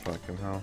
Fucking hell.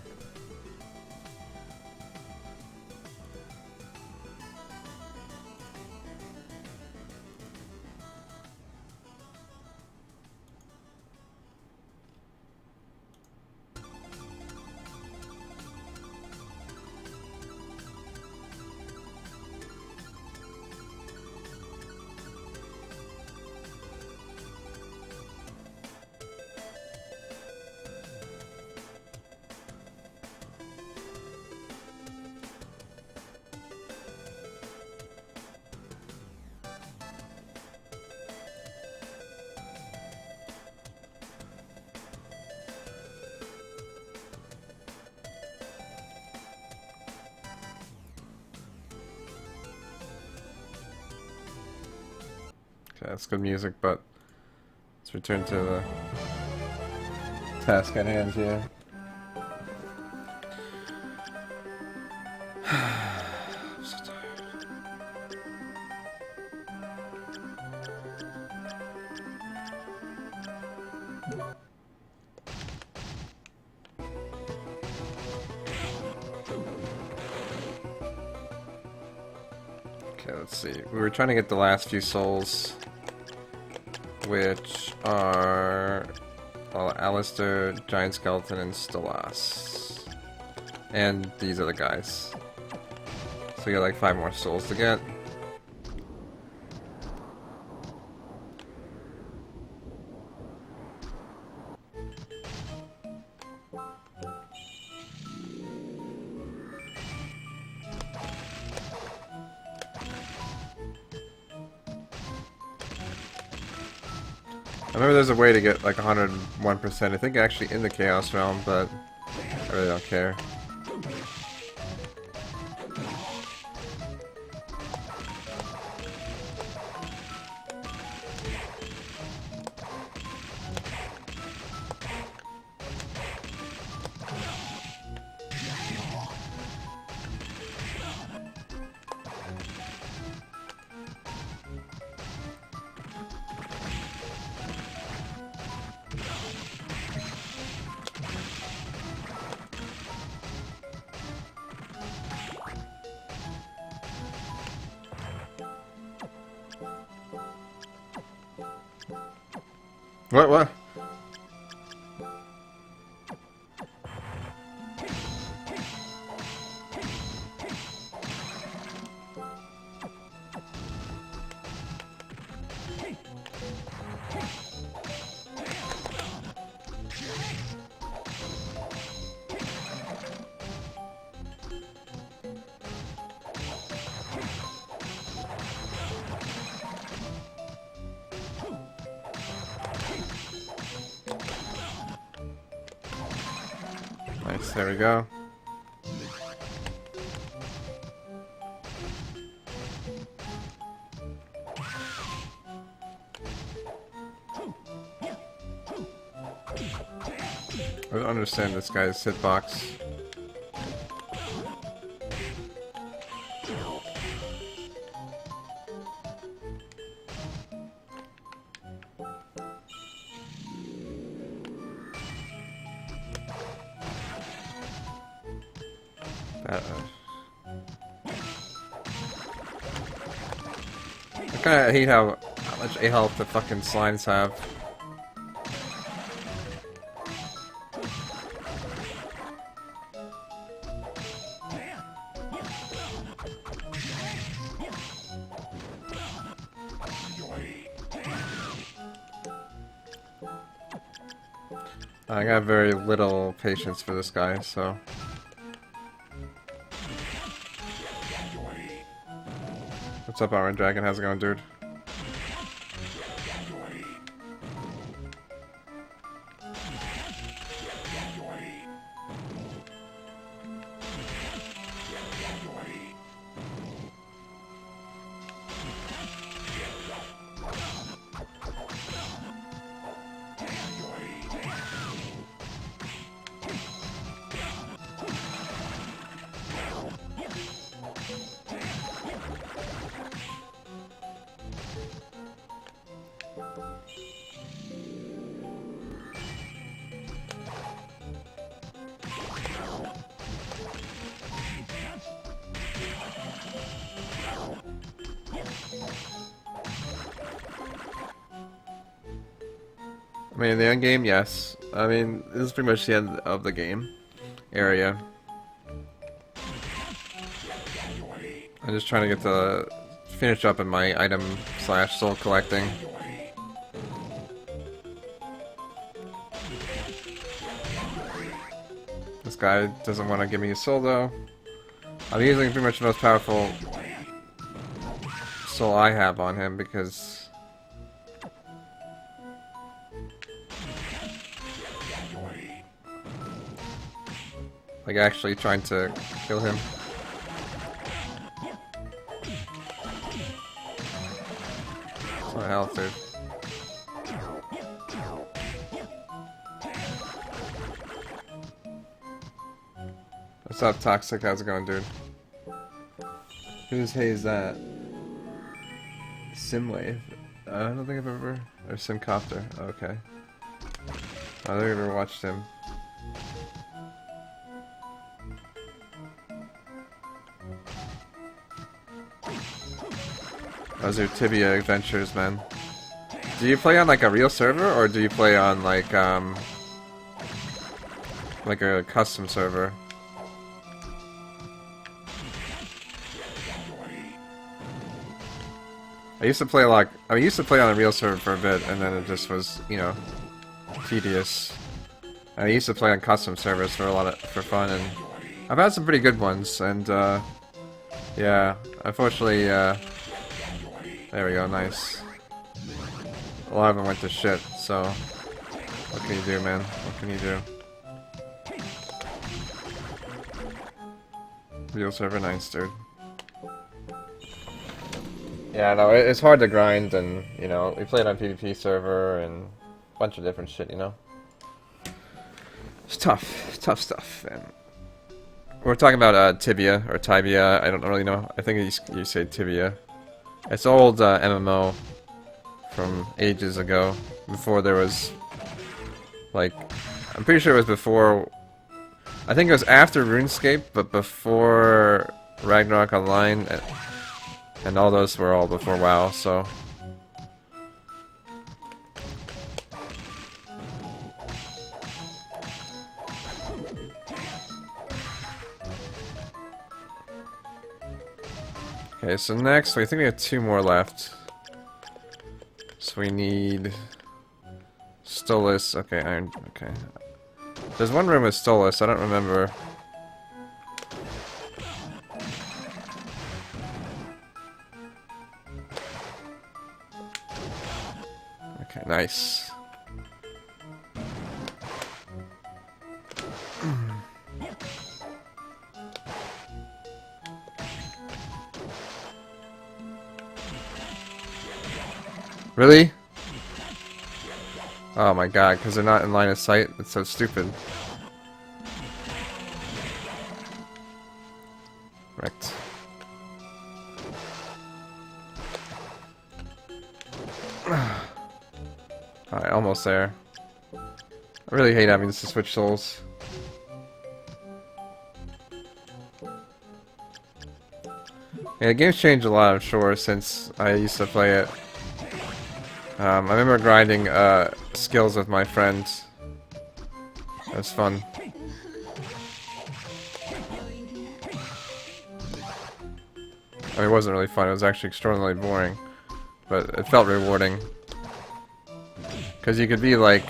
Okay, that's good music, but let's return to the task at hand here. I'm so tired. Okay, let's see. We were trying to get the last few souls, which are Alistair, Giant Skeleton, and Stolas. And these other guys. So we got like 5 more souls to get. I remember there's a way to get like 101%, I think actually in the Chaos Realm, but I really don't care. What? Nice, there we go. I don't understand this guy's hitbox. I kinda hate how much A-health the fucking slimes have. I got very little patience for this guy, so... What's up, Iron Dragon? How's it going, dude? I mean, the end game, yes. I mean, this is pretty much the end of the game. Area. I'm just trying to get to finish up in my item / soul collecting. This guy doesn't want to give me a soul though. I'm using pretty much the most powerful soul I have on him because like actually trying to kill him. What the hell, dude? What's up, Toxic? How's it going, dude? Whose hay is that? Simwave? I don't think I've ever... Or Simcopter. Okay. I don't think I've ever watched him. Those are Tibia adventures, man. Do you play on like a real server, or do you play on like a custom server? I used to play on a real server for a bit, and then it just was, you know, tedious. I used to play on custom servers for fun, and I've had some pretty good ones. And yeah, unfortunately, there we go, nice. A lot of them went to shit. So, what can you do, man? What can you do? Real server, nice, dude. Yeah, no, it's hard to grind, and, you know, we played on PvP server and a bunch of different shit, you know? It's tough stuff, man. We're talking about Tibia, or Tibia, I don't really know. I think you say Tibia. It's old MMO from ages ago, before there was, like, I'm pretty sure it was before, I think it was after RuneScape, but before Ragnarok Online. And all those were all before WoW, so... Okay, so next, I think we have 2 more left. So we need... Stolas, okay, Iron, okay. There's one room with Stolas, I don't remember... Okay, nice. Really? Oh my god, because they're not in line of sight? It's so stupid. Wrecked. Alright, almost there. I really hate having to switch souls. Yeah, the game's changed a lot, I'm sure, since I used to play it. I remember grinding skills with my friends. It was fun. I mean, it wasn't really fun, it was actually extraordinarily boring. But it felt rewarding. Because you could be like...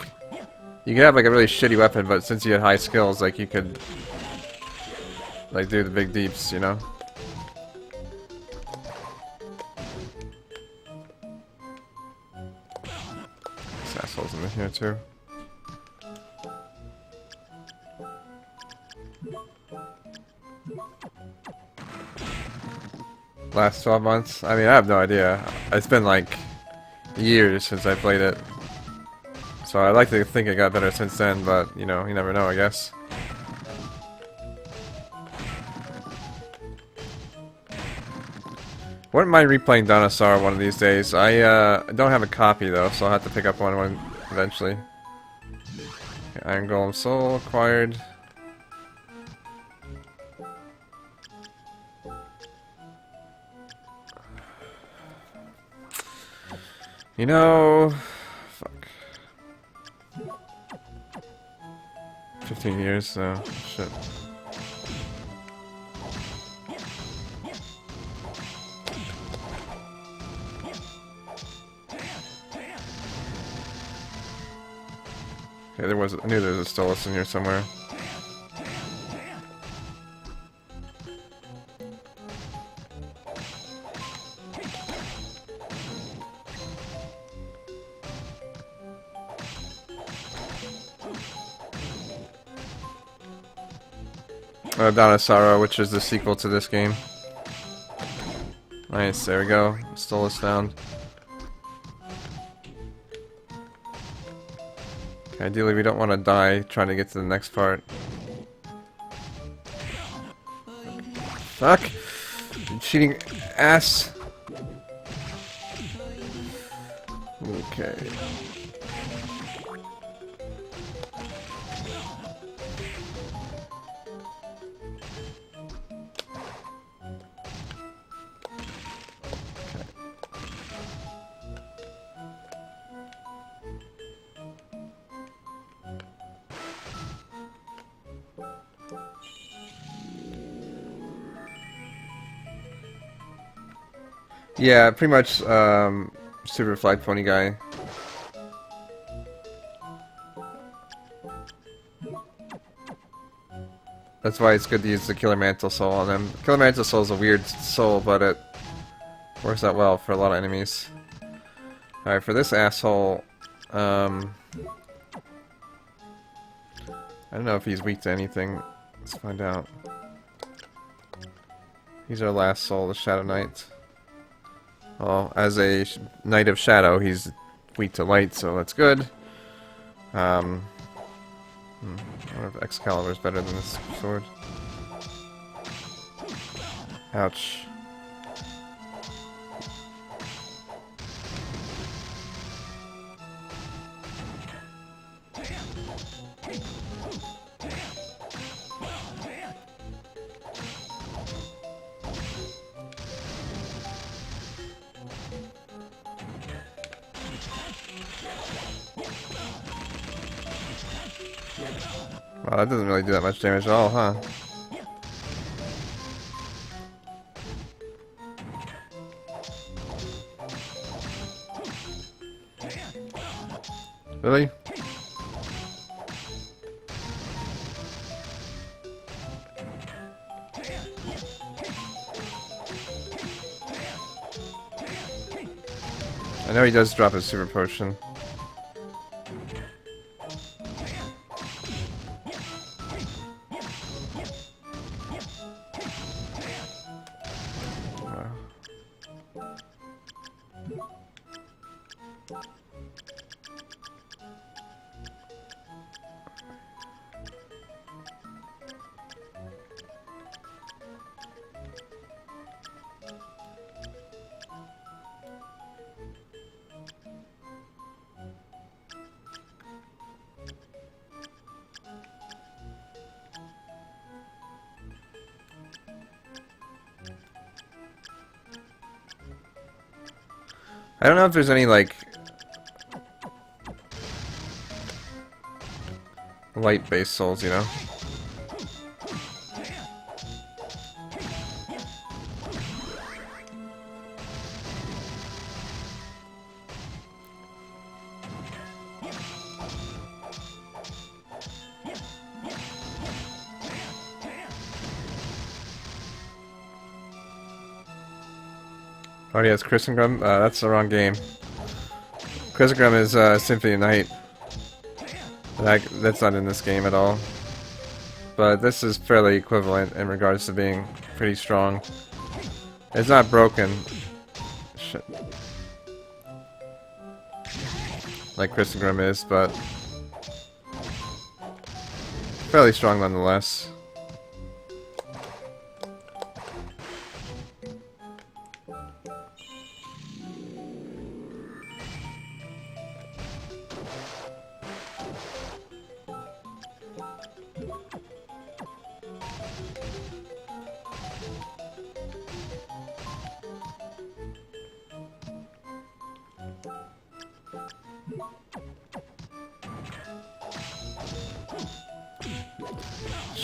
You could have like a really shitty weapon, but since you had high skills, like you could... like do the big deeps, you know? This asshole's in here too. Last 12 months? I mean, I have no idea. It's been like years since I played it. So I like to think it got better since then, but, you know, you never know, I guess. Wouldn't mind replaying Dinosaur one of these days. I don't have a copy, though, so I'll have to pick up one eventually. Okay, Iron Golem Soul acquired. You know... Fuck. 15 years, so shit. Okay, I knew there was a Stolas in here somewhere. Donasaro, which is the sequel to this game. Nice, there we go. Stolas found. Okay, ideally we don't want to die trying to get to the next part. Fuck! You cheating ass! Okay. Yeah, pretty much Super Flag Pony guy. That's why it's good to use the Killer Mantle Soul on him. Killer Mantle Soul is a weird soul, but it works out well for a lot of enemies. Alright, for this asshole, I don't know if he's weak to anything. Let's find out. He's our last soul, the Shadow Knight. Well, as a Knight of Shadow, he's weak to light, so that's good. I wonder if Excalibur is better than this sword. Ouch. Wow, that doesn't really do that much damage at all, huh? Really? I know he does drop his super potion. I don't know if there's any, like, light-based souls, you know? Oh, yes, Chrysogrum? That's the wrong game. Chrysogrum is Symphony of Night. That's not in this game at all. But this is fairly equivalent in regards to being pretty strong. It's not broken. Shit. Like Chrysogrum is, but fairly strong nonetheless.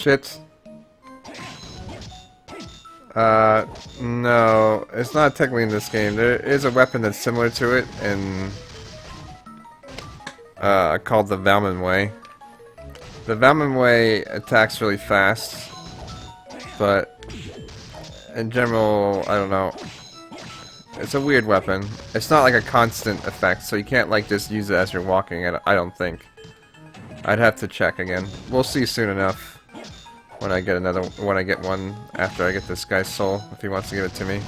shit. No, it's not technically in this game. There is a weapon that's similar to it in called the Valman Way. The Valman Way attacks really fast, but in general, I don't know. It's a weird weapon. It's not like a constant effect, so you can't like just use it as you're walking. I don't think. I'd have to check again. We'll see soon enough when I get one after I get this guy's soul, if he wants to give it to me.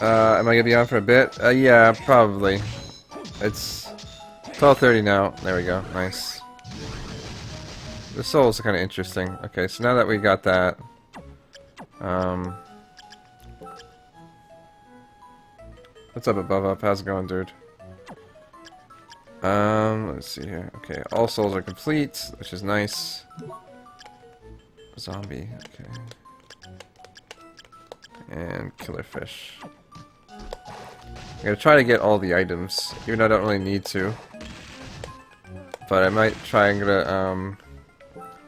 Am I gonna be on for a bit? Yeah, probably. It's 12:30 now. There we go. Nice. The souls are kind of interesting. Okay, so now that we got that, what's up above up? How's it going, dude? Let's see here. Okay, all souls are complete, which is nice. Zombie. Okay. And killer fish. I'm gonna try to get all the items, even though I don't really need to. But I might try and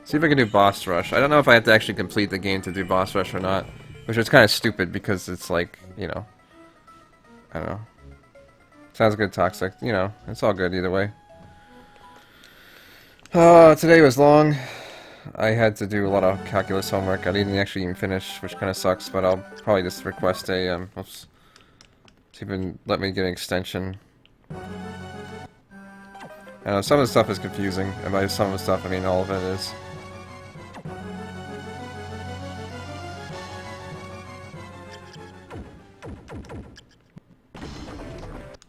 see if I can do boss rush. I don't know if I have to actually complete the game to do boss rush or not, which is kind of stupid because it's like, you know, I don't know. Sounds good, Toxic. You know, it's all good either way. Today was long. I had to do a lot of calculus homework. I didn't actually even finish, which kind of sucks, but I'll probably just request a, oops. See if you can let me get an extension. I know, some of the stuff is confusing, and by some of the stuff, I mean all of it is.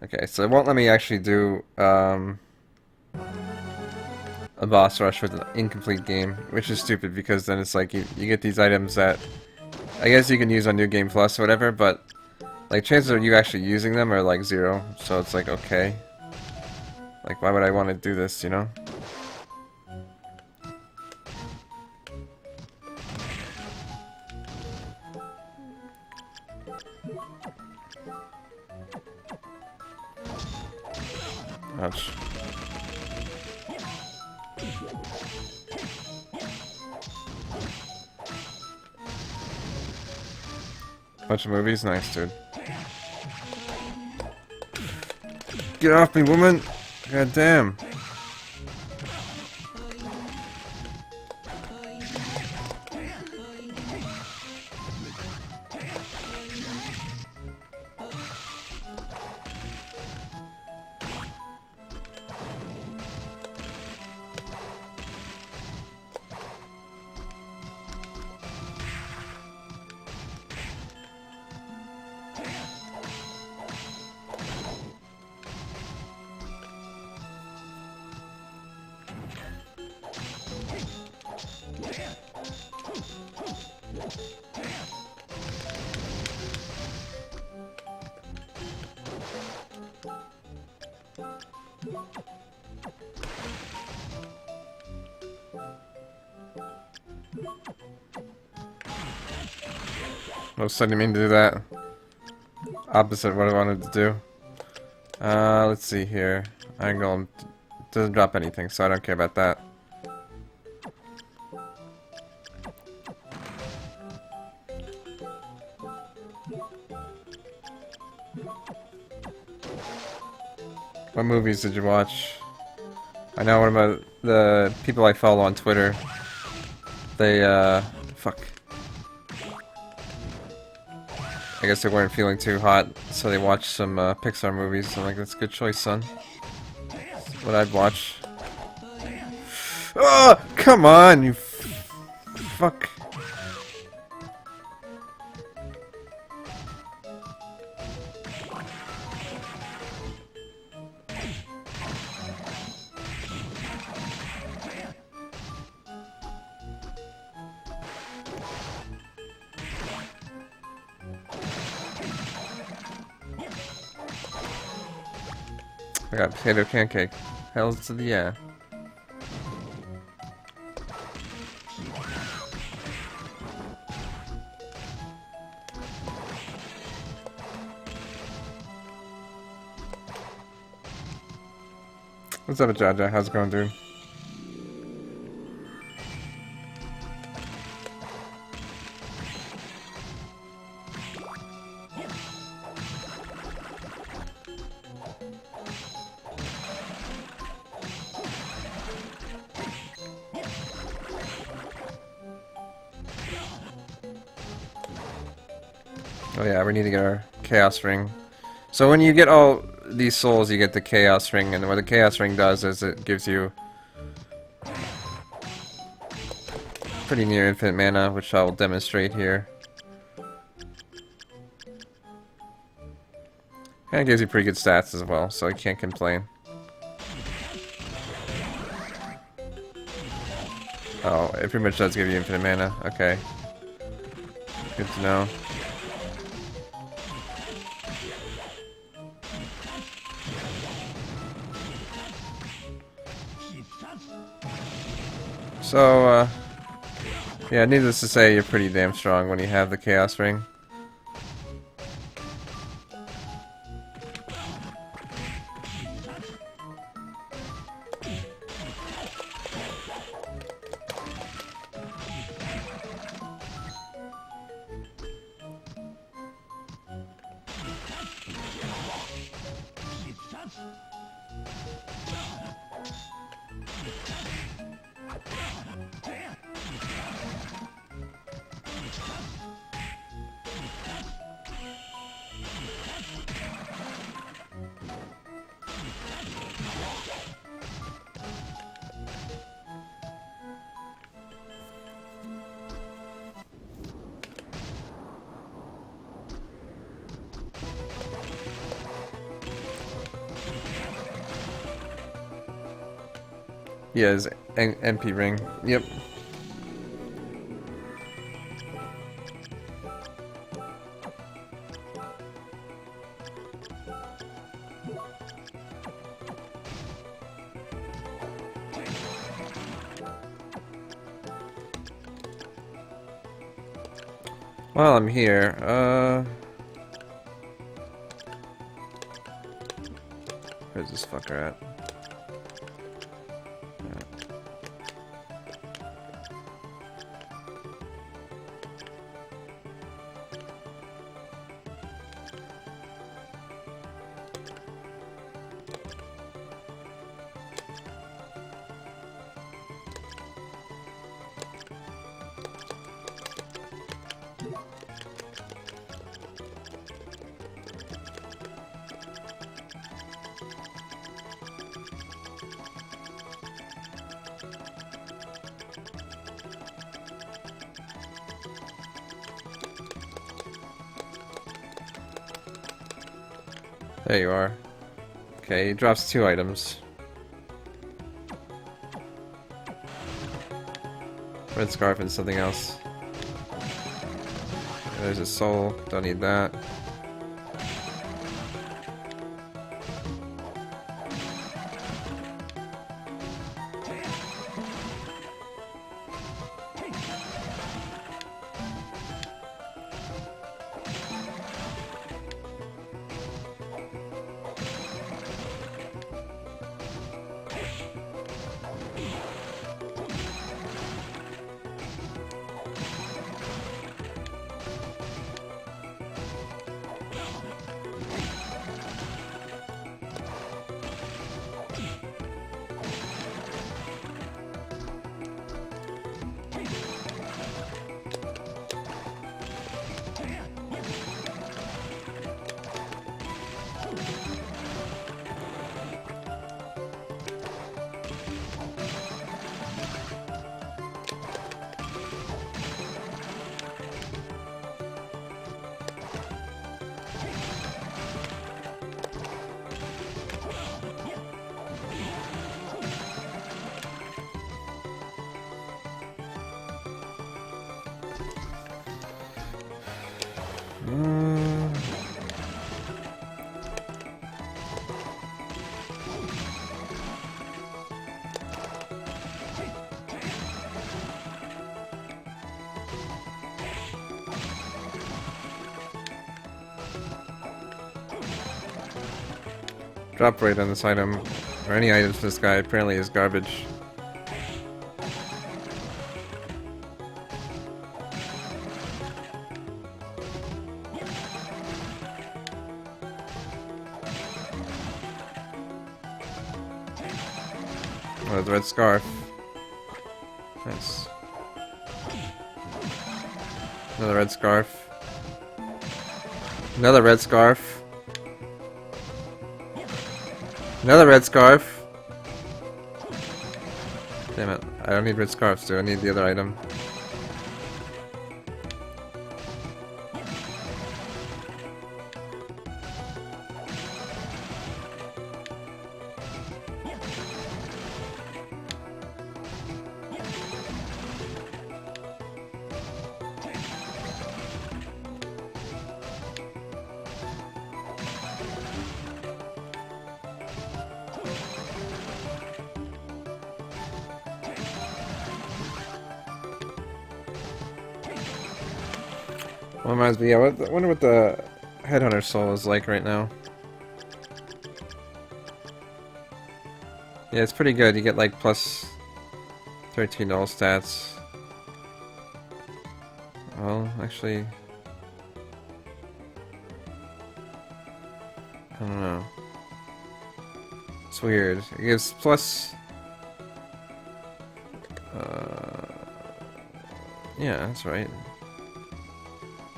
Okay, so it won't let me actually do, a boss rush with an incomplete game, which is stupid because then it's like you get these items that I guess you can use on New Game Plus or whatever, but like chances of you actually using them are like 0, so it's like okay. Like why would I want to do this, you know? Ouch. Bunch of movies? Nice, dude. Get off me, woman! God damn. I was sending me to do that. Opposite what I wanted to do. Let's see here. Angle doesn't drop anything, so I don't care about that. What movies did you watch? I know one of the people I follow on Twitter, they, fuck. I guess they weren't feeling too hot, so they watched some Pixar movies. I'm like, that's a good choice, son. What I'd watch. Oh, come on, you fuck. I got potato pancake. Hells to the yeah. What's up, Jaja? How's it going, dude? Oh yeah, we need to get our Chaos Ring. So when you get all these souls, you get the Chaos Ring, and what the Chaos Ring does is it gives you pretty near infinite mana, which I will demonstrate here. And it gives you pretty good stats as well, so I can't complain. Oh, it pretty much does give you infinite mana. Okay. Good to know. So, yeah, needless to say, you're pretty damn strong when you have the Chaos Ring. Yeah, his MP ring. Yep. While I'm here, where's this fucker at? There you are. Okay, he drops 2 items. Red Scarf and something else. There's a soul, don't need that. Drop rate on this item, or any items for this guy, apparently is garbage. Oh, the red scarf. Nice. Another red scarf. Another red scarf. Another red scarf! Damn it. I don't need red scarves, do I need the other item? Well, reminds me, yeah, I wonder what the Headhunter soul is like right now. Yeah, it's pretty good. You get like plus 13 all stats. Well, actually, I don't know. It's weird. It gives plus... yeah, that's right.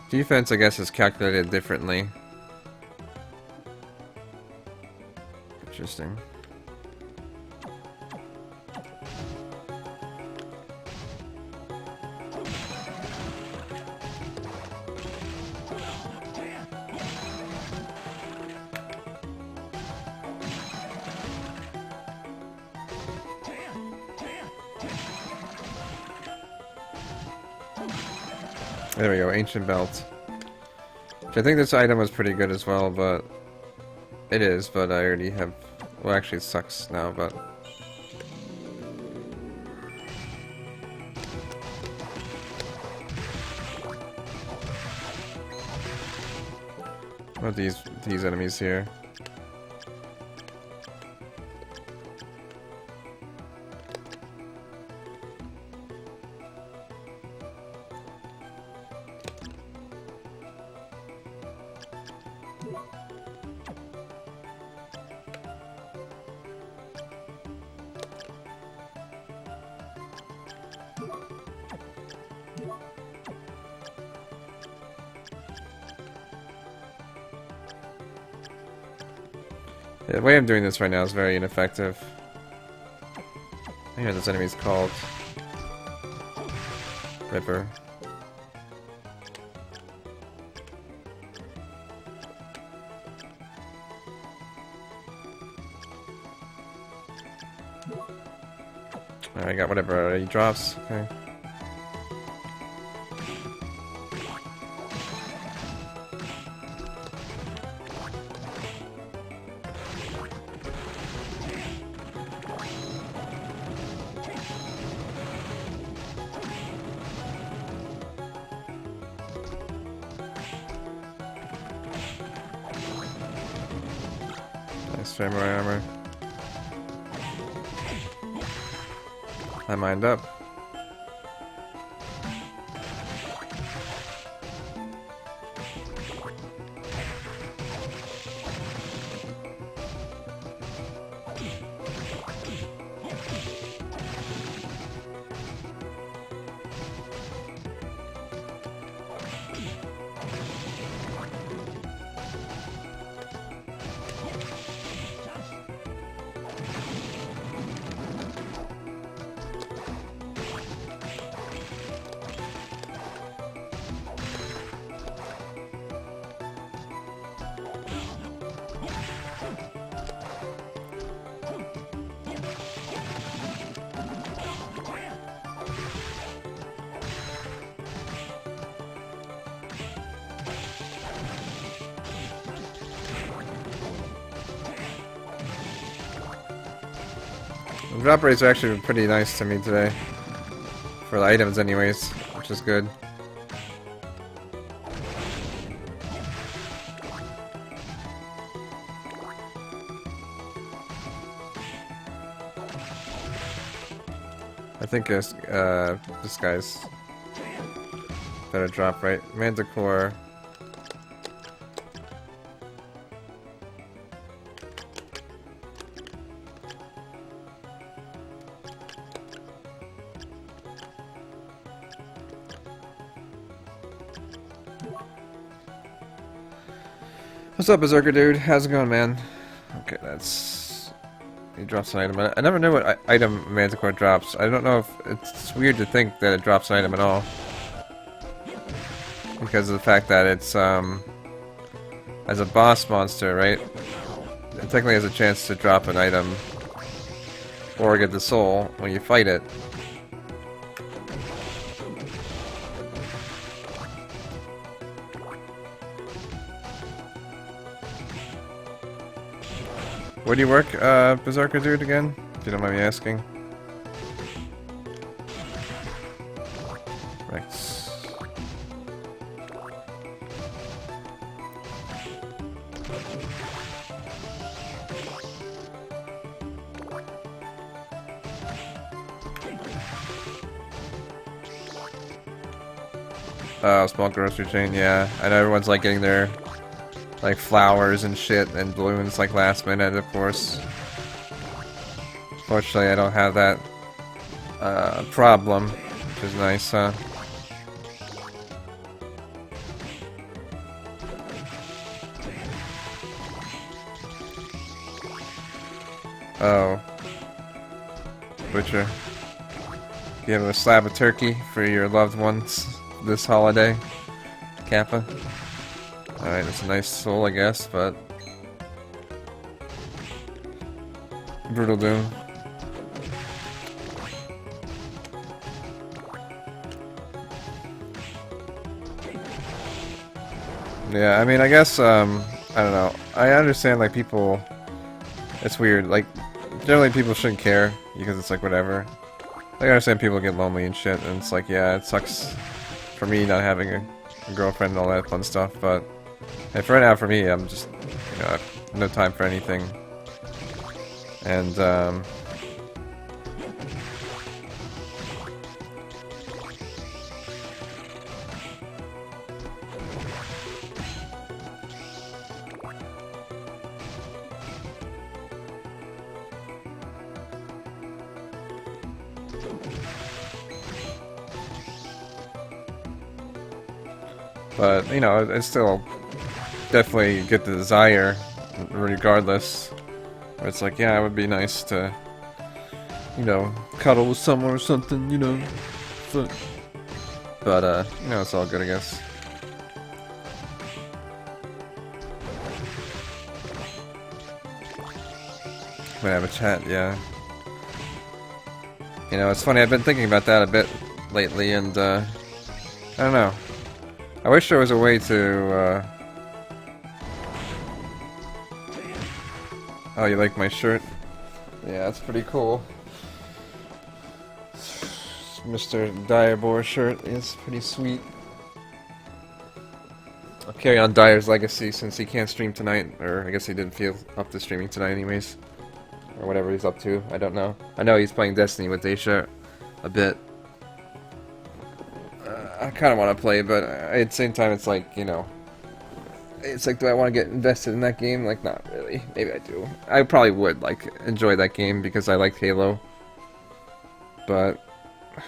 Defense, I guess, is calculated differently. Interesting. There we go, Ancient Belt. Which I think this item was pretty good as well, but... It is, but I already have... Well, actually it sucks now, but... What are these enemies here? Yeah, the way I'm doing this right now is very ineffective. I hear this enemy's called Ripper. Alright, I got whatever he drops. Okay. Nice samurai armor. I mined up. The drop rates are actually pretty nice to me today. For the items anyways, which is good. I think this guy's better drop right. Manticore. What's up, Berserker dude? How's it going, man? Okay, that's... He drops an item. I never knew what item Manticore drops. I don't know if... It's weird to think that it drops an item at all. Because of the fact that it's, as a boss monster, right? It technically has a chance to drop an item. Or get the soul when you fight it. Where do you work, Berserker dude, again? If you don't mind me asking. Thanks. Small grocery chain, yeah. I know everyone's like getting their like flowers and shit and balloons like last minute, of course. Fortunately, I don't have that problem, which is nice, huh? Oh. Butcher. You have a slab of turkey for your loved ones this holiday, Kappa? Alright, that's a nice soul, I guess, but... Brutal Doom. Yeah, I mean, I guess, I don't know. I understand, like, people... It's weird, like, generally people shouldn't care, because it's like, whatever. I understand people get lonely and shit, and it's like, yeah, it sucks for me not having a girlfriend and all that fun stuff, but... If right now for me, I'm just, you know, I have no time for anything. And, but, you know, it's still definitely get the desire, regardless. It's like, yeah, it would be nice to, you know, cuddle with someone or something, you know. But you know, it's all good, I guess. Might have a chat, yeah. You know, it's funny, I've been thinking about that a bit lately, and, I don't know. I wish there was a way to, Oh, you like my shirt? Yeah, that's pretty cool. Mr. Direbor shirt is pretty sweet. I'll carry on Dyer's legacy since he can't stream tonight, or I guess he didn't feel up to streaming tonight anyways. Or whatever he's up to, I don't know. I know he's playing Destiny with Daisha a bit. I kind of want to play, but at the same time it's like, you know... It's like, do I want to get invested in that game? Like, not really. Maybe I do. I probably would, like, enjoy that game because I liked Halo. But,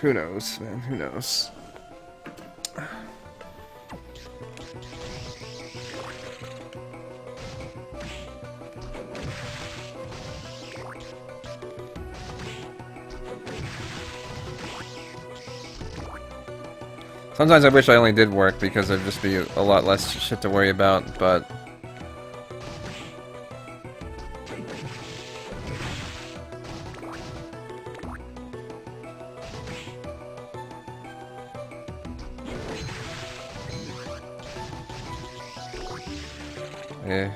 who knows, man, who knows. Sometimes I wish I only did work because there'd just be a lot less shit to worry about, but... Yeah.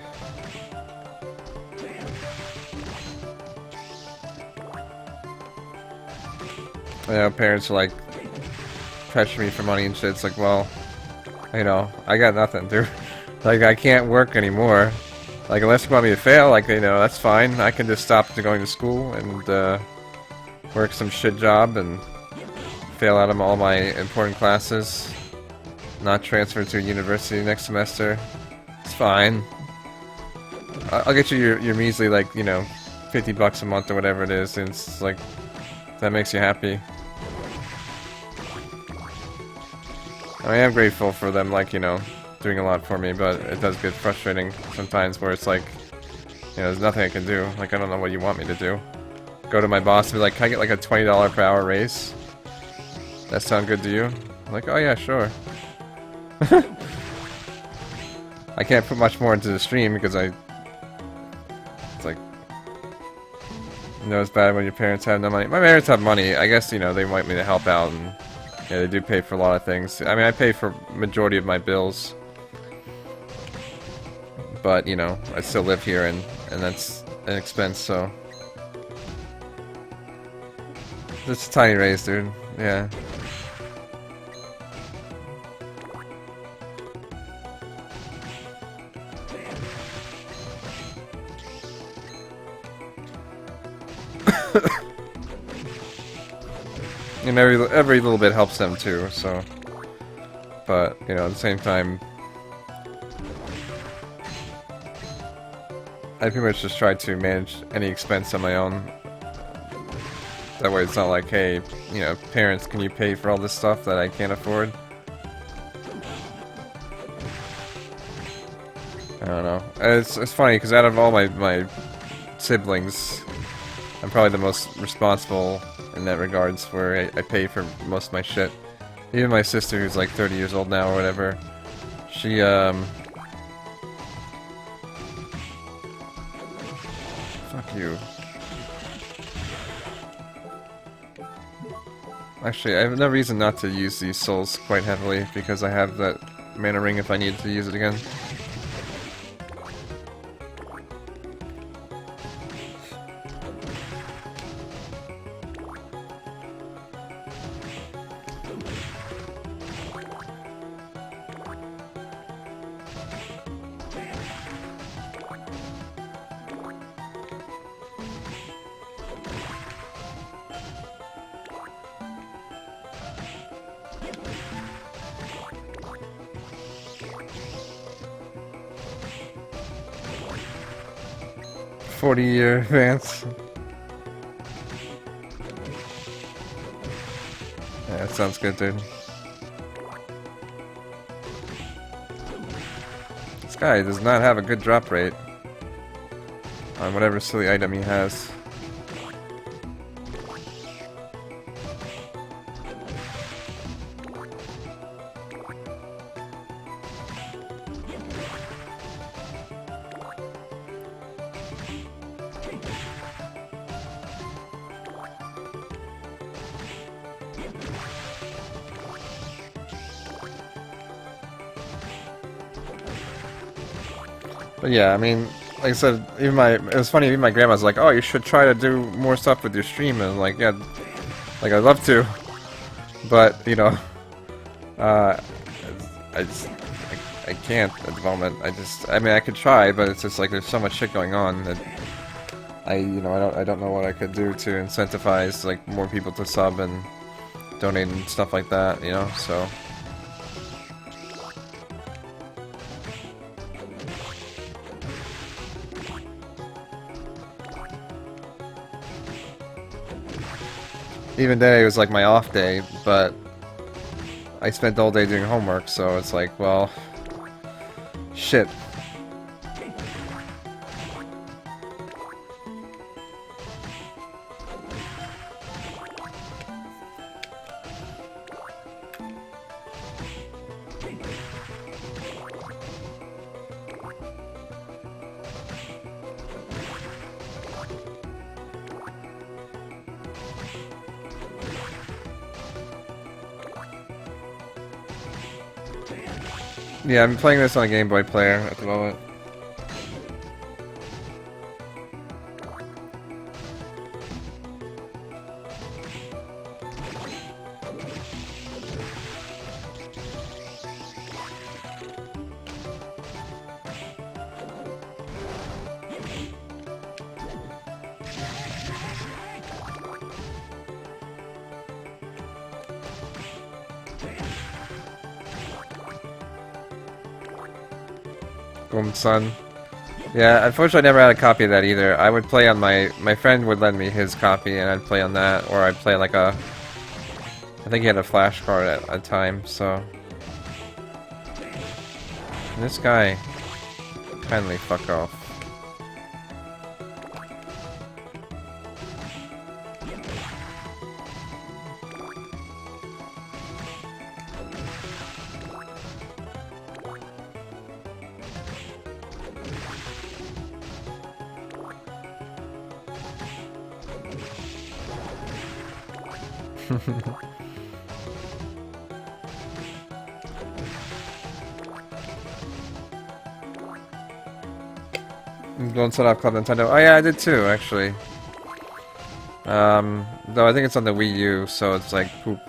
You know, parents are like pressure me for money and shit. It's like, well, you know, I got nothing, dude. Like, I can't work anymore. Like, unless you want me to fail, like, you know, that's fine. I can just stop going to school and work some shit job and fail out of all my important classes. Not transfer to university next semester. It's fine. I'll get you your measly, like, you know, $50 a month or whatever it is, and it's like, that makes you happy. I am grateful for them, like, you know, doing a lot for me, but it does get frustrating sometimes where it's like, you know, there's nothing I can do. Like, I don't know what you want me to do. Go to my boss and be like, can I get like a $20 per hour raise? That sound good to you? I'm like, oh yeah, sure. I can't put much more into the stream because it's like, you know, it's bad when your parents have no money. My parents have money. I guess, you know, they want me to help out, and yeah, they do pay for a lot of things. I mean, I pay for majority of my bills. But, you know, I still live here, and that's an expense, so... It's a tiny raise, dude. Yeah. And every little bit helps them too, so... But, you know, at the same time... I pretty much just try to manage any expense on my own. That way it's not like, hey, you know, parents, can you pay for all this stuff that I can't afford? I don't know. It's funny, because out of all my siblings, I'm probably the most responsible in that regards, where I pay for most of my shit. Even my sister, who's like 30 years old now or whatever, she, fuck you. Actually, I have no reason not to use these souls quite heavily, because I have that mana ring if I need to use it again. $40-year advance. Yeah, that sounds good, dude. This guy does not have a good drop rate on whatever silly item he has. But yeah, I mean, like I said, it was funny, even my grandma's like, oh, you should try to do more stuff with your stream, and I'm like, yeah, like, I'd love to, but, you know, I can't at the moment. I mean, I could try, but it's just like, there's so much shit going on that I don't know what I could do to incentivize, like, more people to sub and donate and stuff like that, you know, so... Even today was like my off day, but I spent all day doing homework, so it's like, well, shit. Yeah, I'm playing this on a Game Boy player at the moment. welcome, son. Yeah, unfortunately I never had a copy of that either. I would play on my friend would lend me his copy and I'd play on that, or I'd play like a... I think he had a flash card at a time, so... And this guy... Kindly fuck off. Don't set off Club Nintendo. Oh yeah, I did too, actually. Though I think it's on the Wii U, so it's like poop.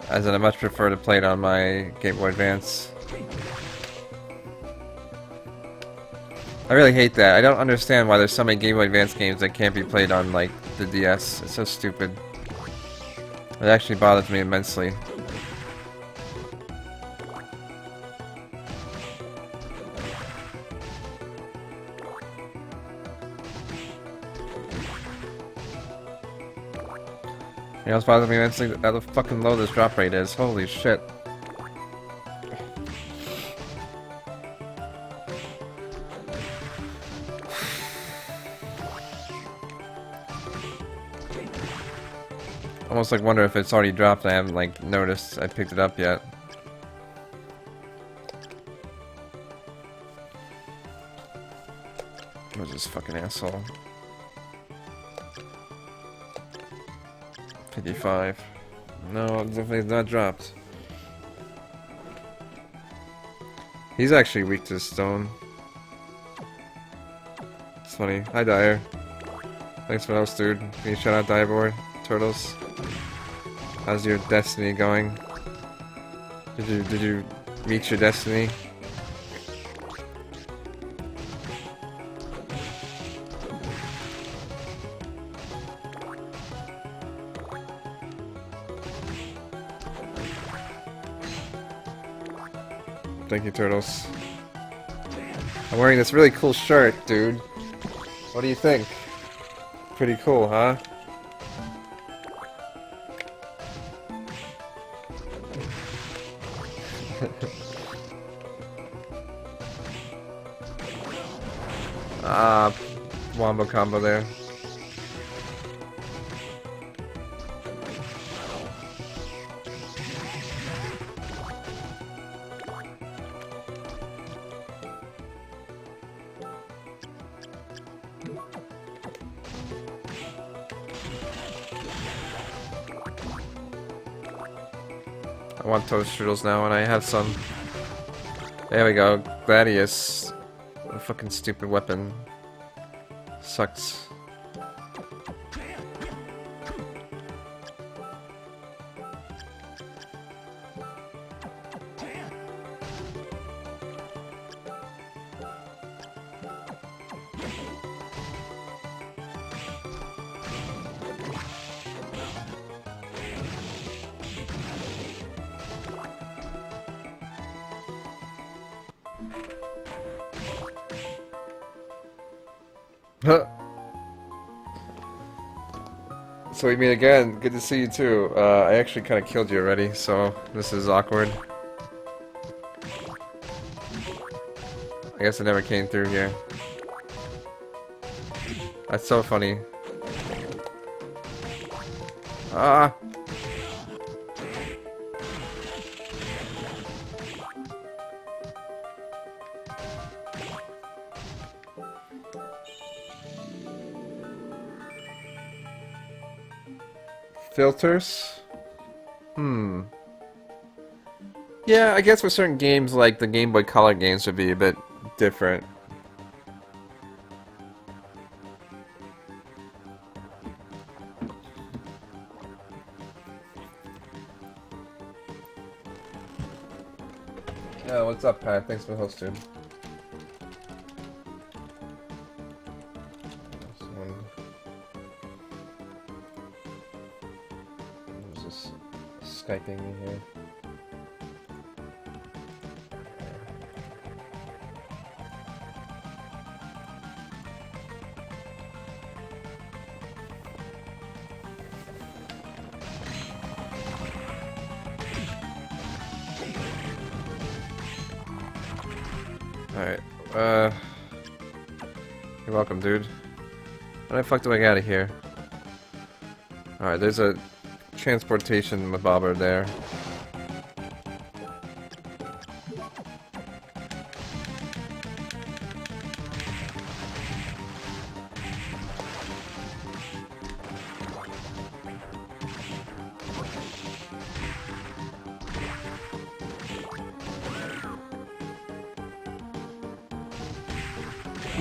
As in, I much prefer to play it on my Game Boy Advance. I really hate that. I don't understand why there's so many Game Boy Advance games that can't be played on, like, the DS. It's so stupid. It actually bothers me immensely. You know what's bothering me immensely? How fucking low this drop rate is. Holy shit. Almost like wonder if it's already dropped. I haven't like noticed I picked it up yet. What's this fucking asshole? 55. No, definitely not dropped. He's actually weak to stone. It's funny. Hi, Dyer. Thanks for the host, dude. Can you shout out Direboard? Turtles? How's your destiny going? Did you reach your destiny? Thank you, Turtles. I'm wearing this really cool shirt, dude. What do you think? Pretty cool, huh? Wombo combo there. I want toast strudels now, and I have some. There we go. Gladius. What a fucking stupid weapon. Sucks. So we meet again. Good to see you too. I actually kind of killed you already, so this is awkward. I guess I never came through here. That's so funny. Ah! Filters? Yeah, I guess with certain games like the Game Boy Color games would be a bit different. Oh, what's up, Pat? Thanks for hosting. Skyping me here. Alright, you're welcome, dude. How the fuck do I get out of here? Alright, there's a transportation bobber there.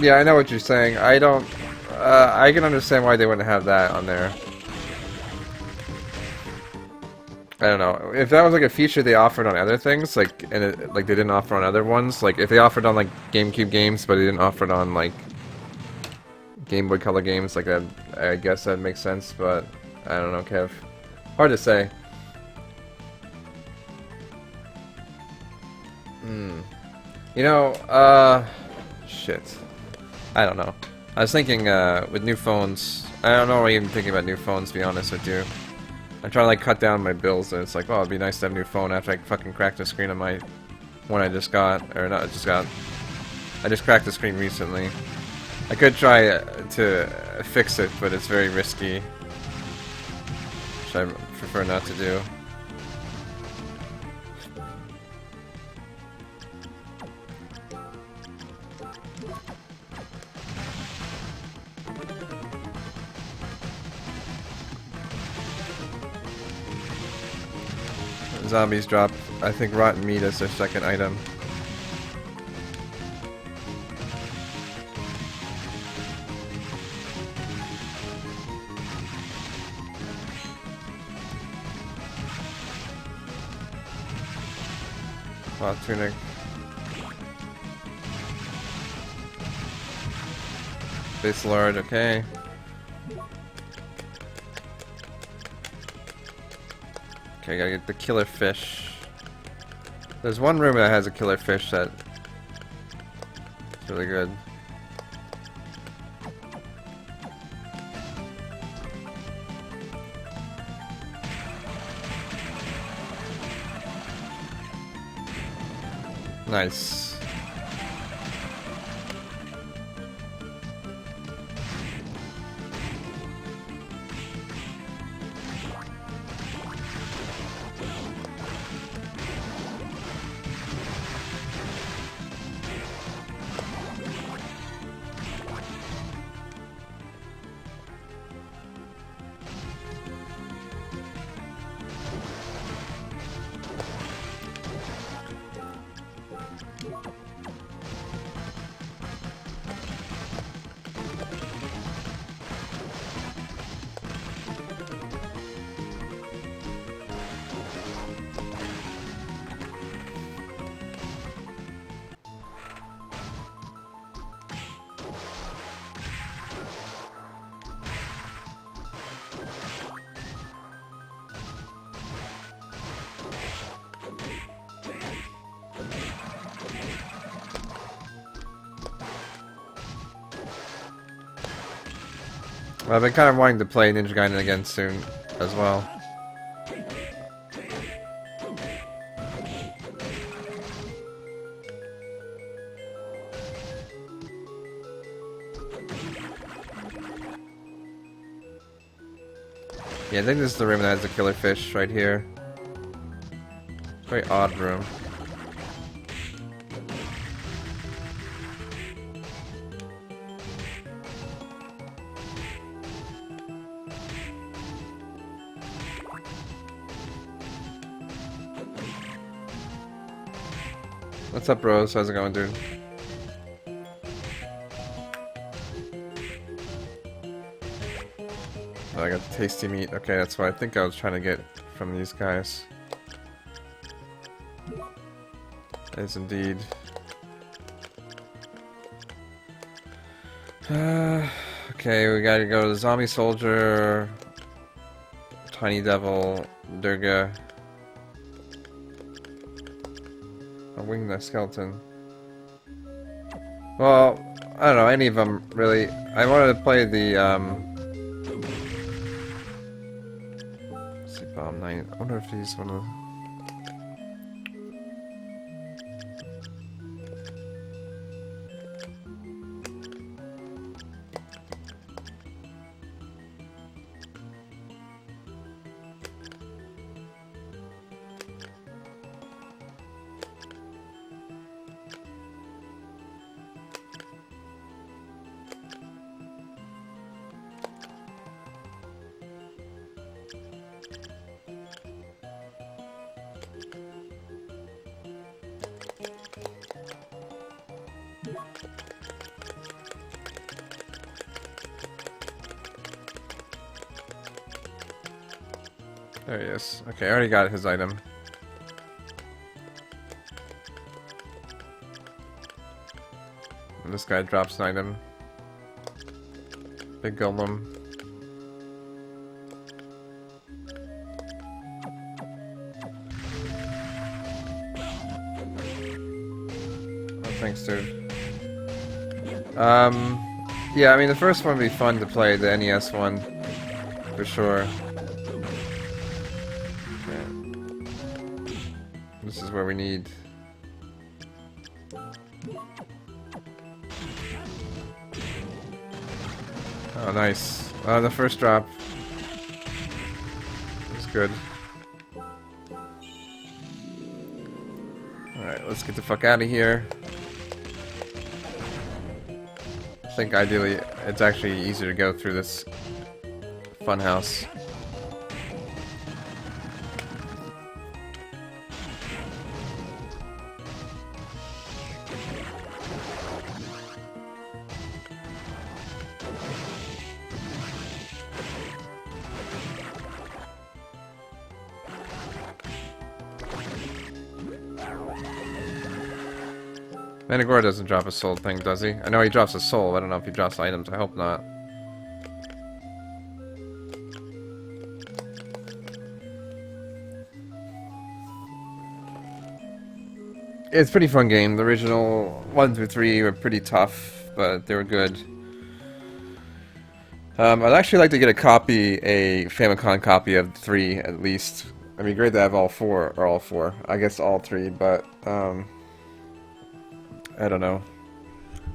Yeah, I know what you're saying. I don't... I can understand why they wouldn't have that on there. I don't know. If that was like a feature they offered on other things, like, and it, like they didn't offer on other ones, like if they offered on like GameCube games, but they didn't offer it on like Game Boy Color games, like that, I guess that makes sense. But I don't know, Kev. Hard to say. You know, shit. I don't know. I was thinking, with new phones, I don't know why I'm even thinking about new phones, to be honest with you. I'm trying to, like, cut down my bills, and it's like, oh, it'd be nice to have a new phone after I fucking cracked the screen on my one I just got. Or not, I just cracked the screen recently. I could try to fix it, but it's very risky. Which I prefer not to do. Zombies drop, I think, rotten meat as their second item. Oh, tunic. Base lord, okay. Okay, I gotta get the killer fish. There's one room that has a killer fish that is really good. Nice. Well, I've been kind of wanting to play Ninja Gaiden again soon, as well. Yeah, I think this is the room that has the killer fish right here. Very odd room. What's up, bros? How's it going, dude? Oh, I got the tasty meat. Okay, that's what I think I was trying to get from these guys. Is indeed. Okay, we gotta go to the zombie soldier, tiny devil, Durga. A winged skeleton. Well, I don't know, any of them, really. I wanted to play the, see, Bomb Knight. I wonder if he's one of... There he is. Okay, I already got his item. And this guy drops an item. Big golem. Oh, thanks, dude. Yeah, I mean, the first one would be fun to play, the NES one, for sure. Okay. This is where we need... Oh, nice. The first drop was good. Alright, let's get the fuck out of here. I think ideally it's actually easier to go through this funhouse. Managora doesn't drop a soul thing, does he? I know he drops a soul, I don't know if he drops items, I hope not. It's a pretty fun game. The original 1 through 3 were pretty tough, but they were good. I'd actually like to get a Famicom copy of 3 at least. It'd be great to have all 4, or all 4. I guess all 3, but I don't know.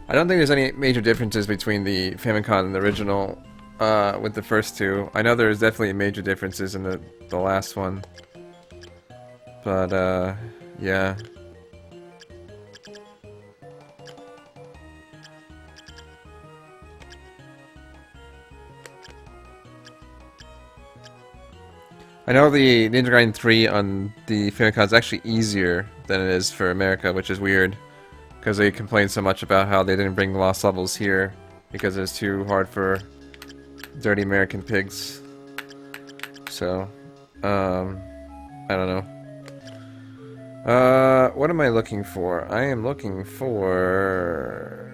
I don't think there's any major differences between the Famicom and the original with the first 2. I know there's definitely major differences in the last one. But, yeah. I know the Ninja Gaiden 3 on the Famicom is actually easier than it is for America, which is weird. Because they complained so much about how they didn't bring lost levels here because it's too hard for dirty American pigs. So, I don't know. What am I looking for? I am looking for...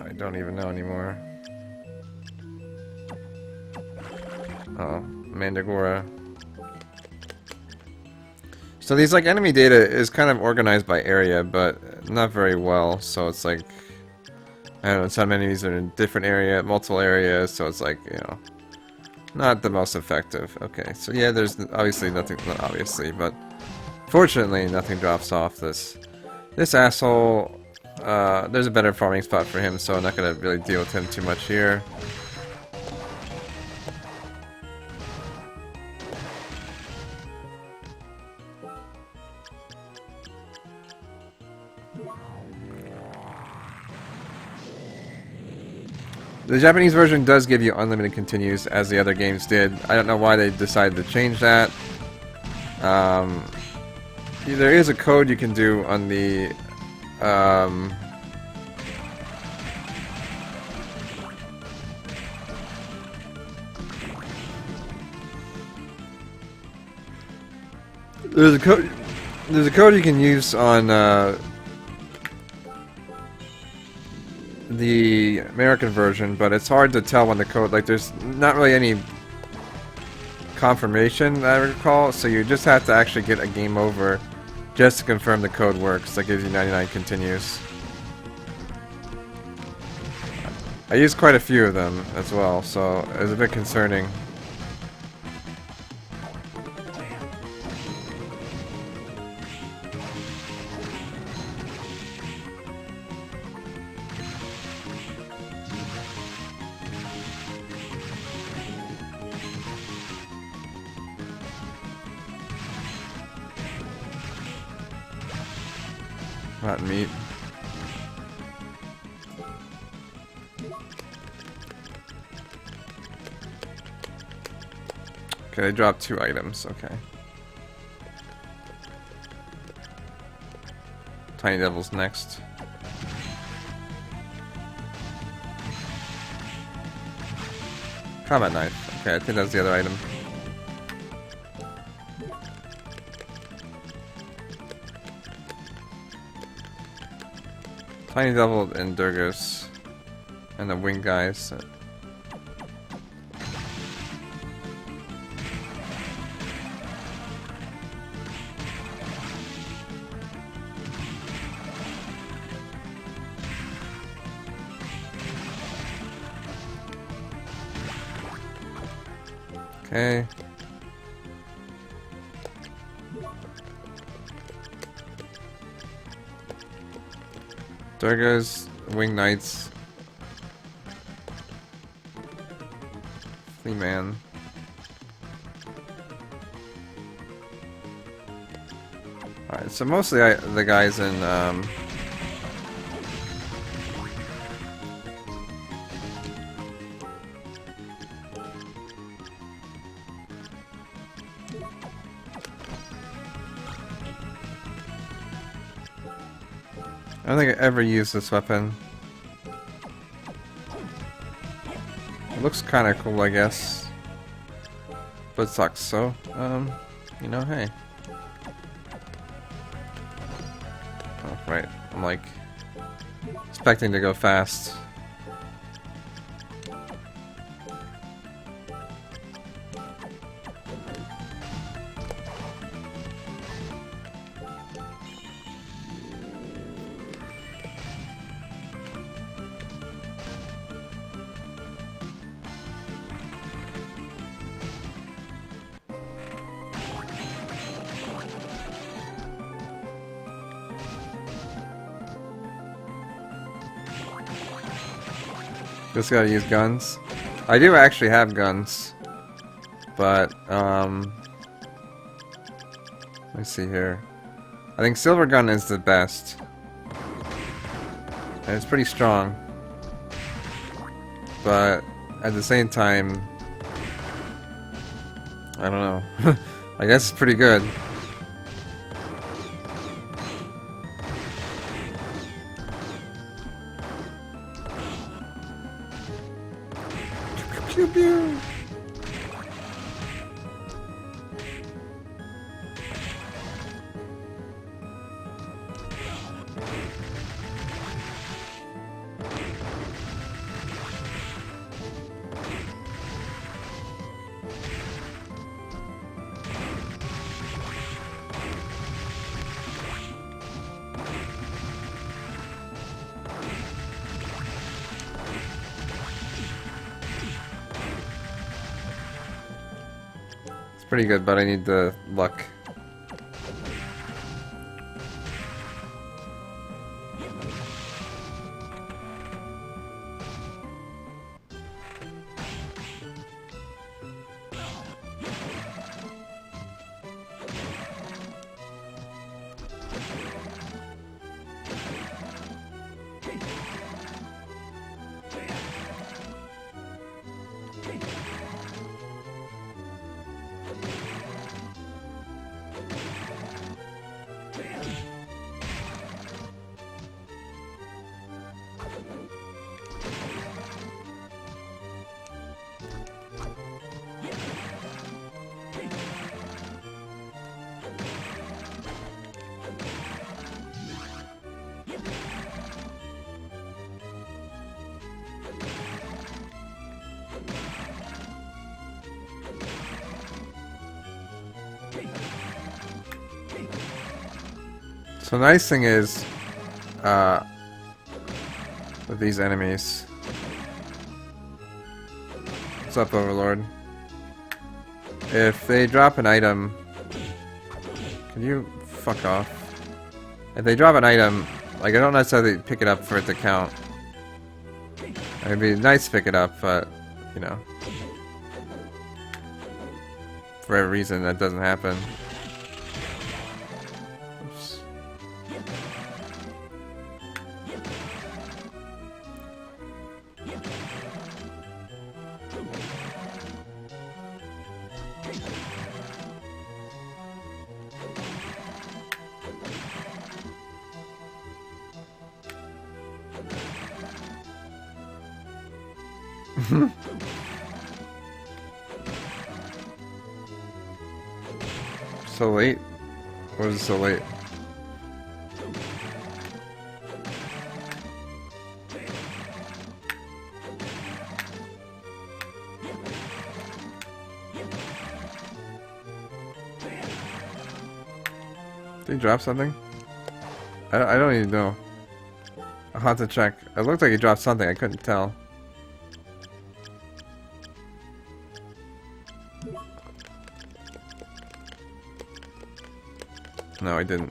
I don't even know anymore. Oh, Mandragora. So these like enemy data is kind of organized by area, but not very well. So it's like, I don't know, some enemies are in different area, multiple areas. So it's like, you know, not the most effective. Okay, so yeah, there's obviously nothing, not obviously, but fortunately nothing drops off this asshole. There's a better farming spot for him, so I'm not gonna really deal with him too much here. The Japanese version does give you unlimited continues, as the other games did. I don't know why they decided to change that. There is a code you can do on the... There's a code you can use on the American version, but it's hard to tell when the code, like, there's not really any confirmation that I recall, so you just have to actually get a game over just to confirm the code works. That gives you 99 continues. I used quite a few of them as well, so it was a bit concerning. Rotten meat. Okay, they dropped 2 items, okay. Tiny Devil's next. Combat knife. Okay, I think that's the other item. Tiny Devil and Durgus. And the wing guys. Okay. Durgas, Wing Knights. Flea Man. Alright, so mostly the guys in I don't think I ever used this weapon. It looks kind of cool, I guess. But it sucks, so, you know, hey. Oh, right. I'm, like, expecting to go fast. Just gotta use guns. I do actually have guns, but let's see here. I think silver gun is the best, and it's pretty strong. But at the same time, I don't know. I guess it's pretty good. Pew pew. Pretty good, but I need the luck. So the nice thing is, with these enemies. What's up, Overlord? If they drop an item, can you fuck off? If they drop an item, like, I don't necessarily pick it up for it to count. It'd be nice to pick it up, but, you know, for every reason that doesn't happen. Oops. So late? What is it so late? Did he drop something? I don't even know. I'll have to check. It looked like he dropped something, I couldn't tell. No, I didn't.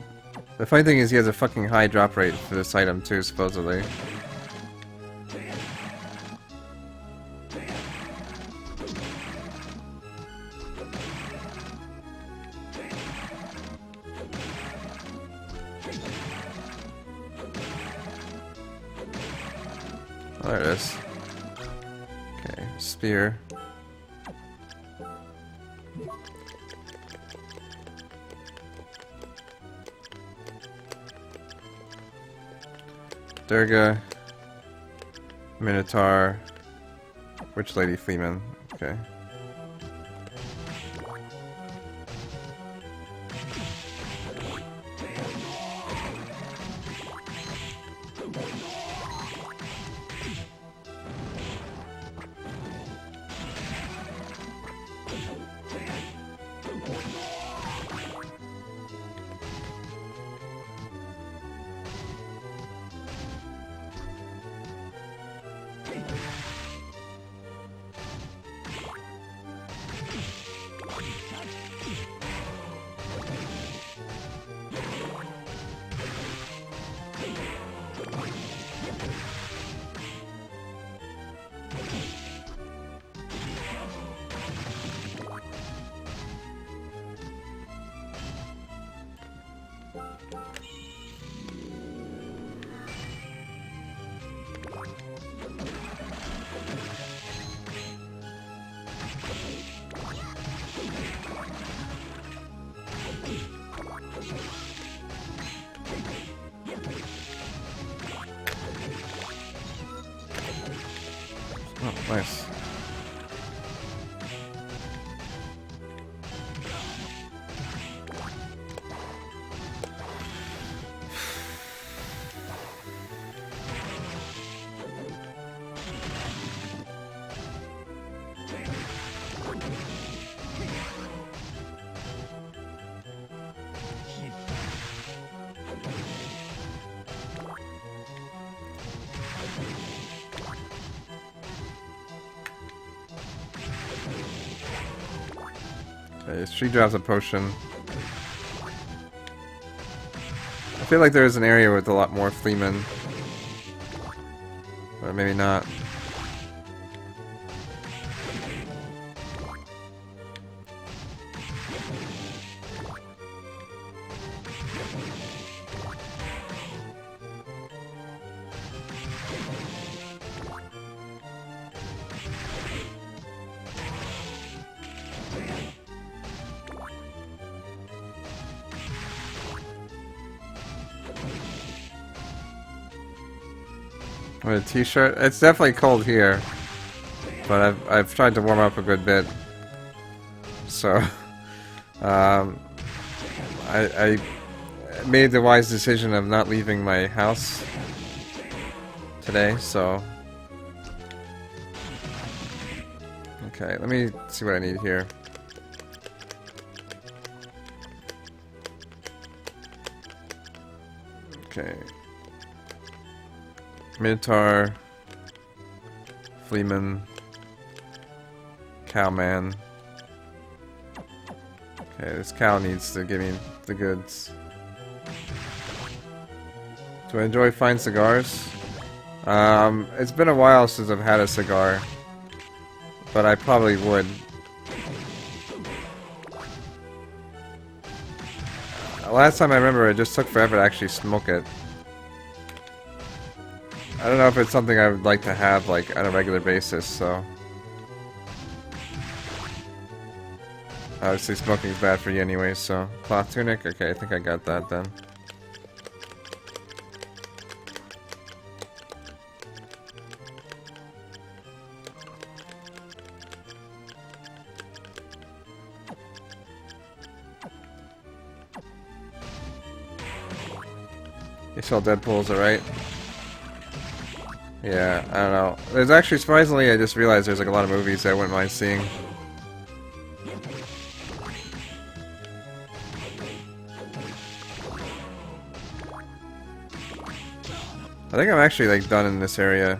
The funny thing is he has a fucking high drop rate for this item too, supposedly. Oh, there it is. Okay, spear. Durga, Minotaur, Witch Lady Fleeman. Okay. Oh, nice. Okay, she drops a potion. I feel like there is an area with a lot more Fleemen. But maybe not. With a t-shirt? It's definitely cold here. But I've tried to warm up a good bit. So I made the wise decision of not leaving my house today, so okay, let me see what I need here. Okay. Minotaur, Fleeman, Cowman. Okay, this cow needs to give me the goods. Do I enjoy fine cigars? It's been a while since I've had a cigar, but I probably would. Last time I remember, it just took forever to actually smoke it. I don't know if it's something I would like to have, like, on a regular basis, so... Obviously smoking is bad for you anyway, so... Cloth tunic? Okay, I think I got that then. You saw Deadpool's, alright? Yeah, I don't know. There's actually, surprisingly, I just realized there's like a lot of movies that I wouldn't mind seeing. I think I'm actually like done in this area.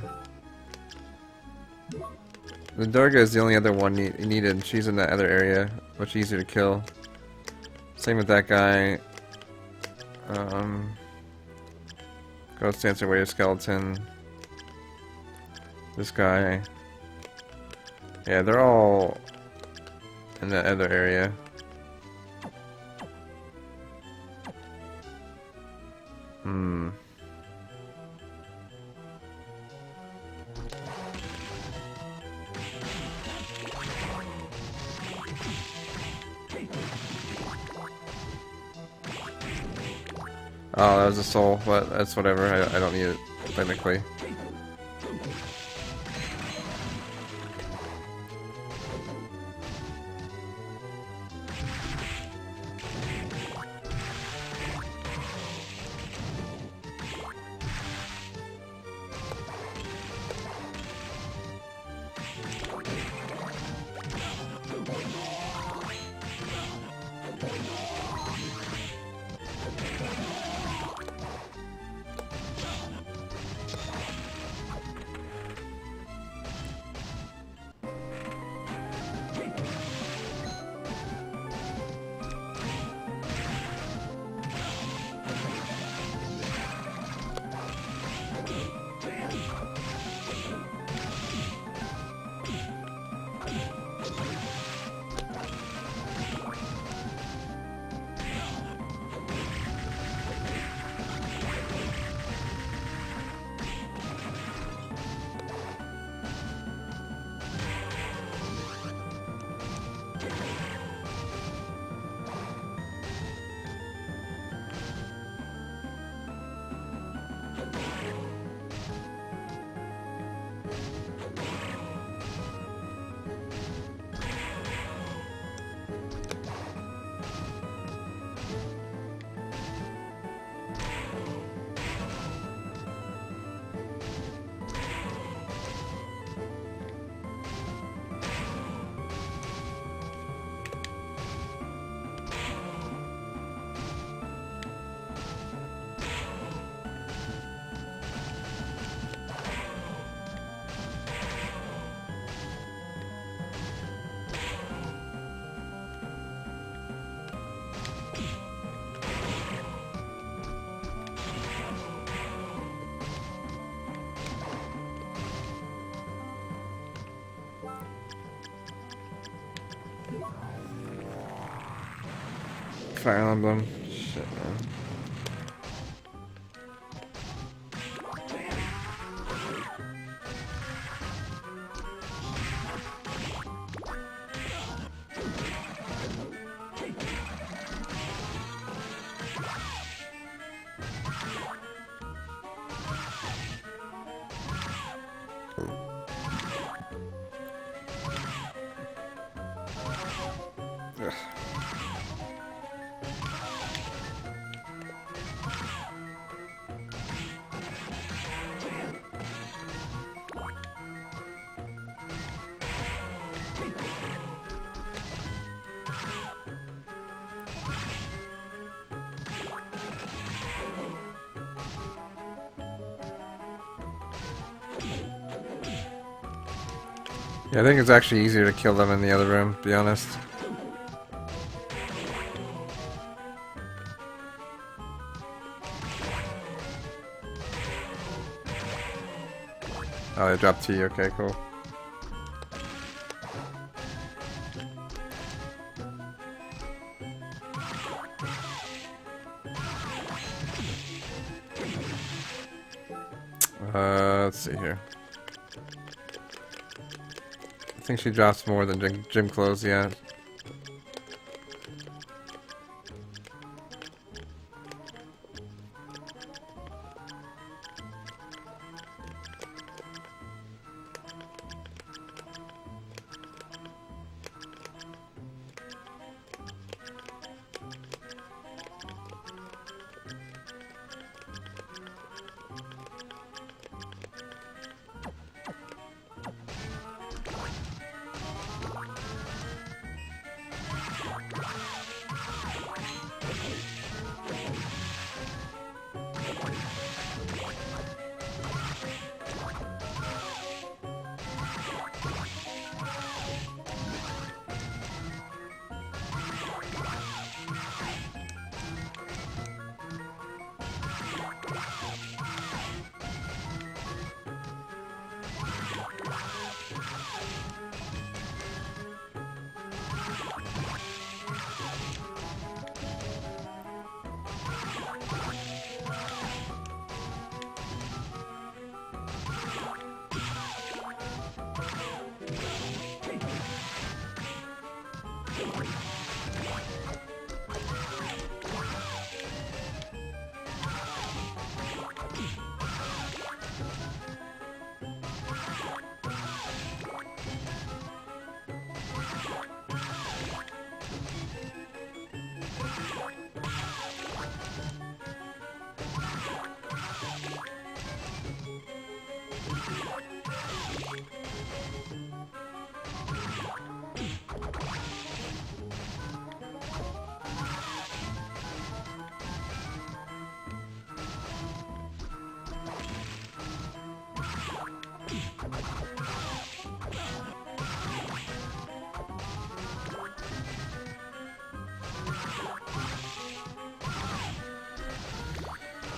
The Durga is the only other one needed, and she's in that other area. Much easier to kill. Same with that guy. Ghost Dancer Warrior Skeleton. This guy. Yeah, they're all in that other area. Oh, that was a soul, but that's whatever. I don't need it, technically. Fire Emblem. Shit, man. Ugh. Yeah, I think it's actually easier to kill them in the other room, to be honest. Oh, they dropped T, okay, cool. Let's see here. I think she drops more than gym clothes, yeah.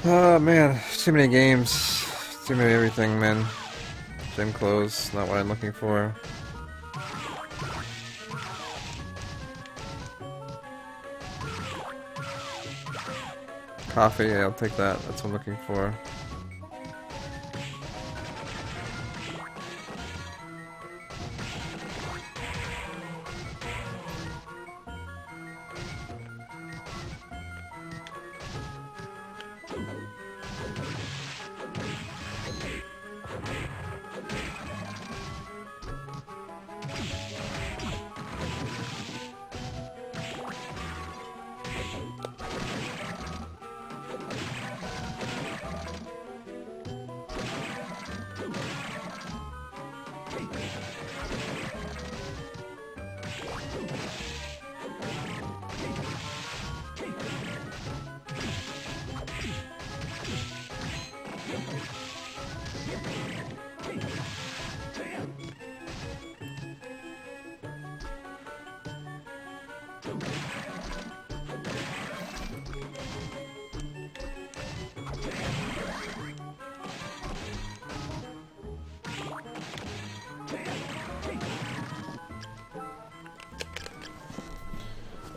Oh man, too many games, too many everything, man. Gym clothes, not what I'm looking for. Coffee, yeah, I'll take that. That's what I'm looking for.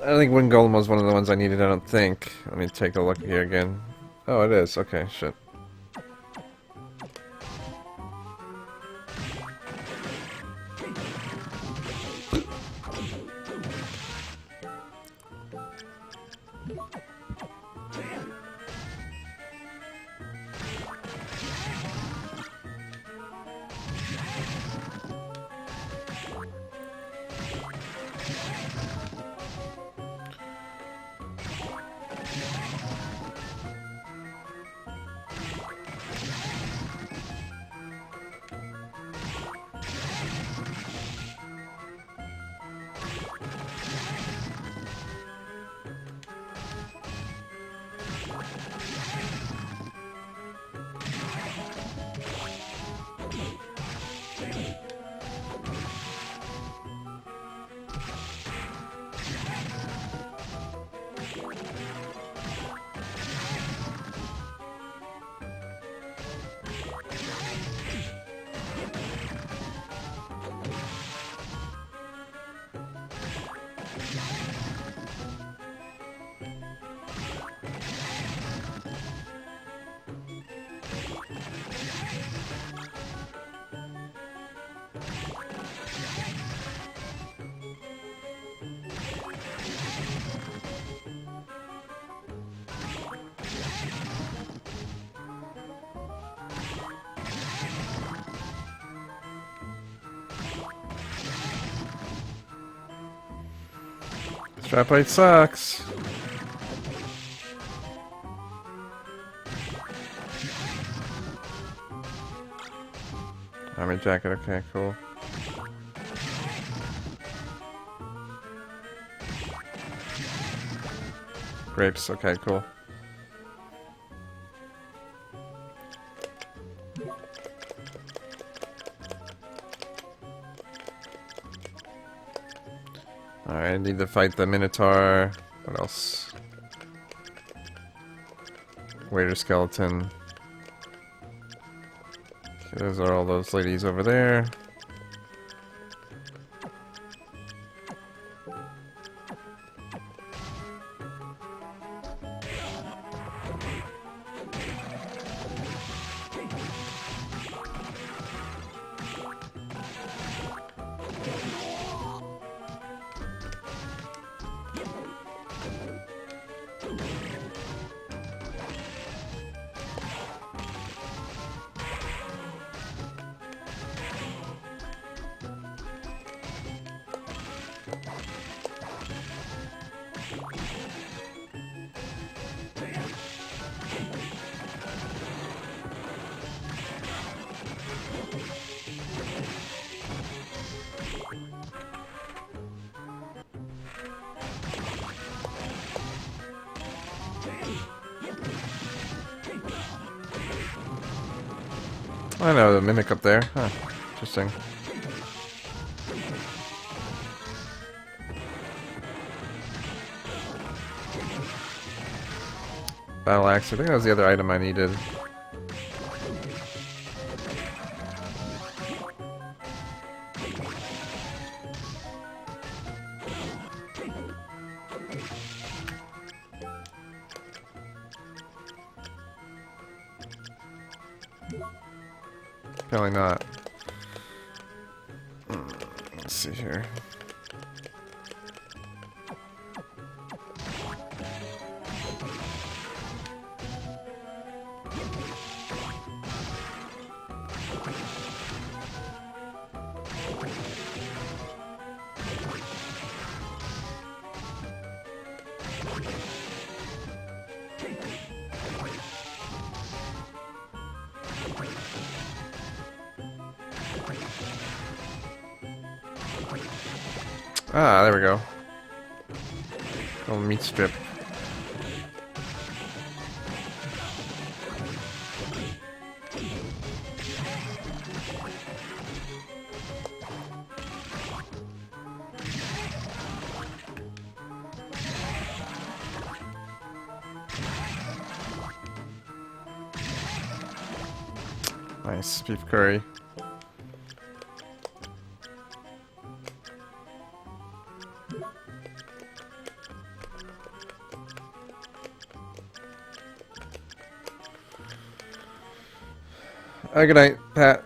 I don't think Wind Golem was one of the ones I needed, I don't think. Let me take a look here again. Oh, it is. Okay, shit. Strap plate sucks. Army jacket, okay, cool. Grapes, okay, cool. Alright, I need to fight the Minotaur. What else? Waiter skeleton. Okay, those are all those ladies over there. I know the mimic up there. Huh. Interesting. Battle axe. I think that was the other item I needed. Apparently not. Let's see here. Ah, there we go. Little meat strip. Nice beef curry. Good night, Pat.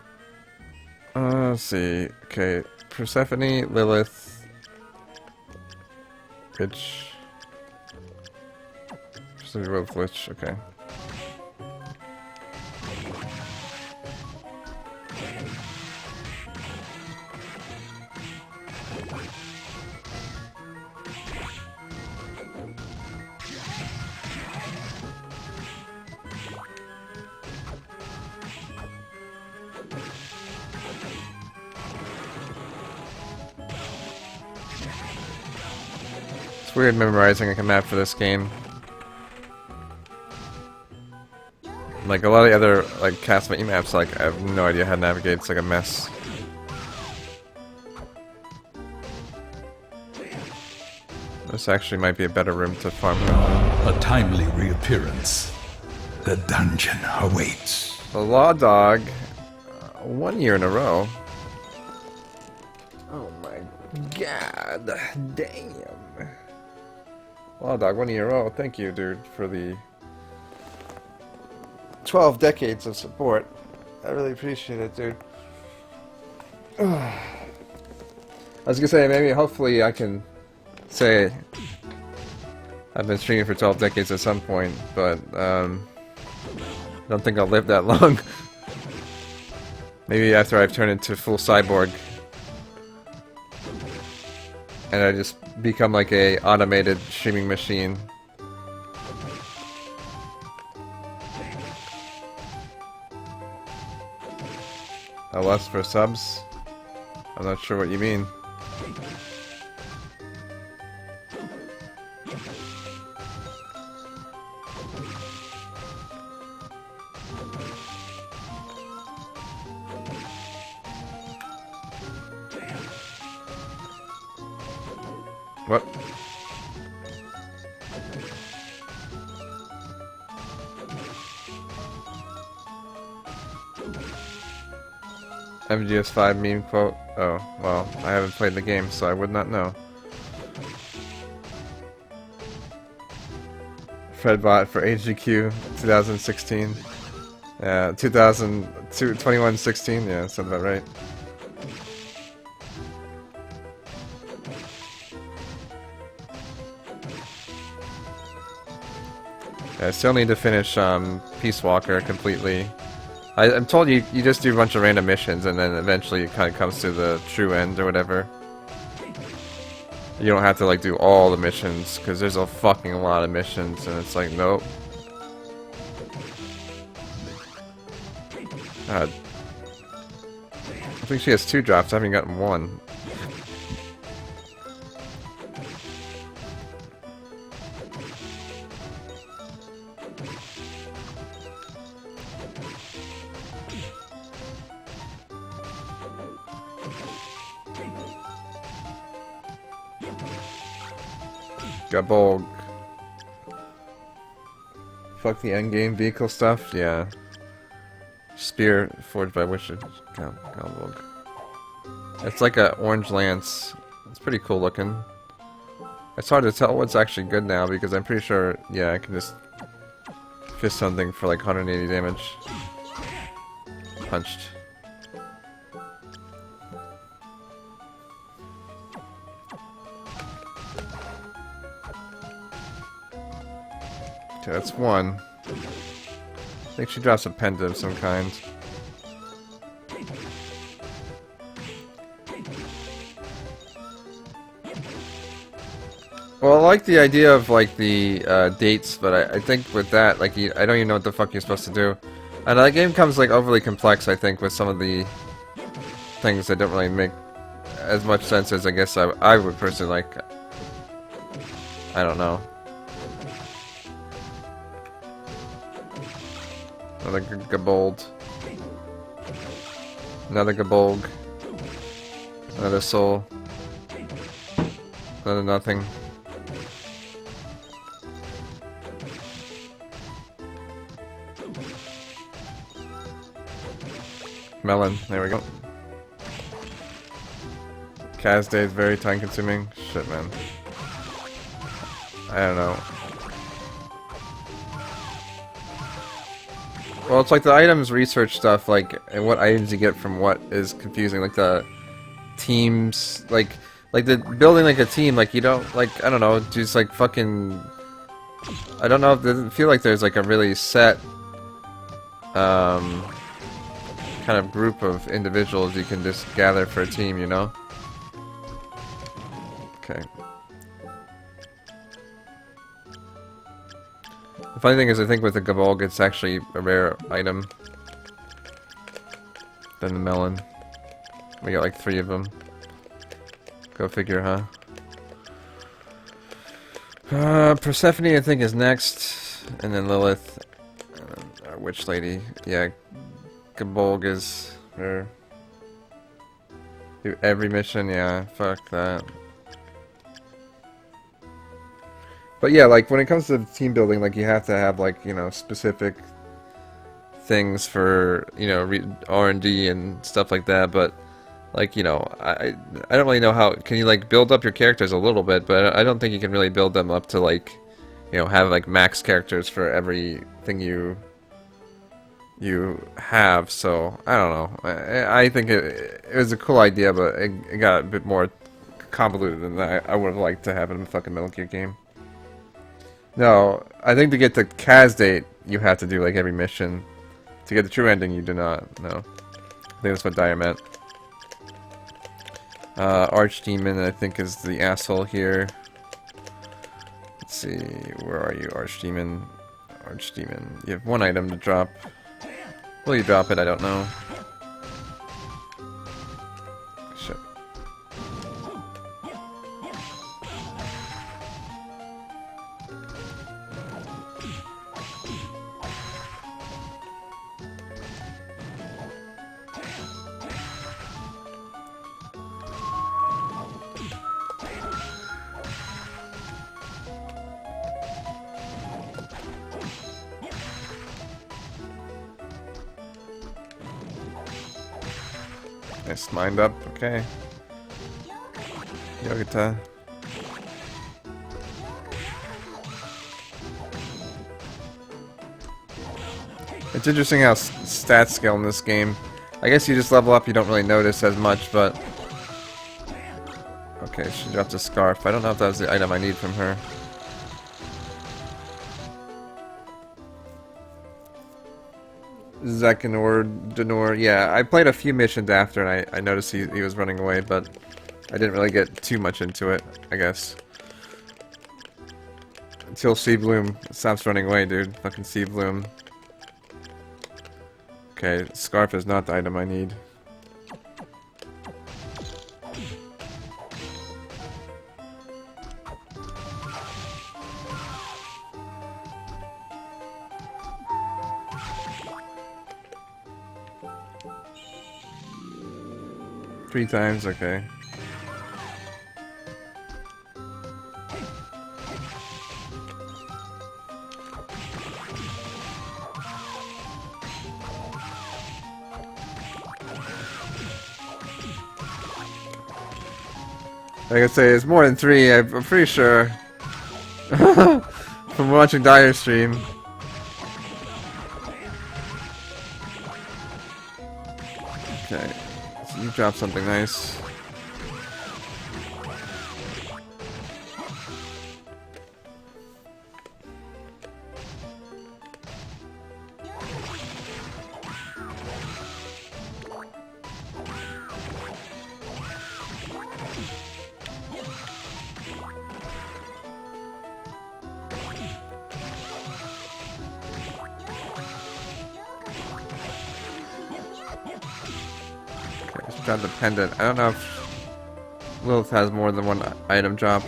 Let's see. Okay, Persephone, Lilith, Lich. Both Lich. Okay. It's weird memorizing like a map for this game. Like a lot of the other like Castlevania maps, like I have no idea how to navigate. It's like a mess. This actually might be a better room to farm around. A timely reappearance. The dungeon awaits. The Law Dog, 1 year in a row. Oh my god, damn. Law Dog, 1 year in a row. Thank you, dude, for the 12 decades of support. I really appreciate it, dude. I was gonna say, maybe, hopefully I can say I've been streaming for 12 decades at some point, but I don't think I'll live that long. Maybe after I've turned into full cyborg and I just become like a automated streaming machine. A lust for subs? I'm not sure what you mean. What? MGS5 meme quote? Oh, well, I haven't played the game, so I would not know. Fredbot for HGQ 2016. Yeah, 2116, yeah, sounds about right. Yeah, I still need to finish Peace Walker completely. I'm told you just do a bunch of random missions and then eventually it kind of comes to the true end or whatever. You don't have to like do all the missions because there's a fucking lot of missions and it's like nope. God. I think she has 2 drops. I haven't gotten 1. Gabog. fuck the endgame vehicle stuff, yeah. Spear forged by Wishard Galvog. It's like a orange lance. It's pretty cool looking. It's hard to tell what's actually good now because I'm pretty sure, yeah, I can just fist something for like 180 damage. Punched. Okay, that's one. I think she drops a pendant of some kind. Well, I like the idea of like the dates, but I think with that, like, I don't even know what the fuck you're supposed to do. And that game comes like overly complex, I think, with some of the things that don't really make as much sense as I guess I would personally like. I don't know. Another Gabold. Another Gabolg. Another soul. Another nothing. Melon, there we go. Kaz Day is very time consuming. Shit, man. I don't know. Well, it's like the items research stuff, like, and what items you get from what is confusing. Like the teams, like the building like a team, like you don't, like, I don't know, just like fucking, I don't know, it doesn't feel like there's like a really set, kind of group of individuals you can just gather for a team, you know? Okay. The funny thing is, I think with the Gabolg, it's actually a rare item than the melon. We got like 3 of them. Go figure, huh? Persephone, I think, is next, and then Lilith, and then our witch lady. Yeah, Gabolg is her. Do every mission, yeah. Fuck that. But yeah, like, when it comes to team building, like, you have to have, like, you know, specific things for, you know, R&D and stuff like that, but, like, you know, I don't really know how, can you, like, build up your characters a little bit, but I don't think you can really build them up to, like, you know, have, like, max characters for everything you have, so, I don't know. I think it was a cool idea, but it got a bit more convoluted than I would have liked to have in a fucking Metal Gear game. No, I think to get the Kaz date, you have to do like every mission. To get the true ending, you do not. No. I think that's what Dyer meant. Archdemon, I think, is the asshole here. Let's see, where are you, Archdemon? Archdemon. You have 1 item to drop. Will you drop it? I don't know. Shit. Nice, mind up, okay. Yogita. It's interesting how stats scale in this game. I guess you just level up, you don't really notice as much, but... Okay, she dropped a scarf. I don't know if that was the item I need from her. Zekanor, Denor, yeah, I played a few missions after and I noticed he was running away, but I didn't really get too much into it, I guess. Until Sea Bloom stops running away, dude. Fucking Sea Bloom. Okay, scarf is not the item I need. Three times, okay. Like I say, it's more than 3. I'm pretty sure from watching Dire stream. Okay, so you dropped something nice. Got the pendant. I don't know if Lilith has more than one item drop.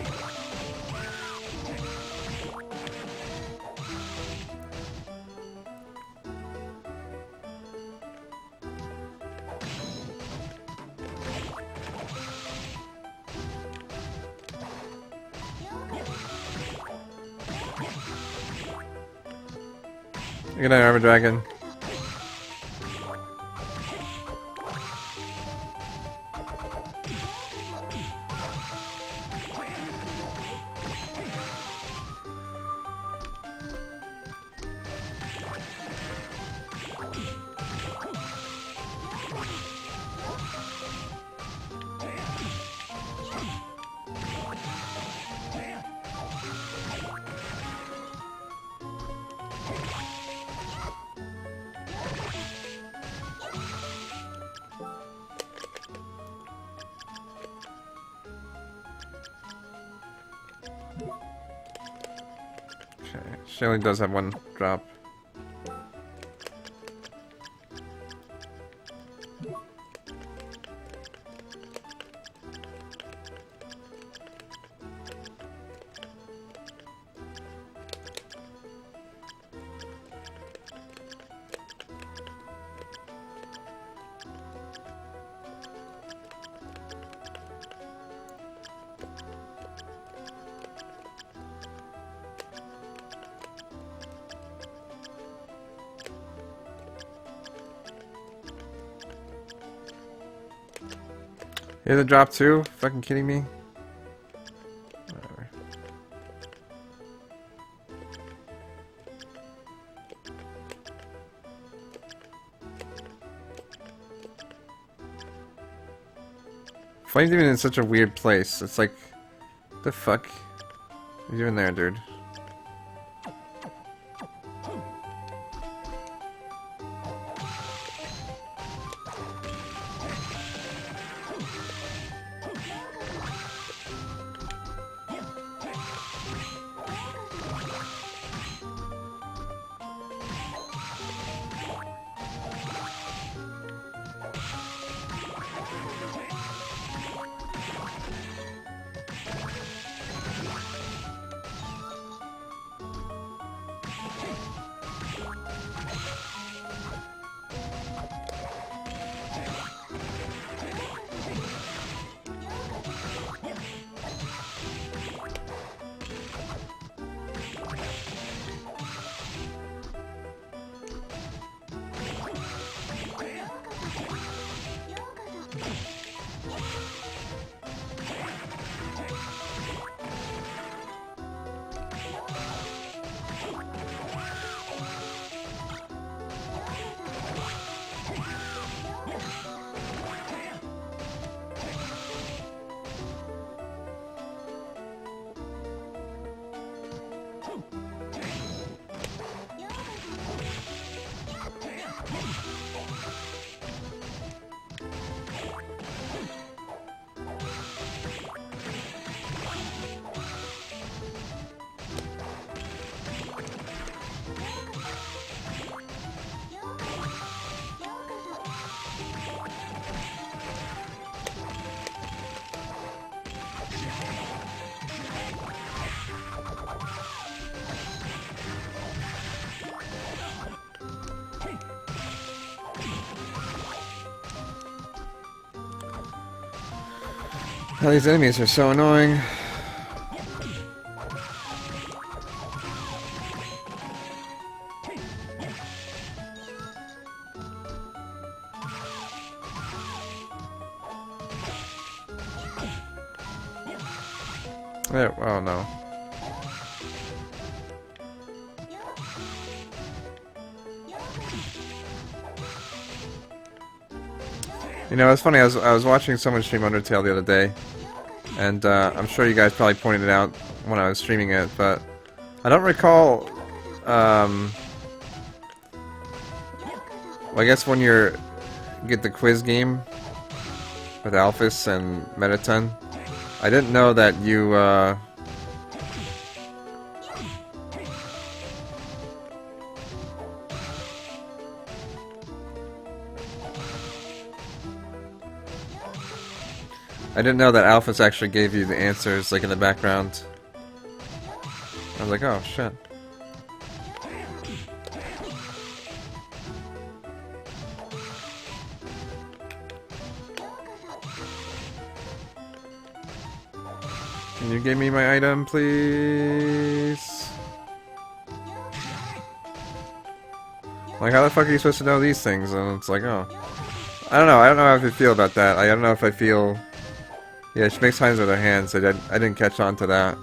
Good night, Armor Dragon. She only does have one drop. Here's a drop too? Fucking kidding me? Whatever. Flame Demon is such a weird place. It's like, what the fuck? What are you doing there, dude? Oh, these enemies are so annoying. There, oh no. You know, it's funny, I was watching someone stream Undertale the other day, and I'm sure you guys probably pointed it out when I was streaming it, but I don't recall, well, I guess when you get the quiz game with Alphys and Mettaton, I didn't know that you, I didn't know that Alphys actually gave you the answers, like, in the background. I was like, oh, shit. Can you give me my item, please? Like, how the fuck are you supposed to know these things? And it's like, oh. I don't know how I feel about that. I don't know if I feel... Yeah, she makes signs with her hands, so I didn't catch on to that.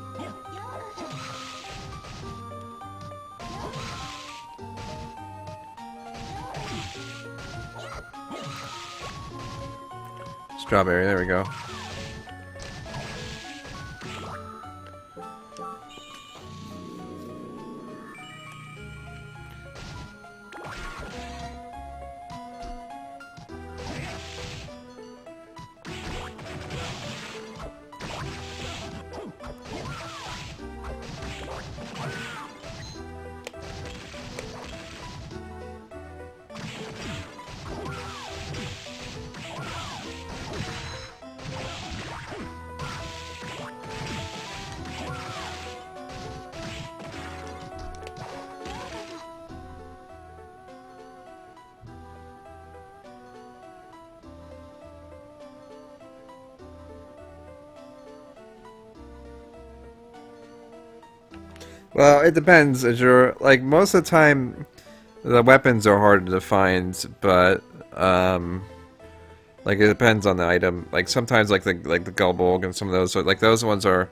Strawberry, there we go. Well, it depends. Azure, like most of the time, the weapons are harder to find, but like it depends on the item. Like sometimes, like the Gullbolg and some of those, like those ones are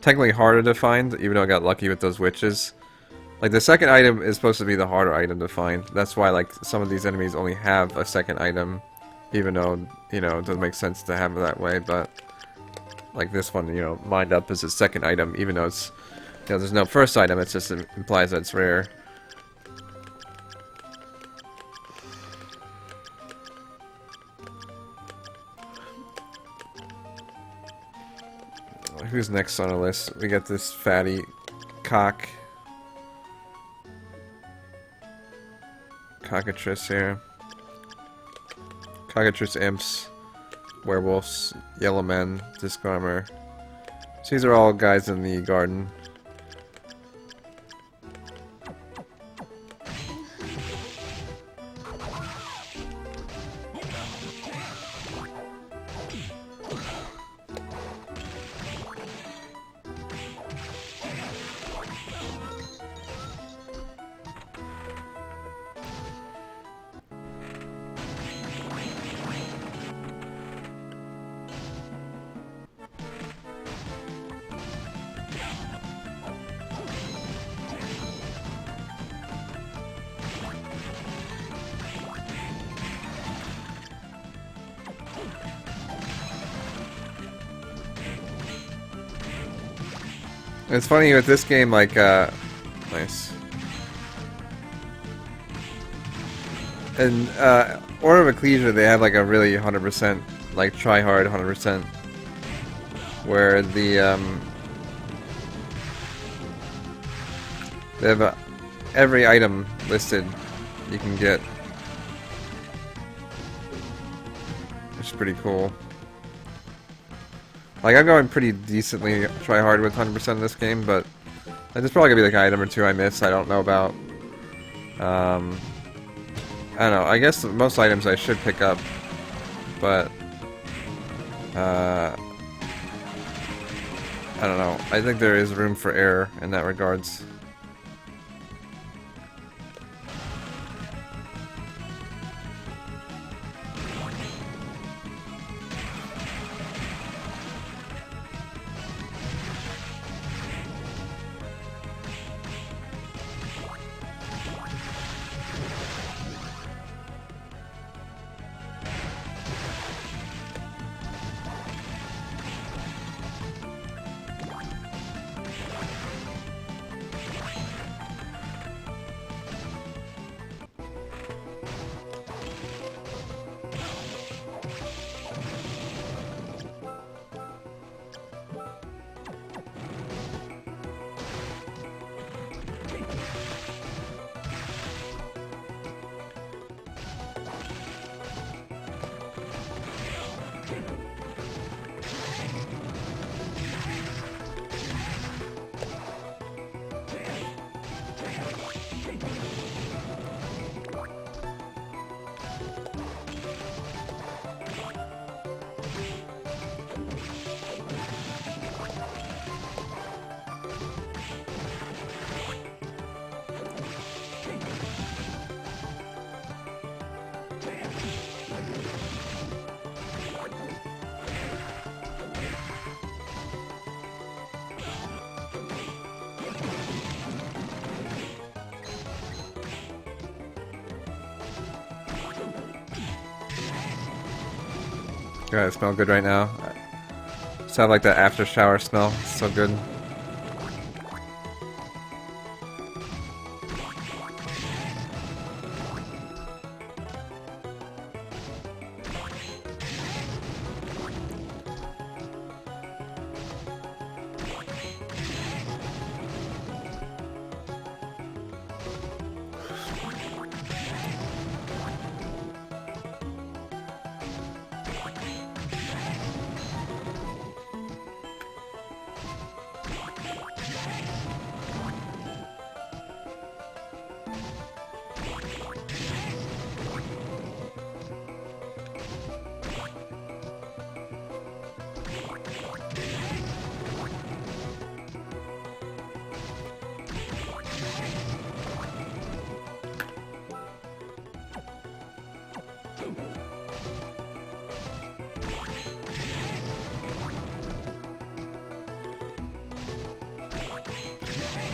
technically harder to find, even though I got lucky with those witches. Like the second item is supposed to be the harder item to find. That's why like some of these enemies only have a second item, even though you know it doesn't make sense to have it that way. But like this one, you know, lined up as a second item, even though it's you know, there's no first item, it just implies that it's rare. Who's next on the list? We got this fatty cock. Cockatrice here. Cockatrice imps. Werewolves. Yellow men. Disc armor. So these are all guys in the garden. It's funny with this game, like, nice. In Order of Ecclesia, they have like a really 100%, like try hard 100%, where the they have every item listed you can get, which is pretty cool. Like, I'm going pretty decently try hard with 100% in this game, but there's probably gonna be like an item or two I miss I don't know about. I don't know, I guess most items I should pick up, but I don't know. I think there is room for error in that regards. God, it smells good right now. Just have like that after shower smell. It's so good.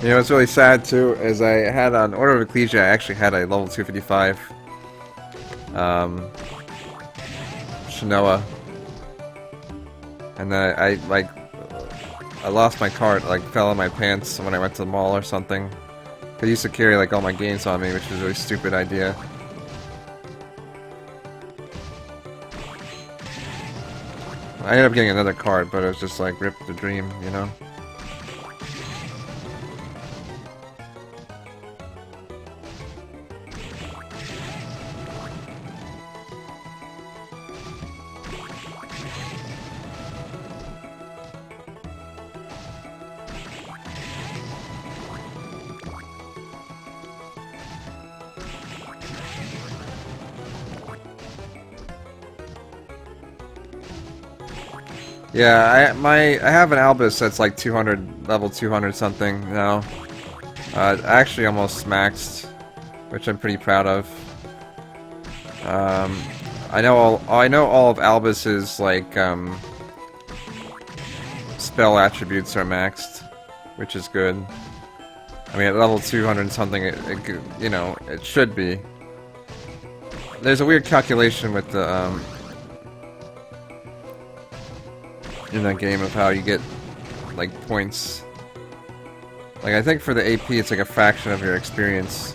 You know, what's really sad too is I had on Order of Ecclesia, I actually had a level 255 Shinoa, and then I lost my cart, like fell in my pants when I went to the mall or something. I used to carry like all my games on me, which was a really stupid idea. I ended up getting another card, but it was just like rip the dream, you know? Yeah, I have an Albus that's like 200, level 200 something now. Actually almost maxed, which I'm pretty proud of. I know all of Albus's like spell attributes are maxed, which is good. I mean, at level 200 something, you know, it should be. There's a weird calculation with the in that game of how you get like points. Like I think for the AP it's like a fraction of your experience,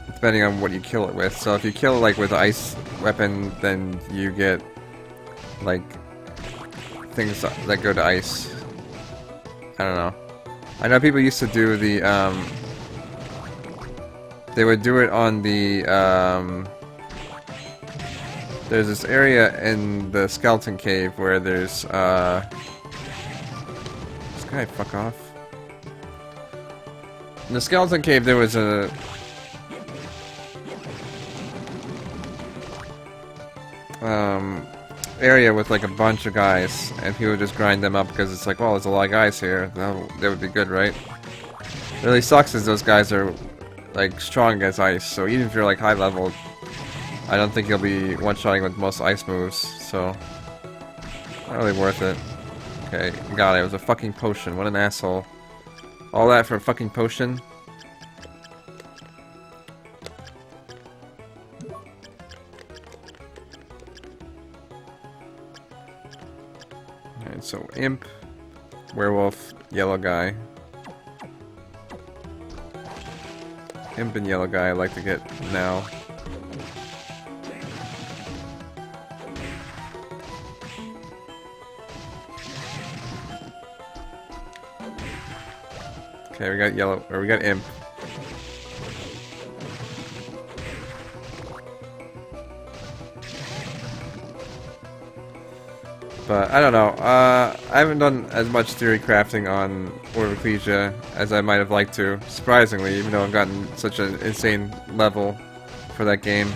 depending on what you kill it with. So if you kill it like with ice weapon, then you get like things that go to ice. I don't know. I know people used to do the they would do it on the there's this area in the skeleton cave where there's, this guy, fuck off. In the skeleton cave there was a... area with like a bunch of guys, and people would just grind them up because it's like, well, there's a lot of guys here, that would be good, right? What really sucks is those guys are, like, strong as ice, so even if you're like high level, I don't think he'll be one-shotting with most ice moves, so... not really worth it. Okay, got it. It was a fucking potion. What an asshole. All that for a fucking potion? Alright, so Imp, Werewolf, Yellow Guy. Imp and Yellow Guy I'd like to get now. Okay, we got Yellow, or we got Imp. But, I don't know, I haven't done as much theory crafting on Order of Ecclesia as I might have liked to, surprisingly, even though I've gotten such an insane level for that game.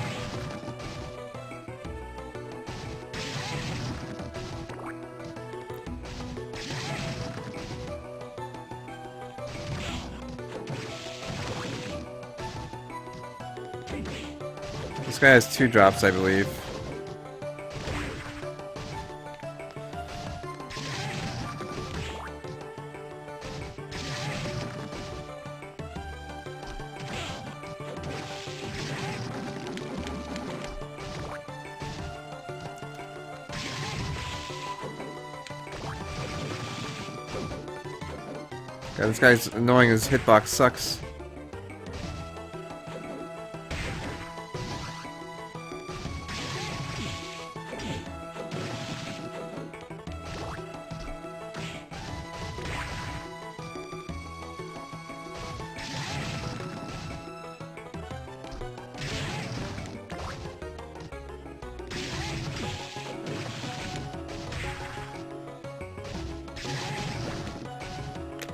This guy has 2 drops, I believe. God, this guy's annoying. His hitbox sucks.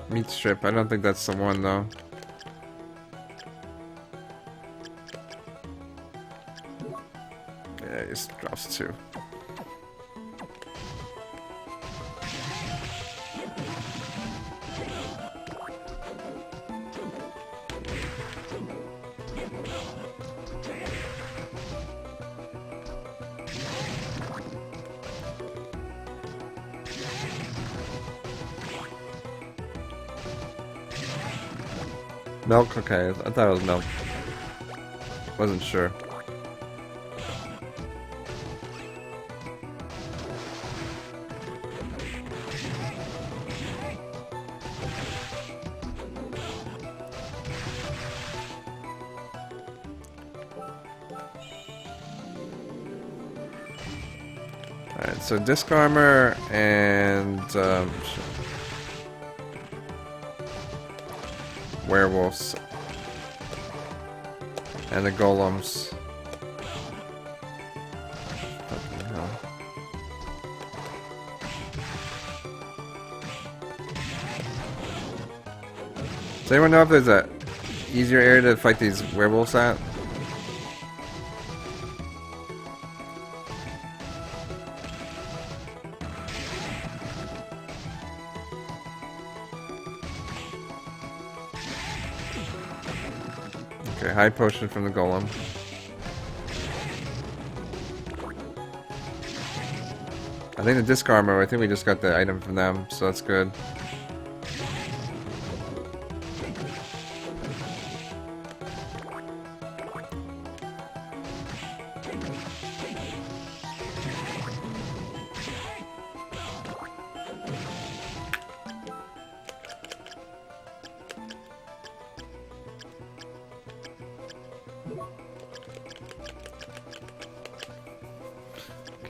Meat strip. I don't think that's the one though. Yeah, it drops 2. Milk? Okay, I thought it was milk. Wasn't sure. Alright, so disc armor and werewolves and the golems. Fucking hell. Does anyone know if there's a easier area to fight these werewolves at? Okay, high potion from the golem. I think the disc armor, I think we just got the item from them, so that's good.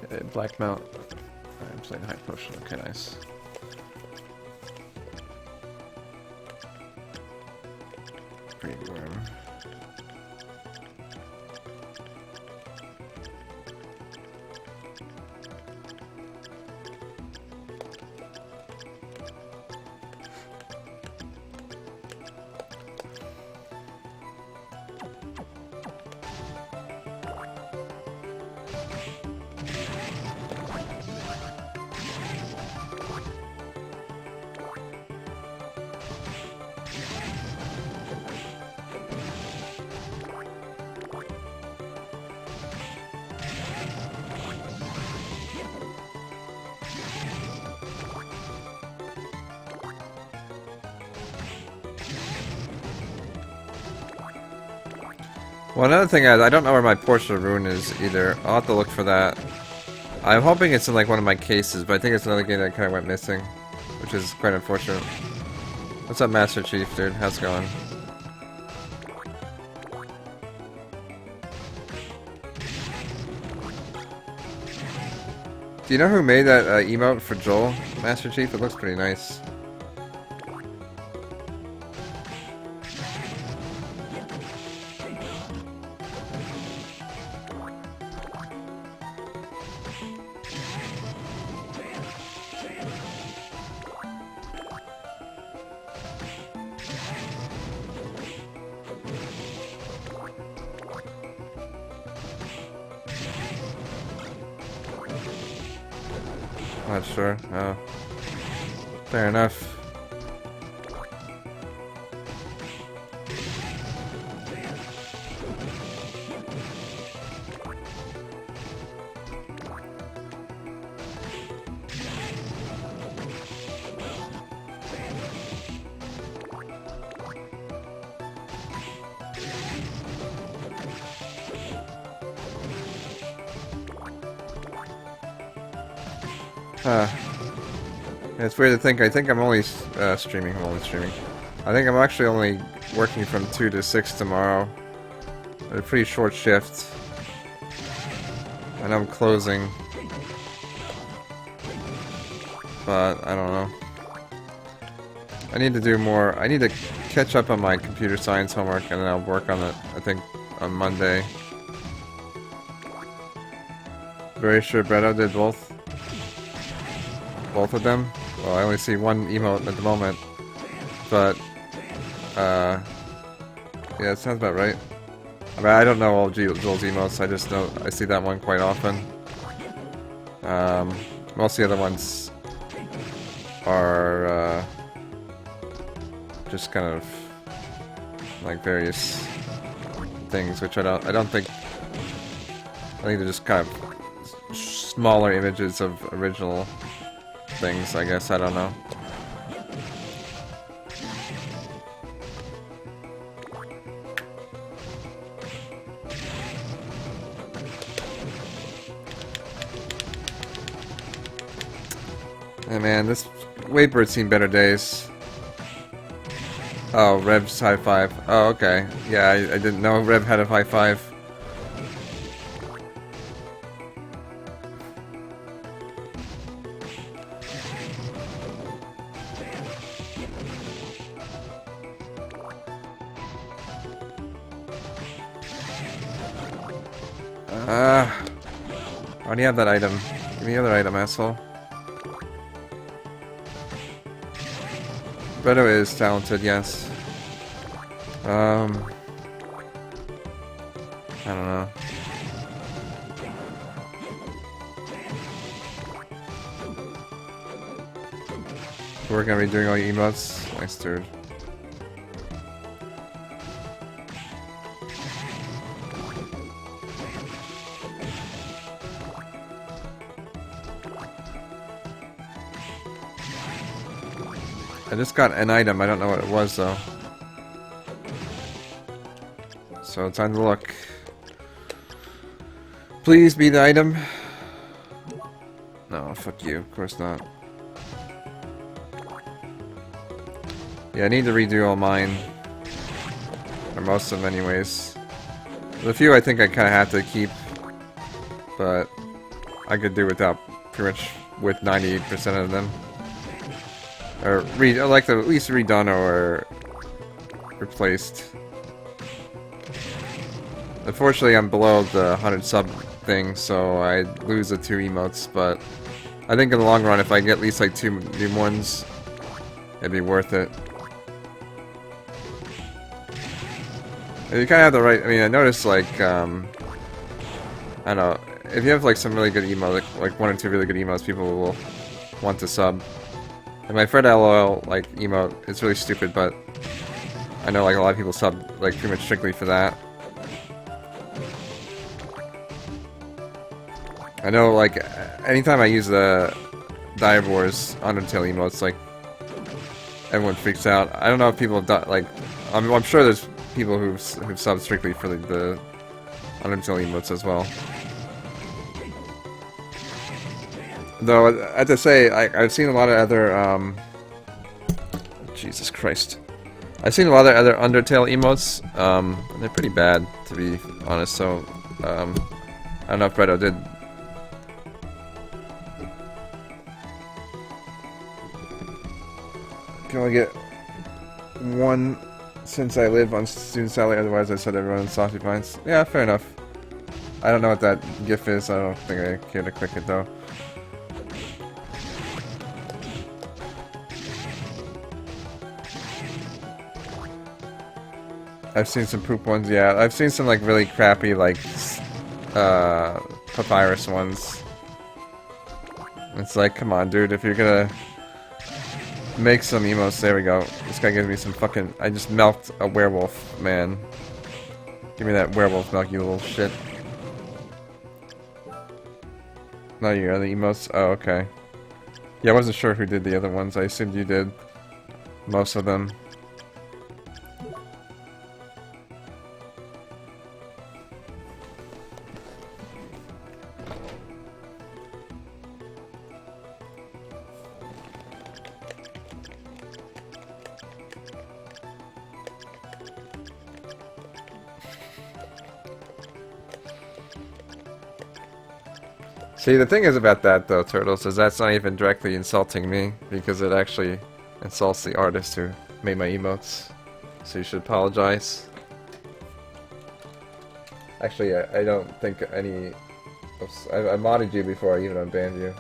Okay, black mount. I'm playing high potion. Okay, nice. Green worm. Well, another thing is, I don't know where my Portrait of Ruin is either. I'll have to look for that. I'm hoping it's in like one of my cases, but I think it's another game that kind of went missing, which is quite unfortunate. What's up, Master Chief, dude? How's it going? Do you know who made that emote for Joel, Master Chief? It looks pretty nice. Not sure. Oh. Fair enough. It's weird to think. I think I'm only streaming. I'm only streaming. I think I'm actually only working from 2 to 6 tomorrow. A pretty short shift. And I'm closing. But I don't know. I need to do more. I need to catch up on my computer science homework, and then I'll work on it, I think, on Monday. Very sure Bredo did both. Both of them? Well, I only see one emote at the moment. But, yeah, it sounds about right. I mean, I don't know all Joel's emotes, I just know I see that one quite often. Most of the other ones are, just kind of like various things, which I don't think. I think they're just kind of smaller images of original things, I guess. I don't know. Hey man, this Wadebird's seen better days. Oh, Rev's high five. Oh, okay. Yeah, I didn't know Rev had a high five. I already have that item. Give me the other item, asshole. Bredo is talented, yes. I don't know. We're gonna be doing all your emotes? Nice, dude. I just got an item, I don't know what it was though. So it's time to look. Please be the item. No, fuck you, of course not. Yeah, I need to redo all mine. Or most of them anyways. The few I think I kinda have to keep. But I could do without pretty much with 98% of them. Or I like to at least redone or replaced. Unfortunately, I'm below the 100 sub thing, so I lose the 2 emotes. But I think in the long run, if I get at least like 2 new ones, it'd be worth it. And you kind of have the right. I mean, I noticed like I don't know, if you have like some really good emotes, like 1 or 2 really good emotes, people will want to sub. And my Fred LOL like emote, it's really stupid, but I know like a lot of people sub like pretty much strictly for that. I know like anytime I use the Dive Wars Undertale emotes, like everyone freaks out. I don't know if people have done like I'm sure there's people who've subbed strictly for the Undertale emotes as well. Though, I have to say, I've seen a lot of other, Jesus Christ. I've seen a lot of other Undertale emotes, and they're pretty bad, to be honest, so, I don't know if Bredo did. Can only get 1 since I live on student salary, otherwise I said everyone in Saucy Pines. Yeah, fair enough. I don't know what that GIF is, I don't think I care to click it, though. I've seen some poop ones, yeah. I've seen some like really crappy like papyrus ones. It's like, come on, dude, if you're gonna make some emotes, there we go. This guy gives me some fucking. I just milked a werewolf, man. Give me that werewolf milk, you little shit. Not your other emotes? Oh, okay. Yeah, I wasn't sure who did the other ones. I assumed you did most of them. See, the thing is about that, though, Turtles, is that's not even directly insulting me, because it actually insults the artist who made my emotes. So you should apologize. Actually, I don't think any... Oops, I modded you before I even unbanned you.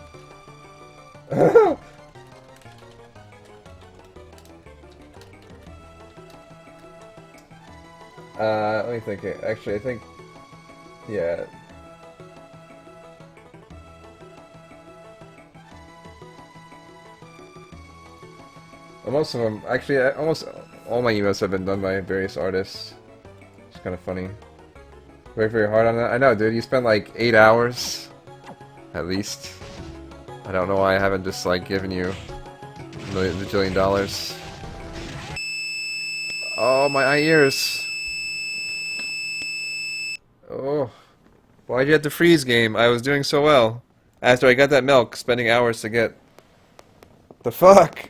Let me think. Actually, I think... Yeah. Most of them... Actually, almost all my emotes have been done by various artists. It's kind of funny. Worked very hard on that. I know, dude. You spent like 8 hours. At least. I don't know why I haven't just like given you a bajillion dollars. Oh, my ears. Oh. Why'd you have to freeze game? I was doing so well. After I got that milk, spending hours to get... The fuck?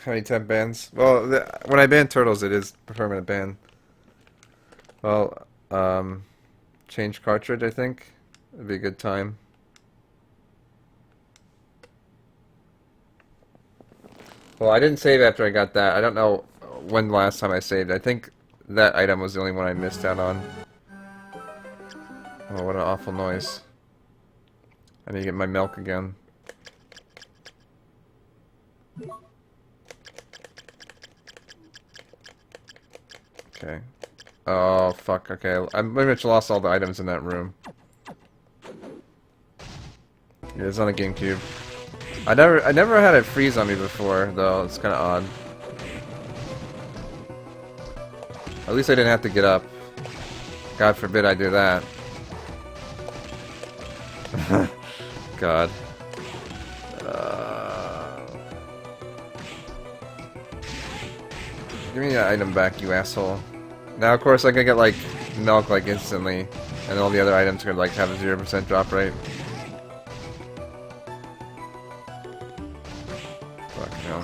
How many temp bans? Well, when I ban Turtles, it is a permanent ban. Well, change cartridge, I think. It'd be a good time. Well, I didn't save after I got that. I don't know when the last time I saved. I think that item was the only one I missed out on. Oh, what an awful noise. I need to get my milk again. Okay. Oh, fuck, okay. I pretty much lost all the items in that room. Yeah, it's on a GameCube. I never had it freeze on me before, though. It's kind of odd. At least I didn't have to get up. God forbid I do that. God. Give me that item back, you asshole. Now, of course, I can get, like, milk, like, instantly. And all the other items could, like, have a 0% drop rate. Fuck, no.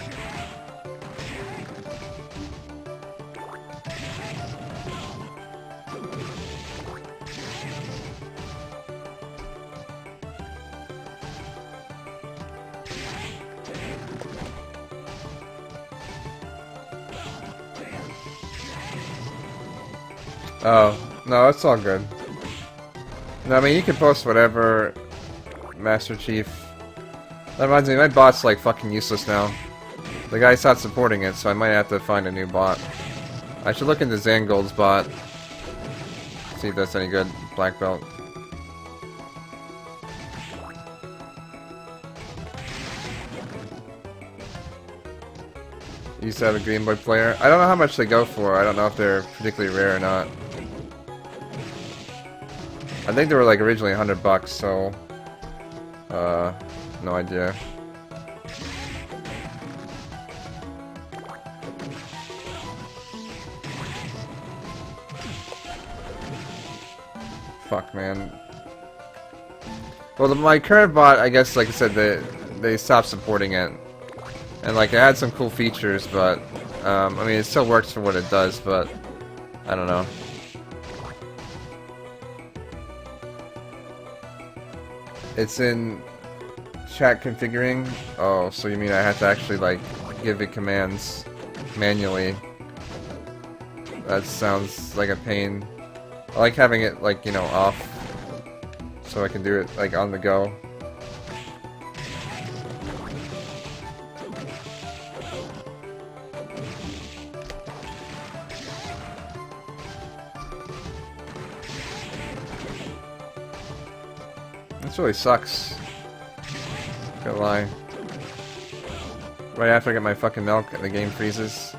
Oh, no, it's all good. No, I mean, you can post whatever, Master Chief. That reminds me, my bot's like fucking useless now. The guy stopped supporting it, so I might have to find a new bot. I should look into Zangold's bot. See if that's any good. Black belt. You used to have a Game Boy player. I don't know how much they go for. I don't know if they're particularly rare or not. I think they were like originally $100, so no idea. Fuck, man. Well, my current bot, I guess, like I said, they stopped supporting it, and like it had some cool features, but I mean, it still works for what it does, but I don't know. It's in chat configuring. Oh, so you mean I have to actually like give it commands manually? That sounds like a pain. I like having it like, you know, off so I can do it like on the go. This really sucks. Gonna lie. Right after I get my fucking milk and the game freezes.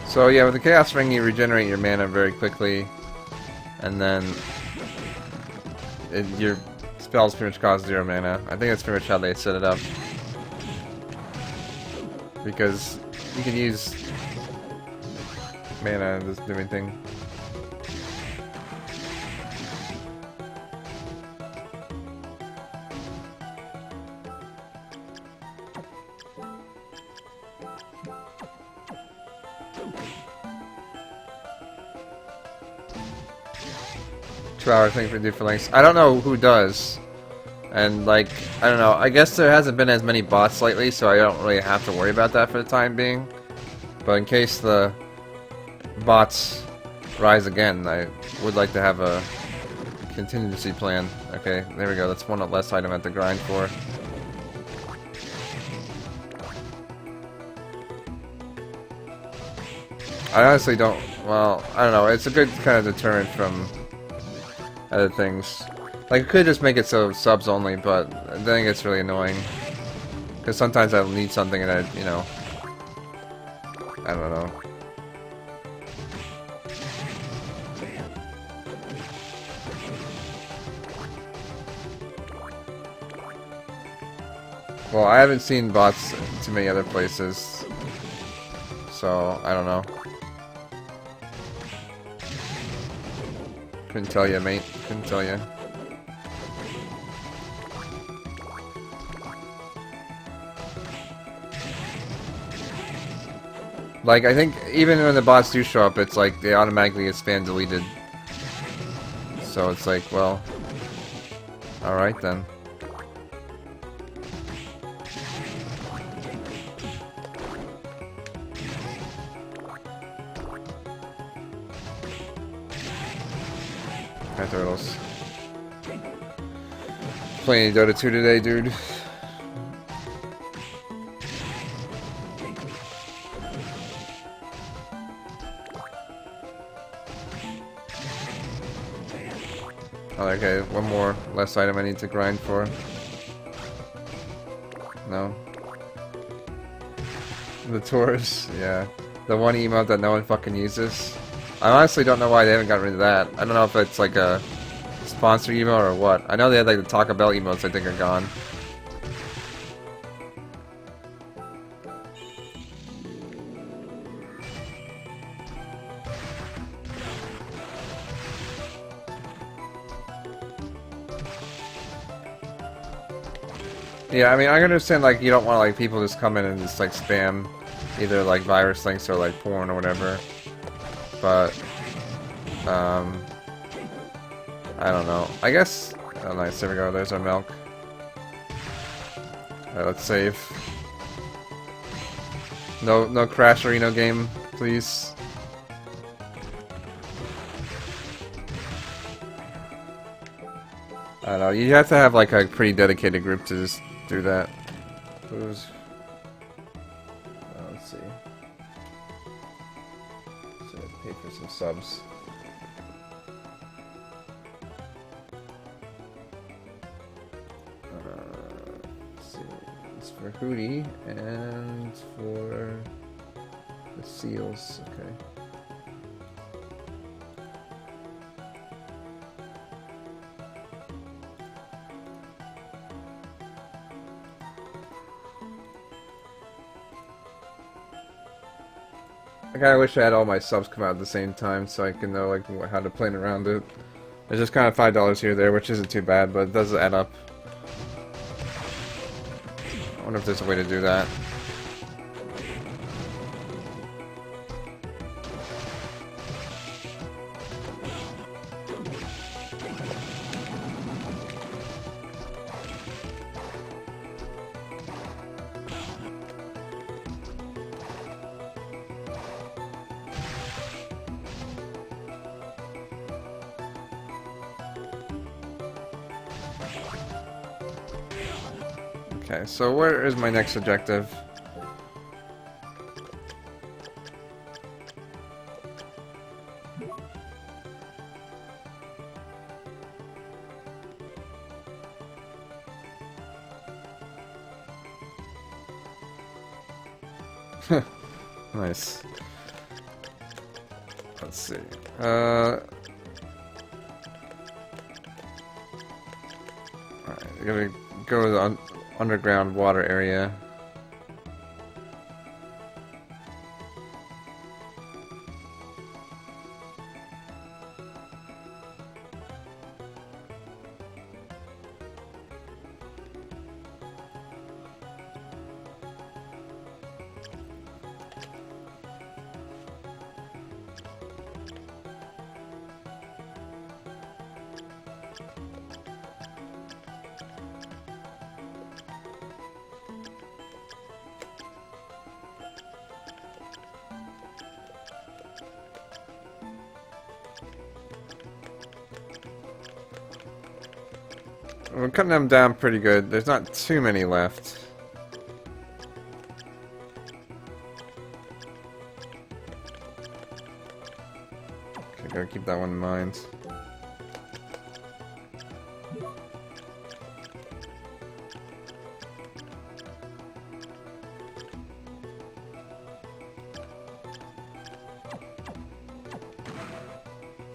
So yeah, with the Chaos Ring you regenerate your mana very quickly. And then your spells pretty much cost 0 mana. I think that's pretty much how they set it up. Because you can use mana and just do anything. Two-hour thing for do for links. I don't know who does. And like, I don't know, I guess there hasn't been as many bots lately, so I don't really have to worry about that for the time being. But in case the bots rise again, I would like to have a contingency plan. Okay, there we go, that's one less item I have to grind for. I honestly don't, well, I don't know, it's a good kind of deterrent from other things. Like, I could just make it so subs only, but then it gets really annoying. Because sometimes I'll need something and I, you know, I don't know. Well, I haven't seen bots in too many other places, so I don't know. Couldn't tell you, mate. Couldn't tell you. Like, I think even when the bots do show up, it's like they automatically get spam deleted. So it's like, well, alright then. Hi, turtles. Playing Dota 2 today, dude. Oh, okay, one more less item I need to grind for. No. The Taurus, yeah. The one emote that no one fucking uses. I honestly don't know why they haven't gotten rid of that. I don't know if it's like a sponsor emote or what. I know they had like the Taco Bell emotes I think are gone. Yeah, I mean, I understand, like, you don't want, like, people just come in and just, like, spam either, like, virus links or, like, porn or whatever. But, I don't know. I guess... Oh, nice. There we go. There's our milk. Alright, let's save. No Crash Reno game, please. I don't know. You have to have, like, a pretty dedicated group to just do that. Who's... let's see. So pay for some subs. Let's see. It's for Hootie and for the Seals. Okay. I kinda wish I had all my subs come out at the same time so I can know like how to plan around it. It's just kind of $5 here or there, which isn't too bad, but it does add up. I wonder if there's a way to do that. Okay, so where is my next objective? Nice. Let's see. Alright, We're gonna go to the underground water area. We're cutting them down pretty good. There's not too many left. Okay, gotta keep that one in mind.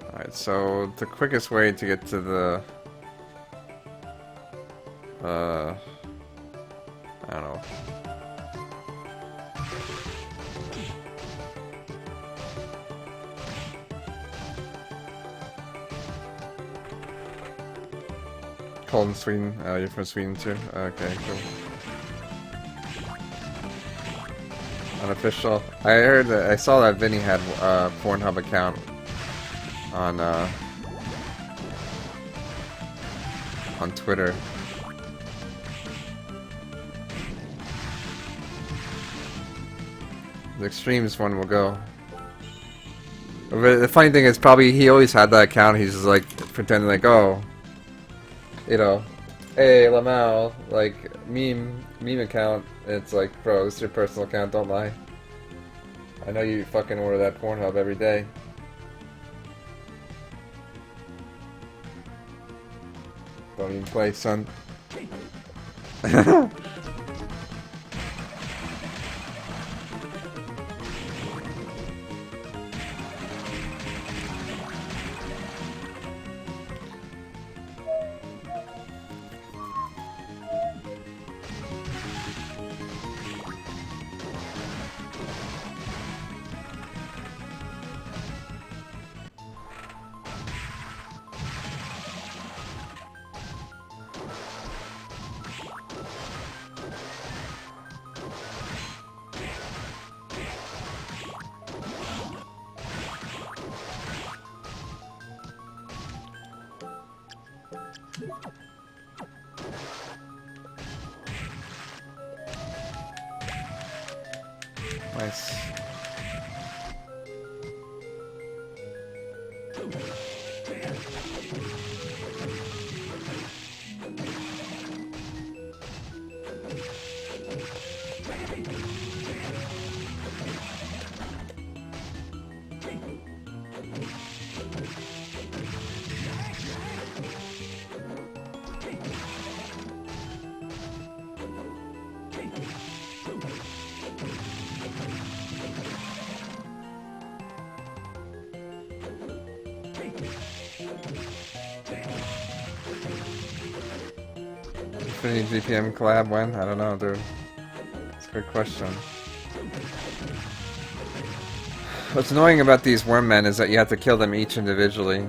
Alright, so the quickest way to get to the I don't know. Cold in Sweden. Oh, you're from Sweden too? Okay, cool. Unofficial. I heard that, I saw that Vinny had a Pornhub account on Twitter. The extremes one will go. But the funny thing is, probably he always had that account. He's just like pretending like, oh, you know, hey Lamau, like meme account. And it's like, bro, this is your personal account. Don't lie. I know you fucking order that Pornhub every day. Don't even play, son. Nice. Any GPM collab when? I don't know, dude. It's a good question. What's annoying about these worm men is that you have to kill them each individually.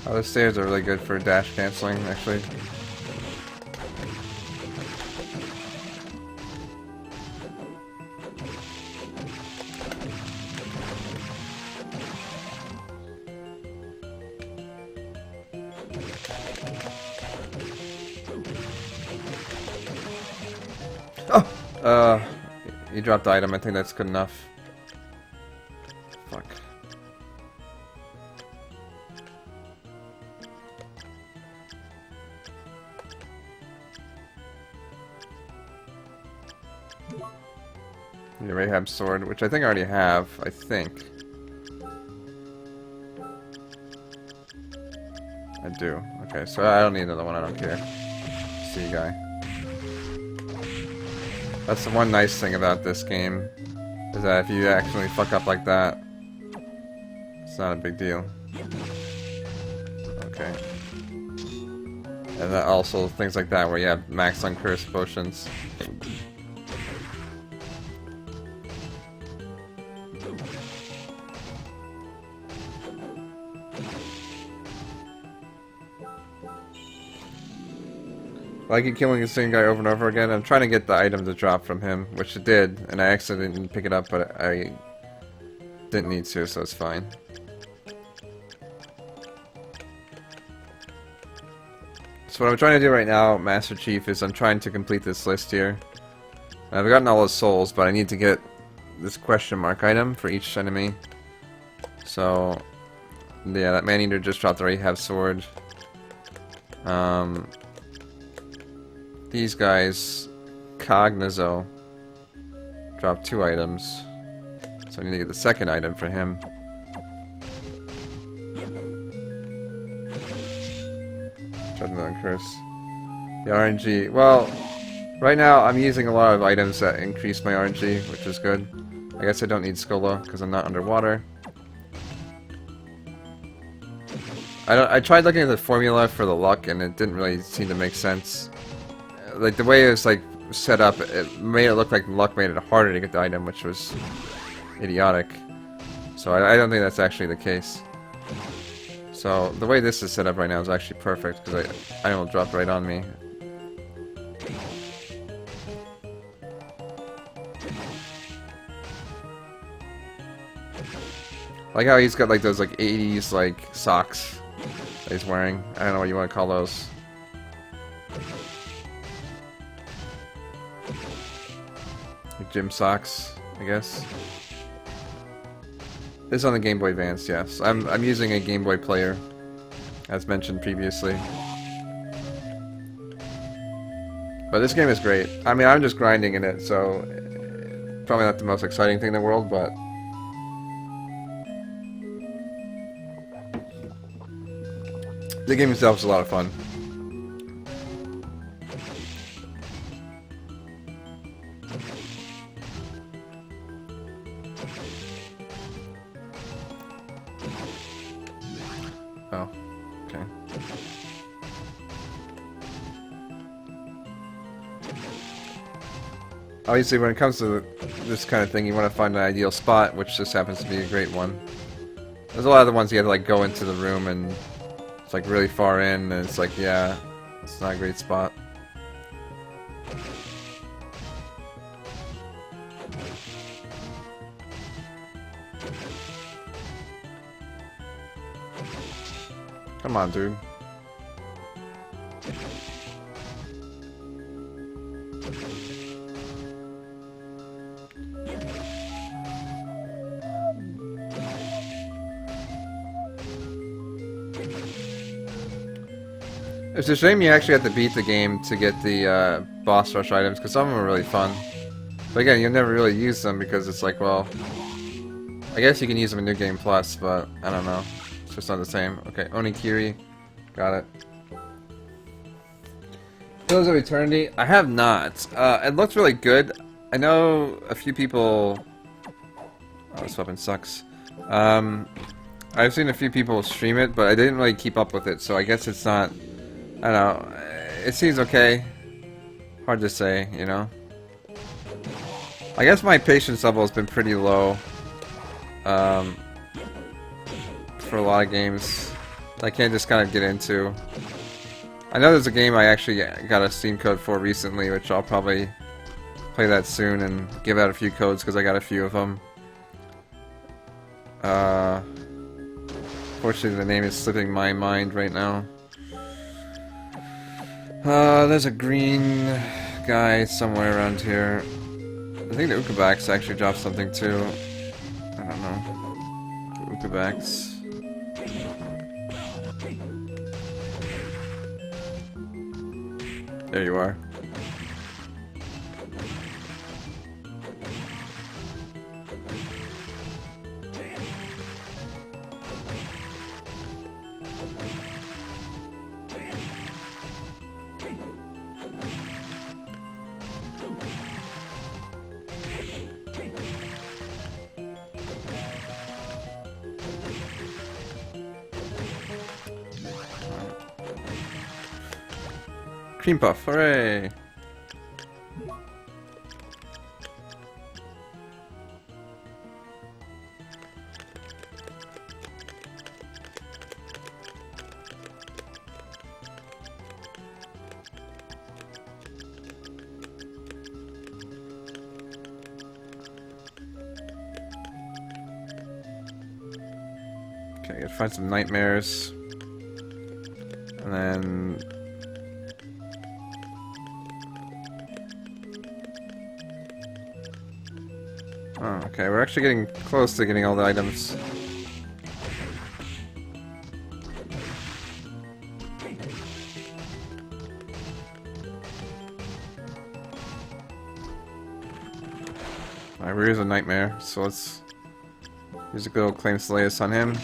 Oh, the stairs are really good for dash canceling, actually. Oh! You dropped the item, I think that's good enough. Fuck. The Rahab sword, which I think I already have, I think. I do. Okay, so I don't need another one, I don't care. See guy. That's the one nice thing about this game, is that if you actually fuck up like that, it's not a big deal. Okay. And that also things like that where you have max uncursed potions. I keep killing the same guy over and over again. I'm trying to get the item to drop from him, which it did, and I actually didn't pick it up, but I didn't need to, so it's fine. So what I'm trying to do right now, Master Chief, is I'm trying to complete this list here. I've gotten all those souls, but I need to get this question mark item for each enemy. So, yeah, that man-eater just dropped the Rahab sword. These guys, Cognizo, dropped 2 items. So I need to get the second item for him. Judgment Curse. The RNG. Well, right now I'm using a lot of items that increase my RNG, which is good. I guess I don't need Skola because I'm not underwater. I tried looking at the formula for the luck and it didn't really seem to make sense. Like the way it was like set up, it made it look like luck made it harder to get the item, which was idiotic. So I don't think that's actually the case. So the way this is set up right now is actually perfect because the item will drop right on me. I like how he's got like those like 80s like socks that he's wearing. I don't know what you want to call those. Gym socks, I guess. This is on the Game Boy Advance, yes. I'm using a Game Boy player, as mentioned previously. But this game is great. I mean, I'm just grinding in it, so probably not the most exciting thing in the world, but the game itself is a lot of fun. Oh, okay. Obviously, when it comes to this kind of thing, you want to find an ideal spot, which just happens to be a great one. There's a lot of the ones you have to like go into the room and it's like really far in, and it's like, yeah, it's not a great spot. Come on, dude. It's a shame you actually have to beat the game to get the boss rush items, because some of them are really fun. But again, you'll never really use them because it's like, well, I guess you can use them in New Game Plus, but I don't know. It's just not the same. Okay, Onikiri. Got it. Pillars of Eternity. I have not. It looks really good. I know a few people... Oh, this weapon sucks. I've seen a few people stream it, but I didn't really keep up with it, so I guess it's not... I don't know. It seems okay. Hard to say, you know? I guess my patience level has been pretty low. For a lot of games I can't just kind of get into. I know there's a game I actually got a Steam code for recently, which I'll probably play that soon and give out a few codes because I got a few of them. Fortunately, the name is slipping my mind right now. There's a green guy somewhere around here. I think the Ukabaks actually dropped something too. I don't know. The Ukabaks. There you are. Cream puff, hooray! Okay, gotta find some nightmares. And then... oh, okay, we're actually getting close to getting all the items. Alright, here's a nightmare, so let's use a good old claim Slayus on him.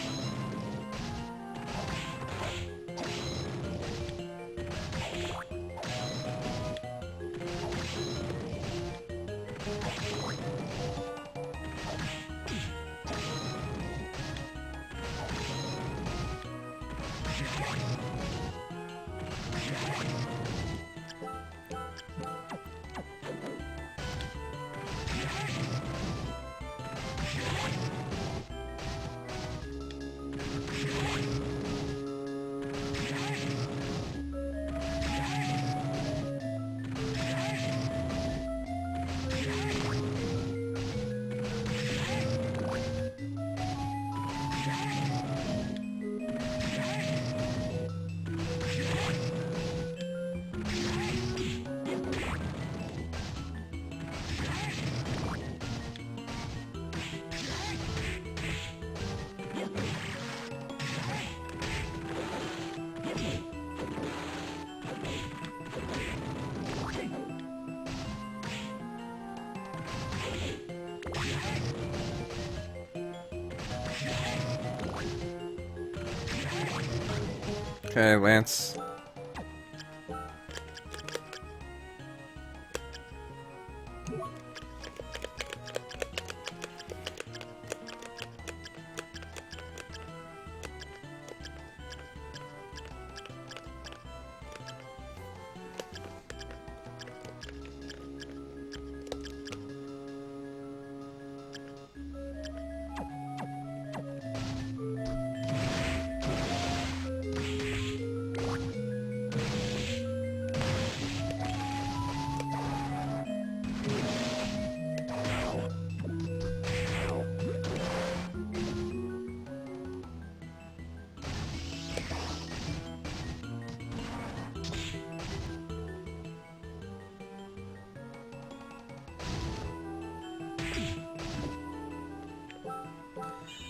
Okay, Lance.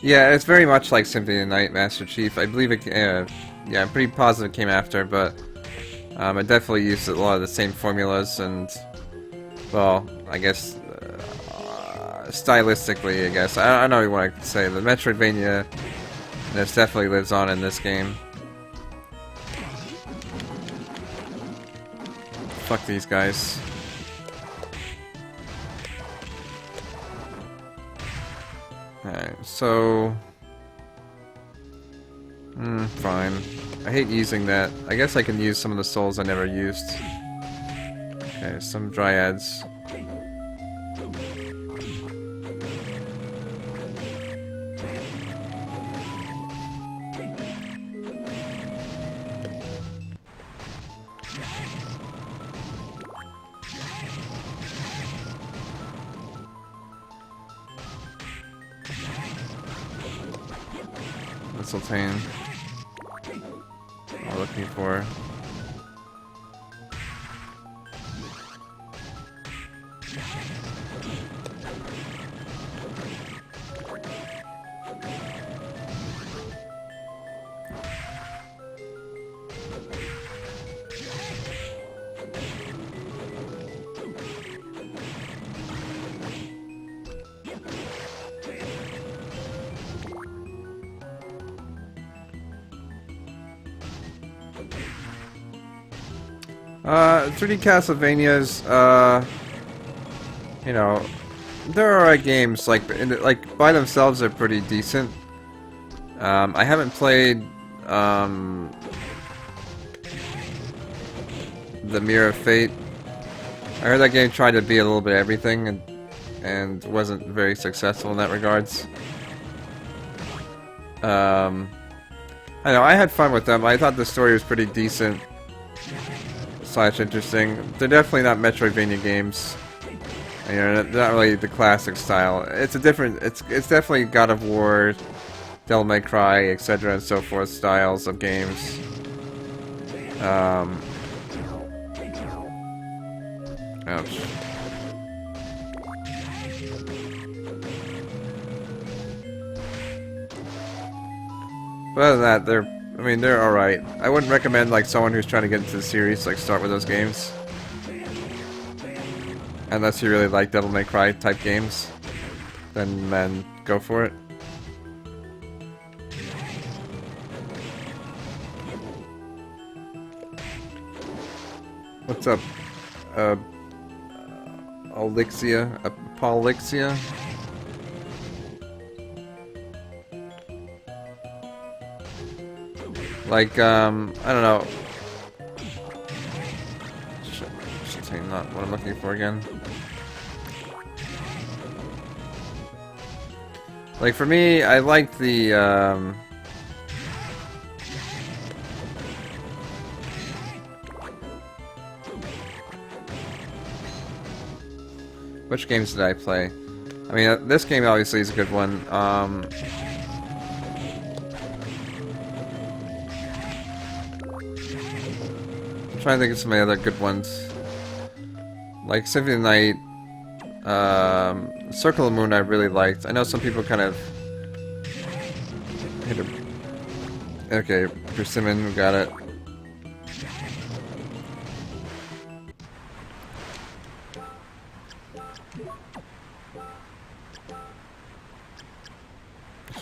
Yeah, it's very much like Symphony of the Night, Master Chief. I believe it, yeah, I'm pretty positive it came after, but I definitely used a lot of the same formulas and, well, I guess, stylistically, I guess. I don't know what I can say. The Metroidvania, this definitely lives on in this game. Fuck these guys. Alright, so... fine. I hate using that. I guess I can use some of the souls I never used. Okay, some dryads. Mistletoe. I'm looking for. Uh, 3D Castlevanias, you know, there are games, like by themselves they're pretty decent. I haven't played, the Mirror of Fate. I heard that game tried to be a little bit of everything and wasn't very successful in that regards. I know, I had fun with them. I thought the story was pretty decent / interesting. They're definitely not Metroidvania games. You know, they're not really the classic style. It's a different. It's definitely God of War, Devil May Cry, etc. and so forth styles of games. Ouch. But other than that, they're alright. I wouldn't recommend, like, someone who's trying to get into the series, like, start with those games. Unless you really like Devil May Cry type games. Then go for it. What's up? Alixia? Paulixia? Like, I don't know. Shit, not what I'm looking for again. Like, for me, I like the, which games did I play? I mean, this game obviously is a good one. I'm trying to think of some other good ones. Like Symphony of the Night, Circle of the Moon I really liked. I know some people kind of hit a... Okay, Persimmon, we got it.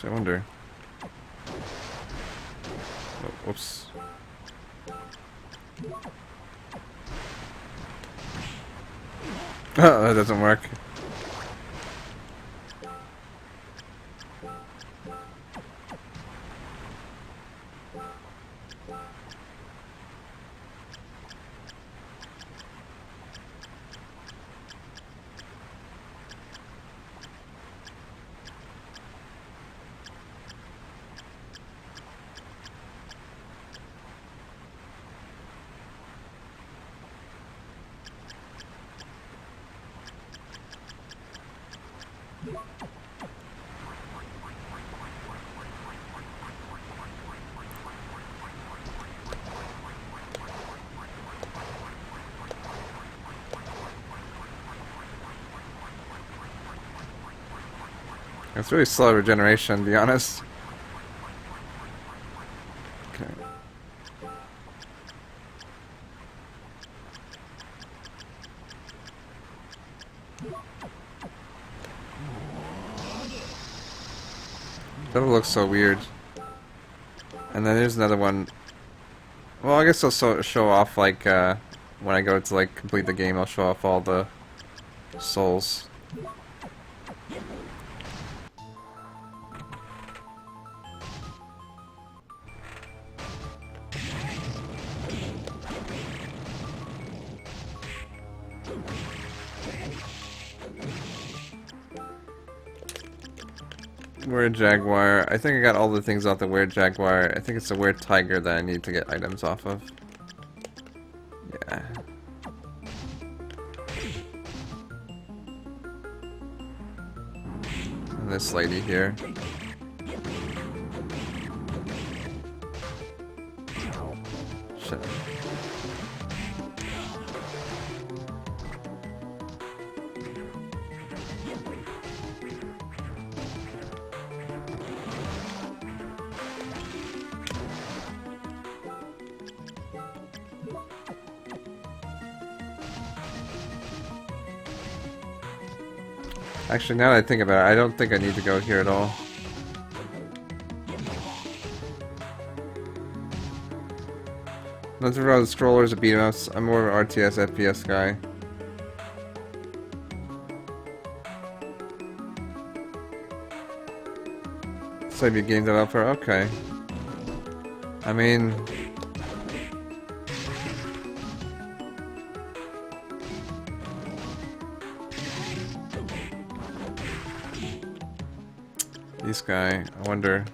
I wonder. Oh, whoops. Oh, that doesn't work. It's really slow regeneration, to be honest. Okay. That looks so weird. And then there's another one. Well, I guess I'll show off, like, when I go to, like, complete the game, I'll show off all the souls. Weird Jaguar. I think I got all the things off the Weird Jaguar. I think it's the Weird Tiger that I need to get items off of. Yeah. And this lady here. Shit. Actually, now that I think about it, I don't think I need to go here at all. Nothing about the scrollers or beat-em-ups. I'm more of an RTS FPS guy. So you game developer? Okay. I mean... This guy, I wonder.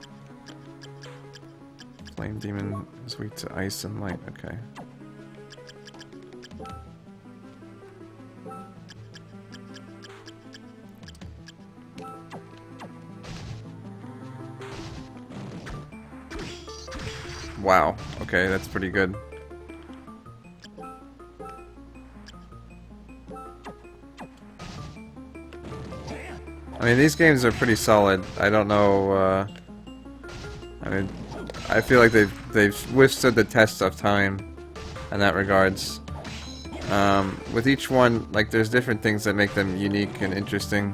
Flame Demon is weak to ice and light, okay. Wow, okay, that's pretty good. I mean, these games are pretty solid. I don't know, I mean, I feel like they've withstood the test of time in that regards. With each one, like, there's different things that make them unique and interesting,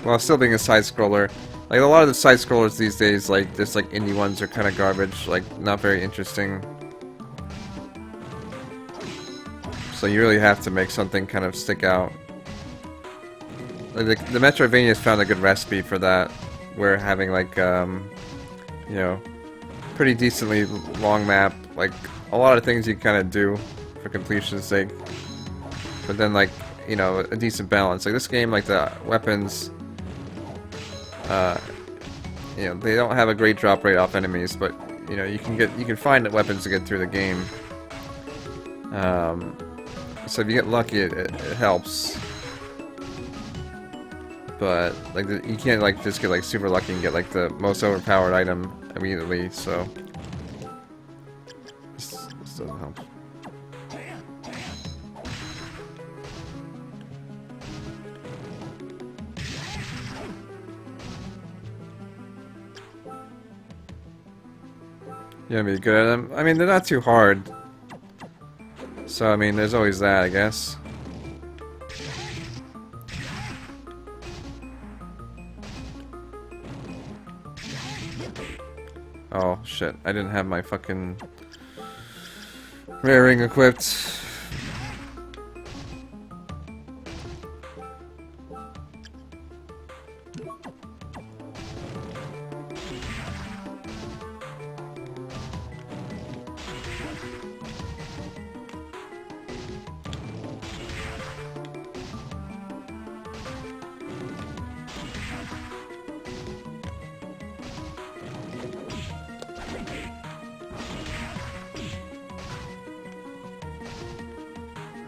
while still being a side-scroller. Like, a lot of the side-scrollers these days, like, just like indie ones are kind of garbage, like, not very interesting. So you really have to make something kind of stick out. Like, the Metroidvania has found a good recipe for that, where having, like, you know, pretty decently long map, like, a lot of things you kind of do for completion's sake. But then, like, you know, a decent balance. Like, this game, like, the weapons, you know, they don't have a great drop rate off enemies, but, you know, you can find weapons to get through the game. So if you get lucky, it helps. But, like, you can't, like, just get, like, super lucky and get, like, the most overpowered item immediately, so this doesn't help. You gotta be good at them. I mean, they're not too hard. So, I mean, there's always that, I guess. Oh, shit. I didn't have my fucking rare ring equipped.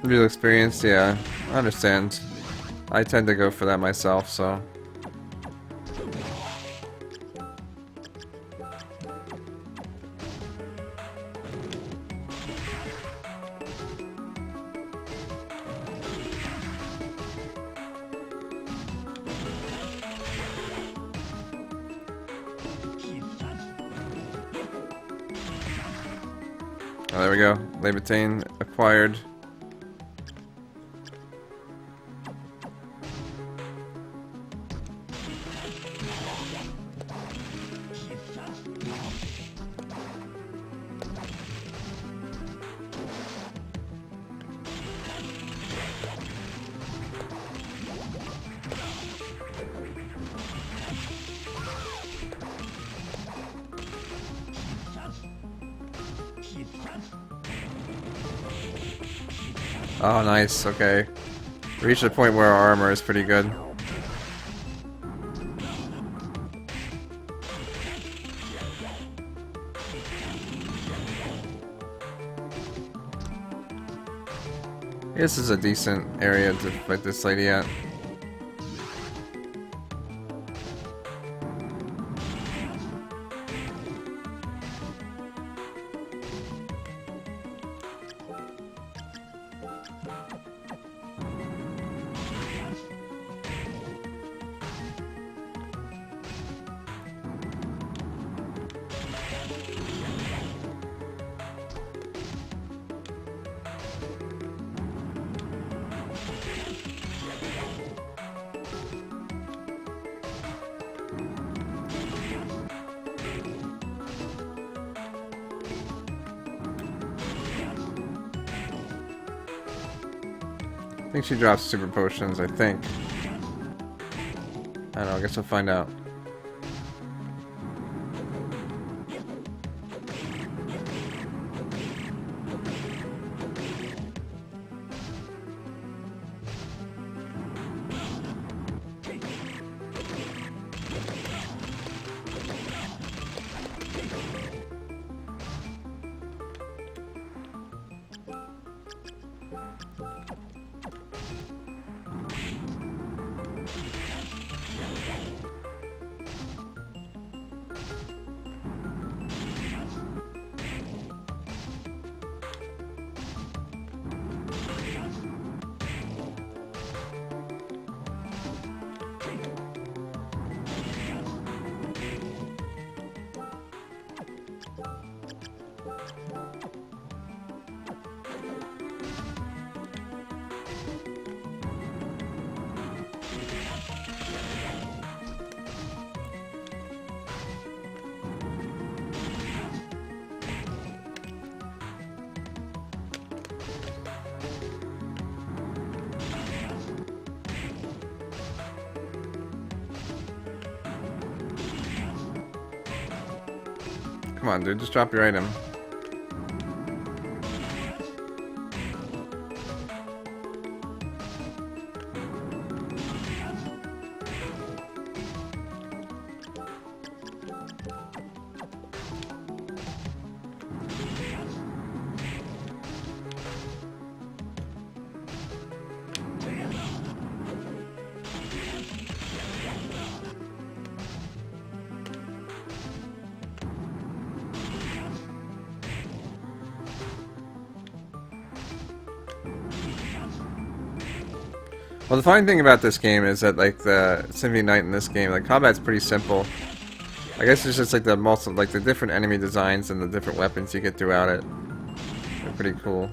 Real experience, yeah. I understand. I tend to go for that myself, so. Oh, there we go. Levitain acquired. Oh, nice. Okay. Reached a point where our armor is pretty good. This is a decent area to fight this lady at. I think she drops super potions, I think. I don't know, I guess we'll find out. Come on, dude, just drop your item. Well, the funny thing about this game is that, like, the Symphony Night in this game, like, combat's pretty simple. I guess it's just, like, the different enemy designs and the different weapons you get throughout it. They're pretty cool.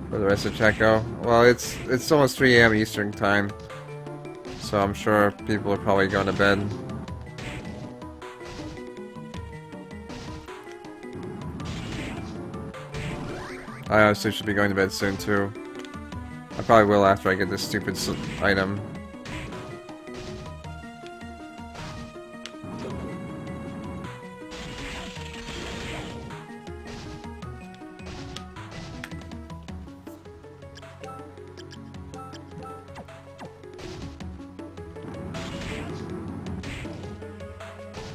For the rest of Checo, well, it's almost 3 AM Eastern time, so I'm sure people are probably going to bed. I honestly should be going to bed soon too. I probably will after I get this stupid item.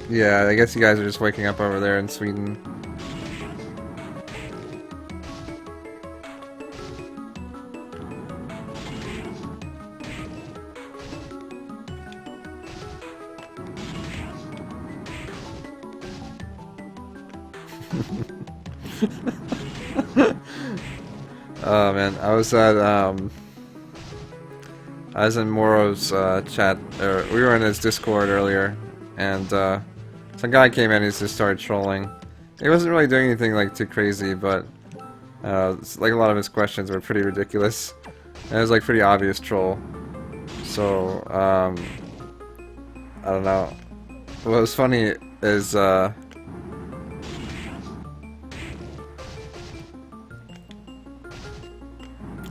Yeah, I guess you guys are just waking up over there in Sweden. Oh man, I was in Moro's chat, or we were in his Discord earlier, and some guy came in and just started trolling. He wasn't really doing anything like too crazy, but like a lot of his questions were pretty ridiculous. And it was like pretty obvious troll. So I don't know. What was funny is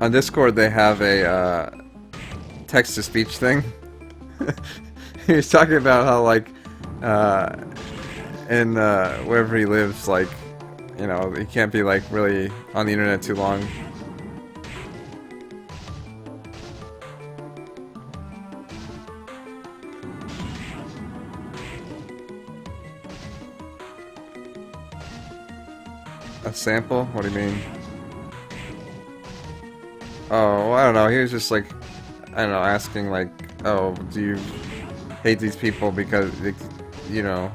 on Discord they have a text-to-speech thing. He was talking about how, like, in wherever he lives, like, you know, he can't be, like, really on the internet too long. A sample? What do you mean? Oh, I don't know. He was just like, I don't know, asking like, oh, do you hate these people because, you know,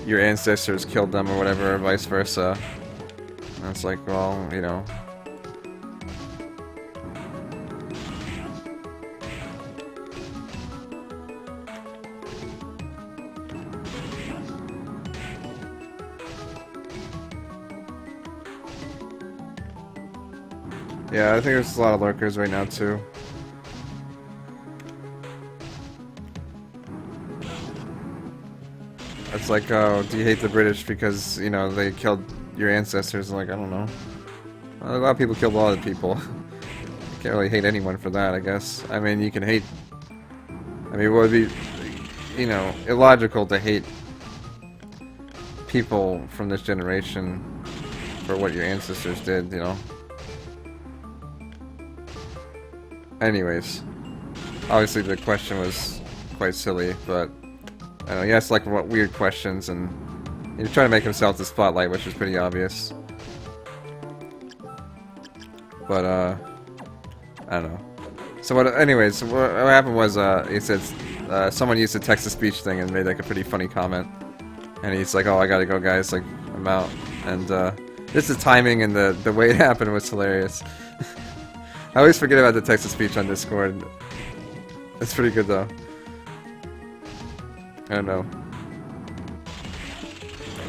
your ancestors killed them or whatever, or vice versa. And it's like, well, you know. Yeah, I think there's a lot of lurkers right now too. It's like, oh, do you hate the British because, you know, they killed your ancestors? Like, I don't know. Well, a lot of people killed a lot of people. You can't really hate anyone for that, I guess. I mean, you can hate... I mean, it would be, you know, illogical to hate people from this generation for what your ancestors did, you know? Anyways, obviously the question was quite silly, but I don't know, he asked like what weird questions, and He's trying to make himself the spotlight, which is pretty obvious. But, I don't know. So anyways, what happened was, he said, someone used the text-to-speech thing and made, like, a pretty funny comment. And he's like, oh, I gotta go, guys, like, I'm out. And, just the timing and the way it happened was hilarious. I always forget about the text-to-speech on Discord. It's pretty good, though. I don't know.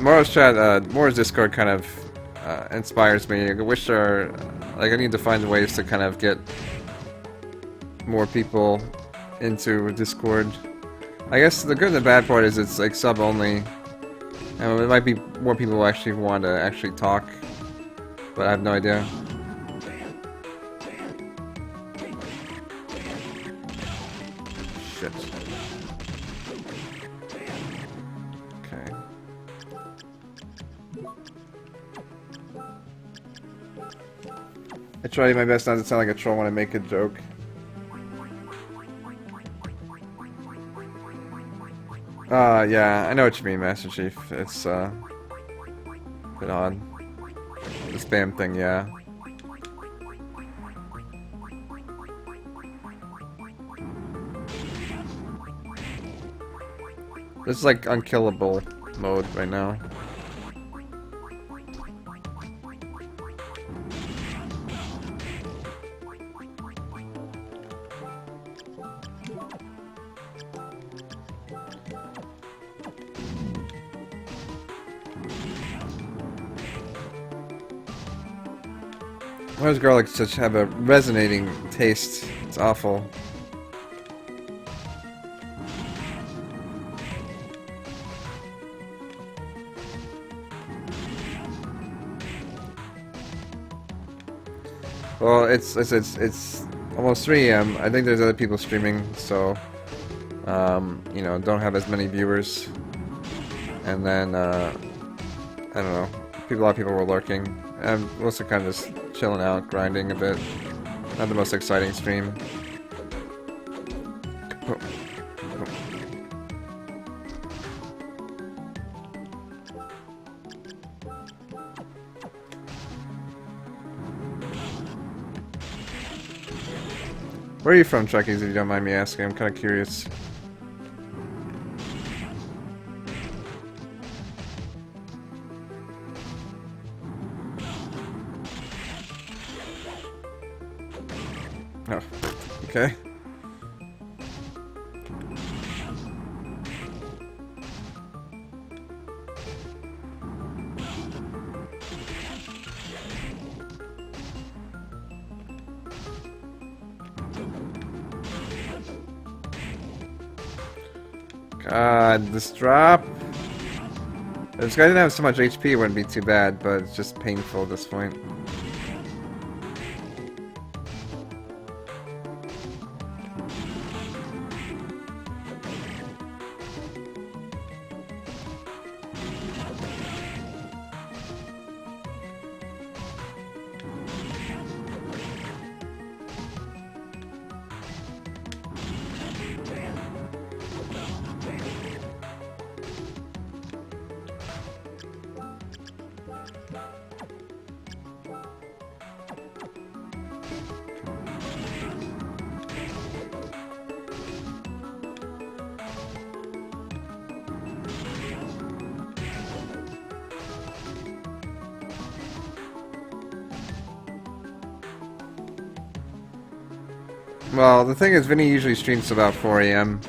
Mora's chat, Mora's Discord kind of inspires me. I wish there, like, I need to find ways to kind of get more people into Discord. I guess the good and the bad part is it's like sub only. And it might be more people who actually want to actually talk, but I have no idea. Shit. Okay. I try my best not to sound like a troll when I make a joke. Yeah, I know what you mean, Master Chief. It's, a bit odd. The spam thing, yeah. This is like unkillable mode right now. Why does garlic such have a resonating taste? It's awful. Well, it's almost 3 AM. I think there's other people streaming, so you know, don't have as many viewers. And then I don't know. A lot of people were lurking. I'm mostly kind of just chilling out, grinding a bit. Not the most exciting stream. Where are you from, Trekkies, if you don't mind me asking? I'm kind of curious. Oh, okay. God, this drop. If this guy didn't have so much HP, it wouldn't be too bad, but it's just painful at this point. Well, the thing is, Vinny usually streams about 4 AM,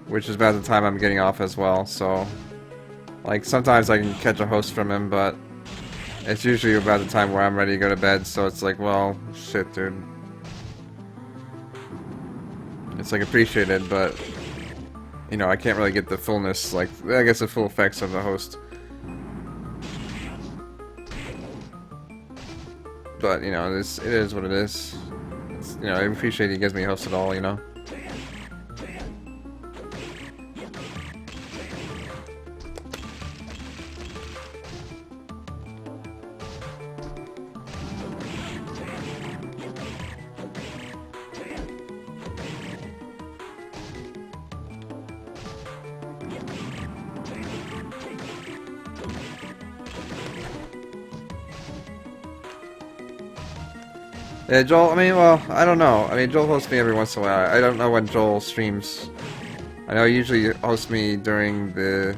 which is about the time I'm getting off as well, so... Like, sometimes I can catch a host from him, but... It's usually about the time where I'm ready to go to bed, so it's like, well, shit, dude. It's, like, appreciated, but... You know, I can't really get the fullness, like, I guess the full effects of the host. But, you know, it is what it is. You know, I appreciate he gives me a host at all, you know? Yeah, Joel, I mean, well, I don't know. I mean, Joel hosts me every once in a while. I don't know when Joel streams. I know he usually hosts me during the,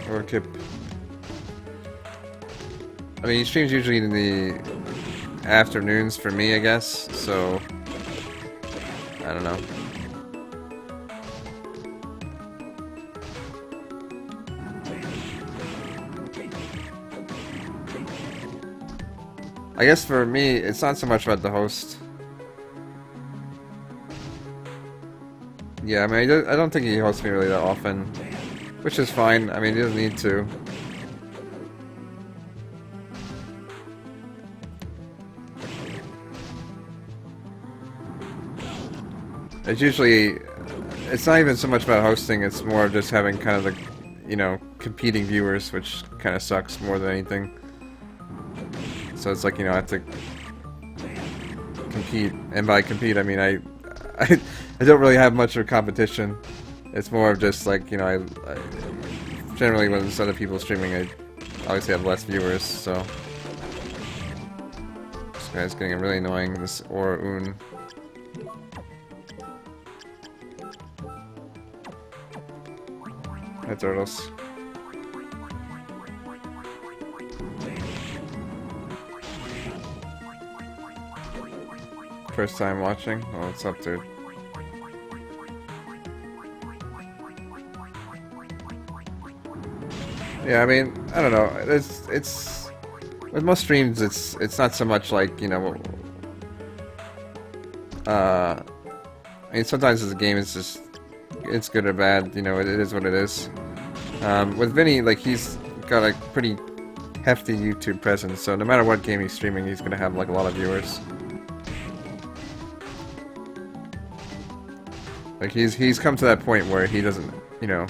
or keep, I mean, he streams usually in the afternoons for me, I guess, so, I don't know. I guess for me, it's not so much about the host. Yeah, I mean, I don't think he hosts me really that often, which is fine. I mean, he doesn't need to. It's usually, it's not even so much about hosting, it's more of just having kind of the, you know, competing viewers, which kind of sucks more than anything. So it's like, you know, I have to compete, and by compete, I mean I don't really have much of a competition. It's more of just like, you know, I generally when there's other people streaming, I obviously have less viewers, so. This guy's getting really annoying, this Aura-un. Hi, turtles. First time watching? Oh, what's up, dude? Yeah, I mean, I don't know. It's with most streams, it's not so much like, you know. I mean, sometimes as a game, it's just it's good or bad. You know, it is what it is. With Vinny, like he's got a pretty hefty YouTube presence, so no matter what game he's streaming, he's gonna have like a lot of viewers. Like he's come to that point where he doesn't, you know,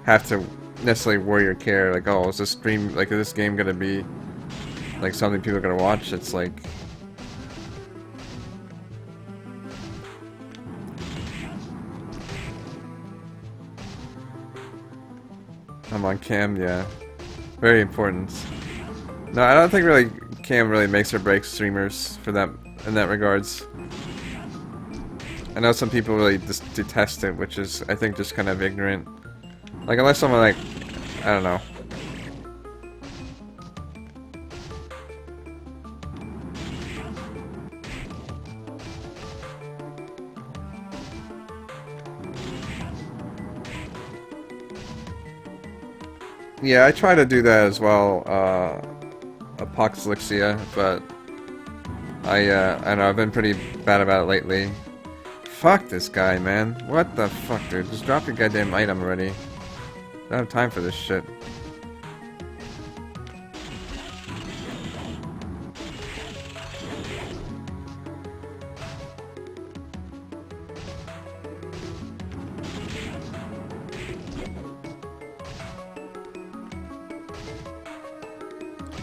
have to necessarily worry or care. Like, oh, is this stream, like, is this game gonna be like something people are gonna watch? It's like, I'm on cam, yeah, very important. No, I don't think really cam really makes or breaks streamers for that in that regards. I know some people really just detest it, which is, I think, just kind of ignorant. Like, unless someone, like, I don't know. Yeah, I try to do that as well, Apocalypsia, but I know, I've been pretty bad about it lately. Fuck this guy, man. What the fuck, dude? Just drop your goddamn item already. I don't have time for this shit.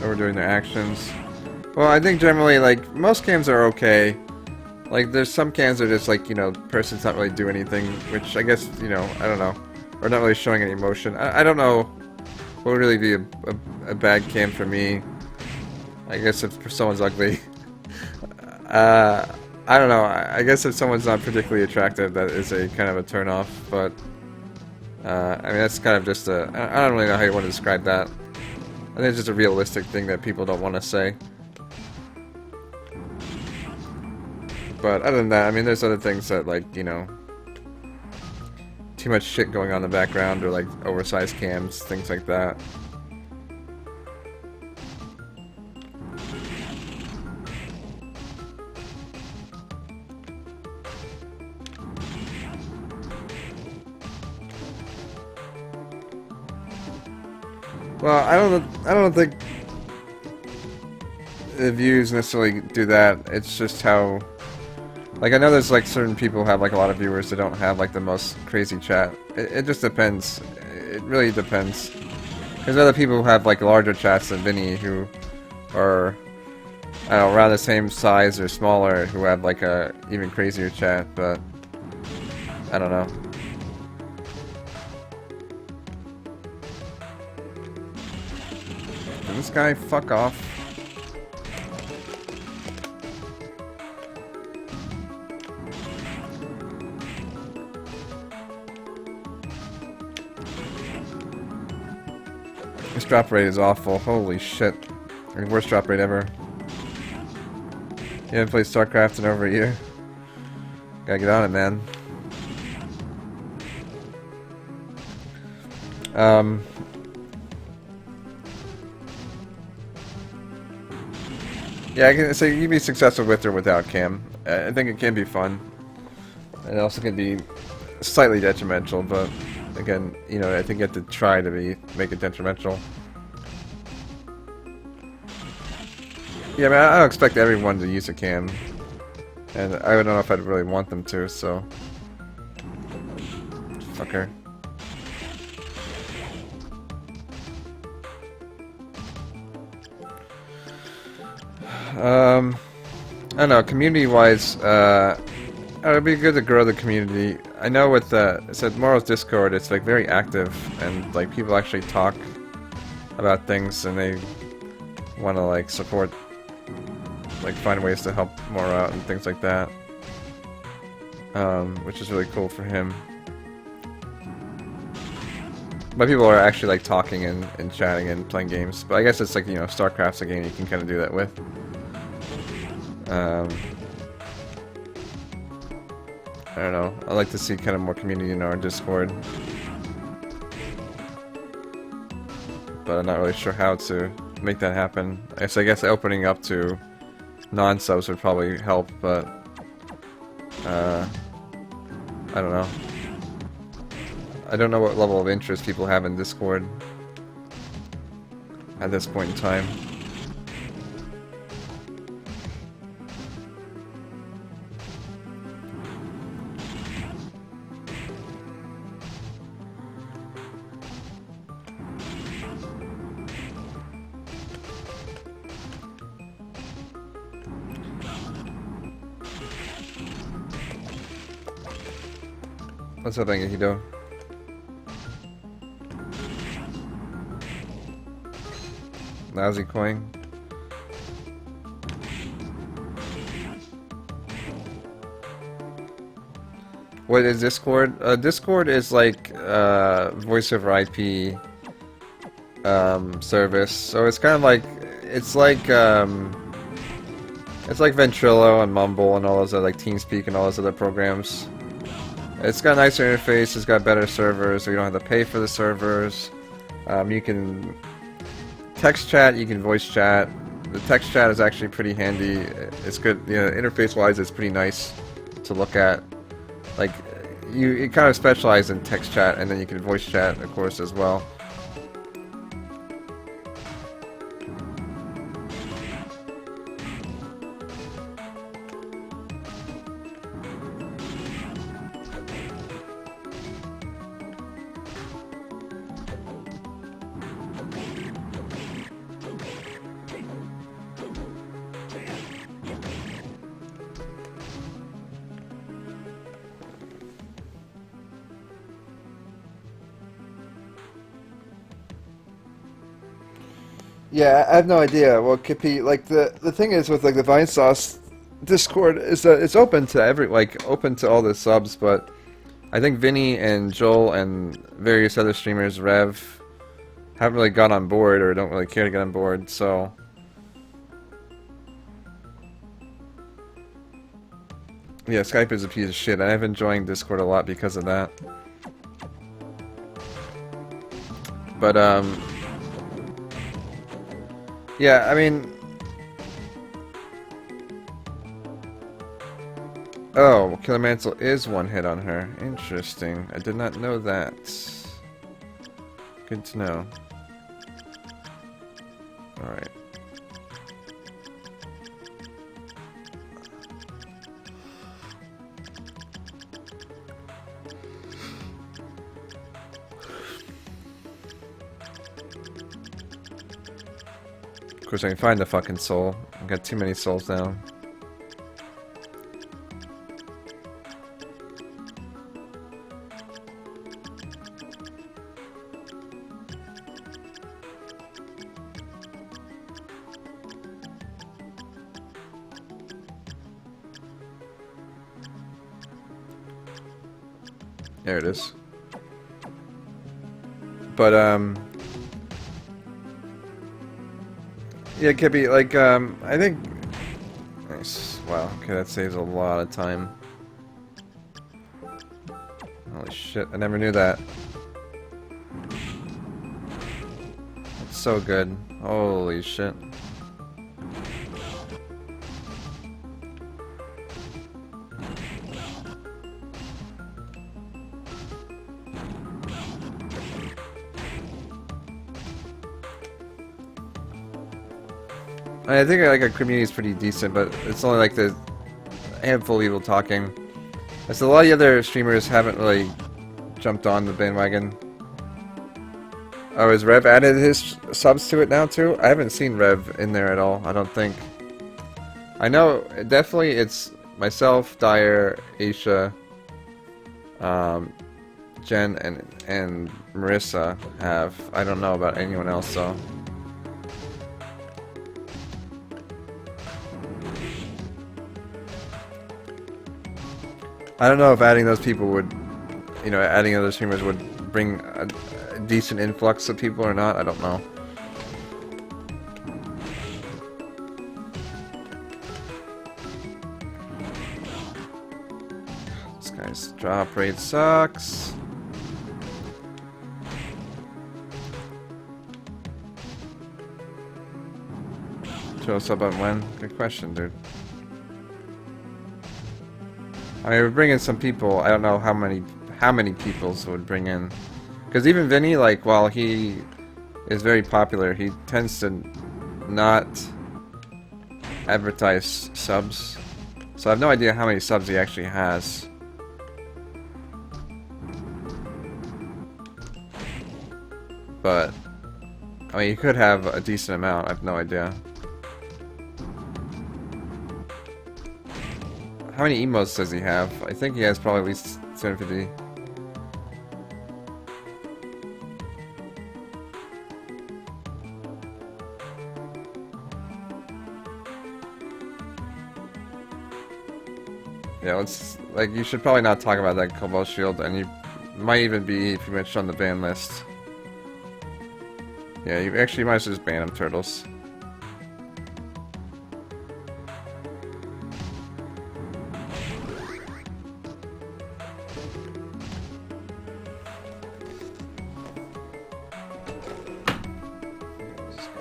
Overdoing their actions. Well, I think generally, like, most cams are okay. Like, there's some cams that are just like, you know, person's not really doing anything, which I guess, you know, I don't know. Or not really showing any emotion. I don't know what would really be a bad cam for me. I guess if someone's ugly. I don't know. I guess if someone's not particularly attractive, that is a kind of a turn off, but I mean, that's kind of just a, I don't really know how you want to describe that. I think it's just a realistic thing that people don't want to say. But other than that, I mean, there's other things that, like, you know, too much shit going on in the background, or like oversized cams, things like that. Well, I don't think the views necessarily do that. It's just how, like, I know there's like certain people who have like a lot of viewers that don't have like the most crazy chat. It just depends. It really depends. There's other people who have like larger chats than Vinny who are, I don't know, around the same size or smaller, who have like a even crazier chat, but I don't know. this guy fuck off? This drop rate is awful. Holy shit. I mean, worst drop rate ever. You haven't played StarCraft in over a year. Gotta get on it, man. Yeah, I can say you can be successful with or without cam. I think it can be fun. It also can be slightly detrimental, but again, you know, I think you have to try to make it detrimental. Yeah, I mean, I don't expect everyone to use a cam, and I don't know if I'd really want them to, so... Fucker. I don't know, community-wise, it'd be good to grow the community. I know with it said Moral's Discord, it's like very active, and like people actually talk about things, and they want to like support, like find ways to help Moral out and things like that, which is really cool for him. But people are actually like talking and chatting and playing games. But I guess it's like, you know, StarCraft's a game you can kind of do that with. I don't know. I like to see kind of more community in our Discord. But I'm not really sure how to make that happen. So I guess opening up to non-subs would probably help, but I don't know. I don't know what level of interest people have in Discord at this point in time. What's up, Angihido? Lousy coin. What is Discord? Discord is like voice over IP service. So it's kind of like it's like Ventrilo and Mumble and all those other, like TeamSpeak and all those other programs. It's got a nicer interface. It's got better servers, so you don't have to pay for the servers. You can text chat, you can voice chat. The text chat is actually pretty handy. It's good, you know, interface-wise, it's pretty nice to look at. Like, you kind of specialize in text chat, and then you can voice chat, of course, as well. Yeah, I have no idea what could be, like, the thing is with, like, the Vine Sauce Discord is that it's open to open to all the subs, but I think Vinny and Joel and various other streamers, Rev, haven't really got on board or don't really care to get on board, so... Yeah, Skype is a piece of shit. I've been enjoying Discord a lot because of that. But, yeah, I mean... Oh, Killer Mantle is one hit on her. Interesting. I did not know that. Good to know. Alright. Of course, I can find the fucking soul. I've got too many souls now. There it is. But yeah, it could be like I think. Nice. Wow. Okay, that saves a lot of time. Holy shit! I never knew that. That's so good. Holy shit. I think like our community is pretty decent, but it's only like the handful of people talking. As a lot of the other streamers haven't really jumped on the bandwagon. Oh, is Rev added his subs to it now too? I haven't seen Rev in there at all, I don't think. I know, definitely it's myself, Dyer, Aisha, Jen, and Marissa have. I don't know about anyone else though. I don't know if adding those people would, you know, adding other streamers would bring a decent influx of people or not. I don't know. This guy's drop rate sucks. Show us up on when? Good question, dude. I mean, we're bringing some people. I don't know how many people would bring in, because even Vinny, like, while he is very popular, he tends to not advertise subs. So I have no idea how many subs he actually has. But I mean, he could have a decent amount. I have no idea. How many emotes does he have? I think he has probably at least 250. Yeah, let's, like, you should probably not talk about that Cobalt Shield, and you might even be pretty much on the ban list. Yeah, you actually might as well just ban him, Turtles.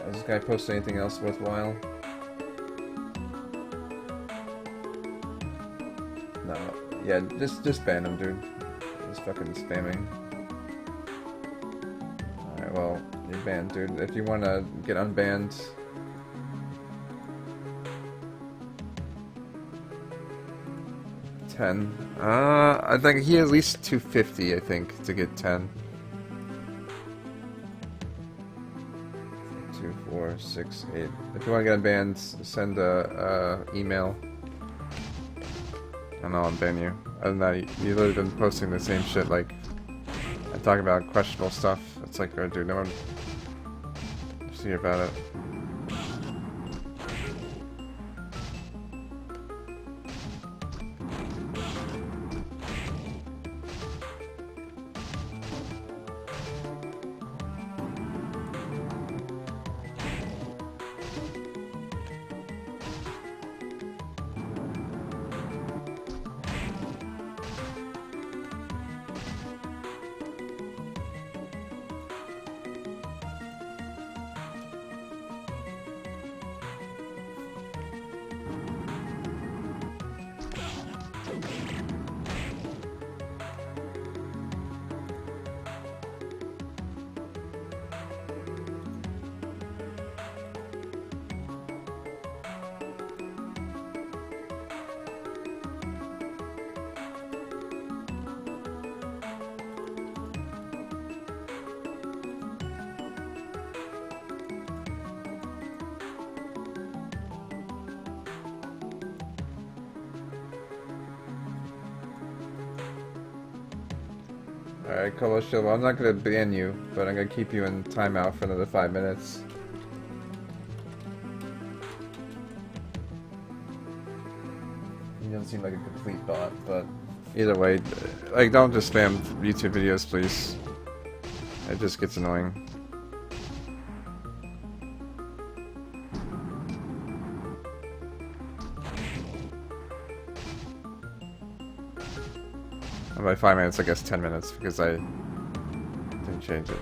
Does this guy post anything else worthwhile? No. Yeah, just ban him, dude. He's fucking spamming. Alright, well, you're banned, dude. If you wanna get unbanned... $10. I think he at least 250, I think, to get 10. 2, 4, 6, 8. If you want to get unbanned, send a email. And I'll unban you. Other than that, you've literally been posting the same shit, like, and talking about questionable stuff. It's like, oh, dude, no one see about it. Alright, Coloshiel, well, I'm not gonna ban you, but I'm gonna keep you in timeout for another 5 minutes. He doesn't seem like a complete bot, but Either way, like, don't just spam YouTube videos, please. It just gets annoying. And by 5 minutes, I guess 10 minutes, because I didn't change it.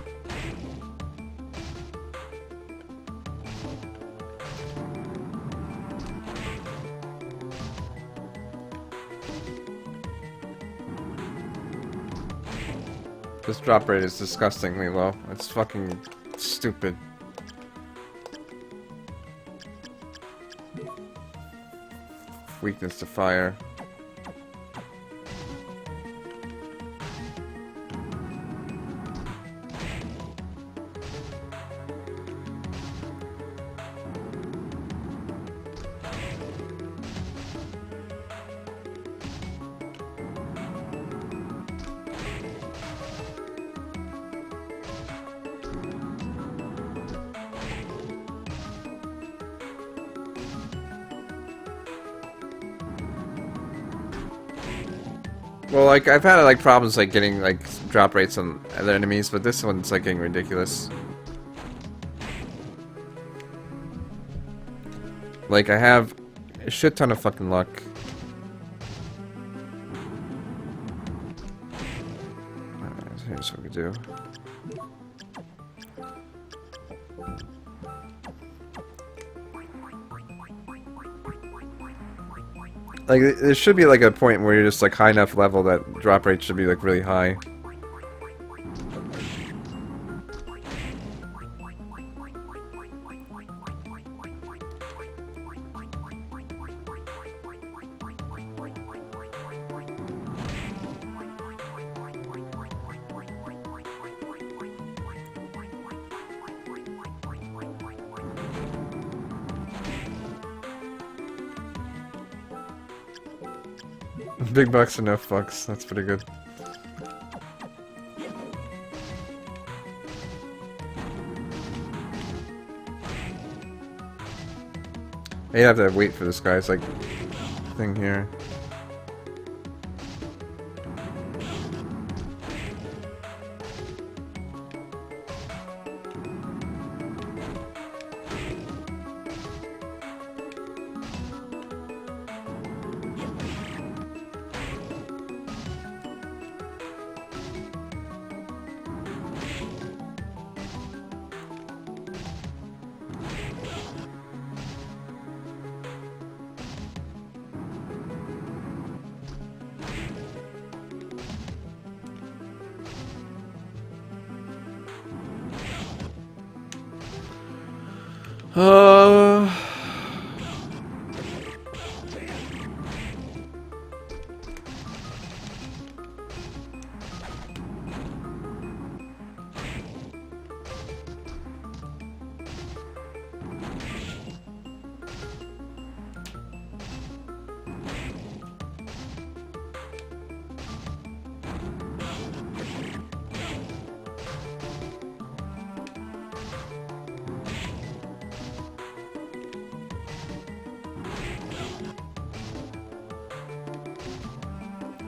This drop rate is disgustingly low. It's fucking stupid. Weakness to fire. Well, like, I've had, like, problems, like, getting, like, drop rates on other enemies, but this one's, like, getting ridiculous. Like, I have a shit ton of fucking luck. Here's what we do. Like, there should be, like, a point where you're just, like, high enough level that drop rate should be, like, really high. Big bucks and no fucks. That's pretty good. You have to wait for this guy's, like, thing here. Uh...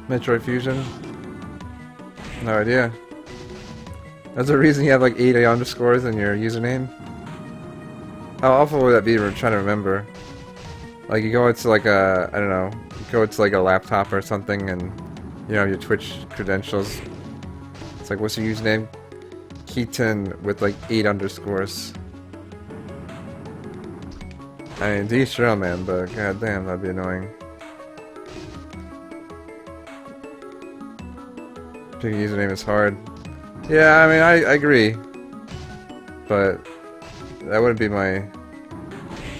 Metroid Fusion? No idea. That's the reason you have like 8 underscores in your username? How awful would that be? We're trying to remember. Like you go into like a, I don't know, you go into like a laptop or something and you know your Twitch credentials. It's like, what's your username? Keaton with like 8 underscores. I mean, D sure man, but goddamn, that'd be annoying. Picking a username is hard. Yeah, I mean, I agree. But that wouldn't be my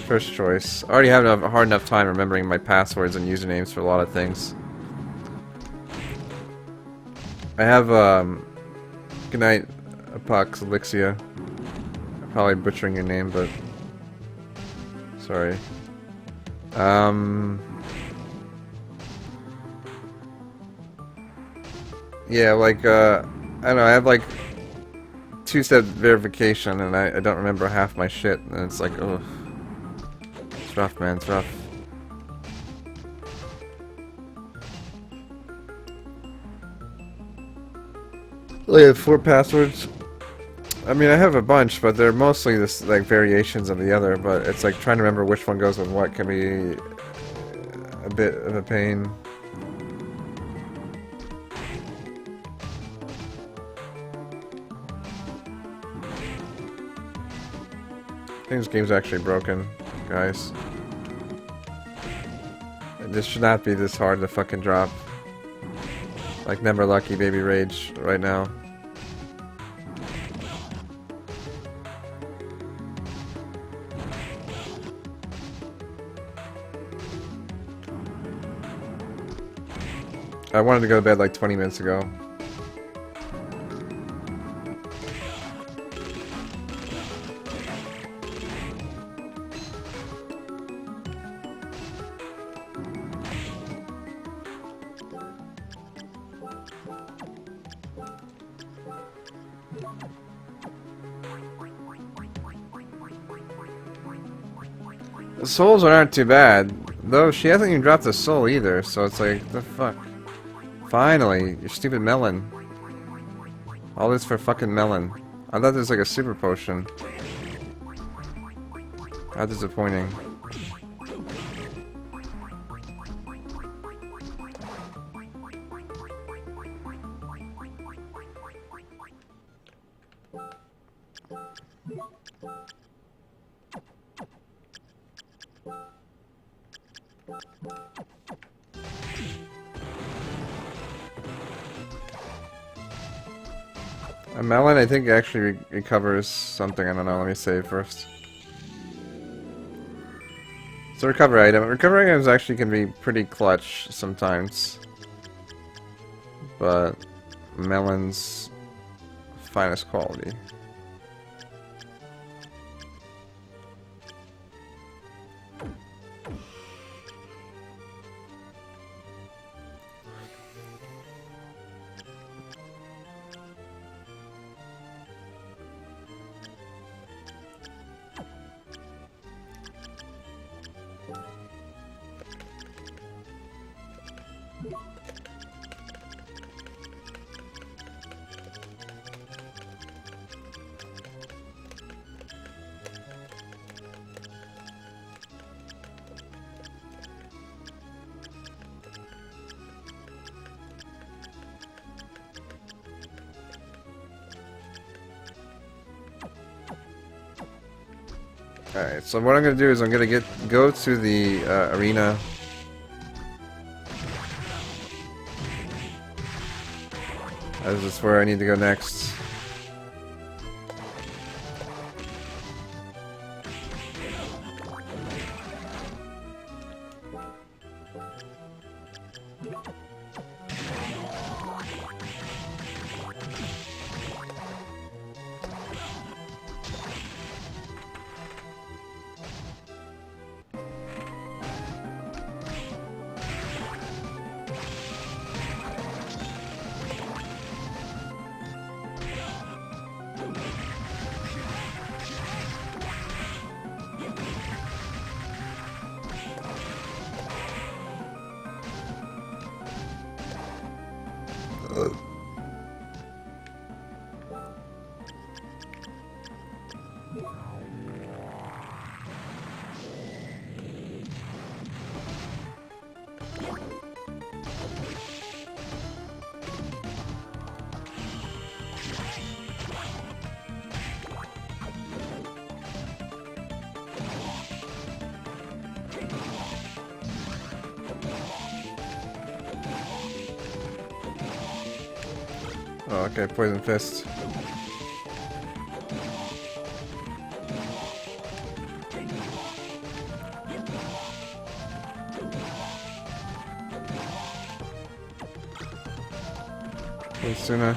first choice. I already have a hard enough time remembering my passwords and usernames for a lot of things. I have, good night, Apox Elixia. I'm probably butchering your name, but sorry. Yeah, like, I don't know, I have like 2-step verification and I don't remember half my shit, and it's like, ugh. It's rough, man, it's rough. I have 4 passwords. I mean, I have a bunch, but they're mostly this like variations of the other. But it's like trying to remember which one goes with what can be a bit of a pain. I think this game's actually broken, guys. This should not be this hard to fucking drop. Like Never Lucky Baby Rage right now. I wanted to go to bed like 20 minutes ago. The souls aren't too bad, though she hasn't even dropped a soul either, so it's like, the fuck. Finally, you stupid melon. All this for fucking melon. I thought this was like a super potion. How disappointing. A melon, I think, actually recovers something. I don't know. Let me save first. It's a recover item. Recover items actually can be pretty clutch sometimes. But melon's finest quality. Alright, so what I'm gonna do is I'm gonna go to the arena. As is where I need to go next. Oh, okay, Poison Fist. Sooner.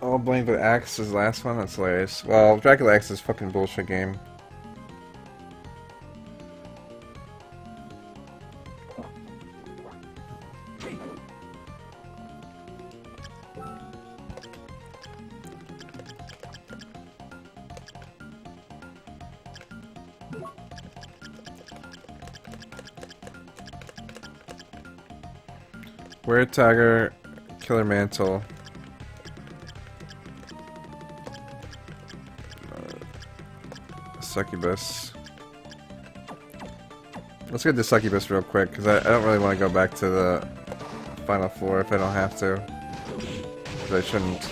All blame for Axe's last one? That's hilarious. Well, Dracula X is fucking bullshit game. Weird Tiger, Killer Mantle. Succubus. Let's get the Succubus real quick, because I don't really want to go back to the final floor if I don't have to. Because I shouldn't.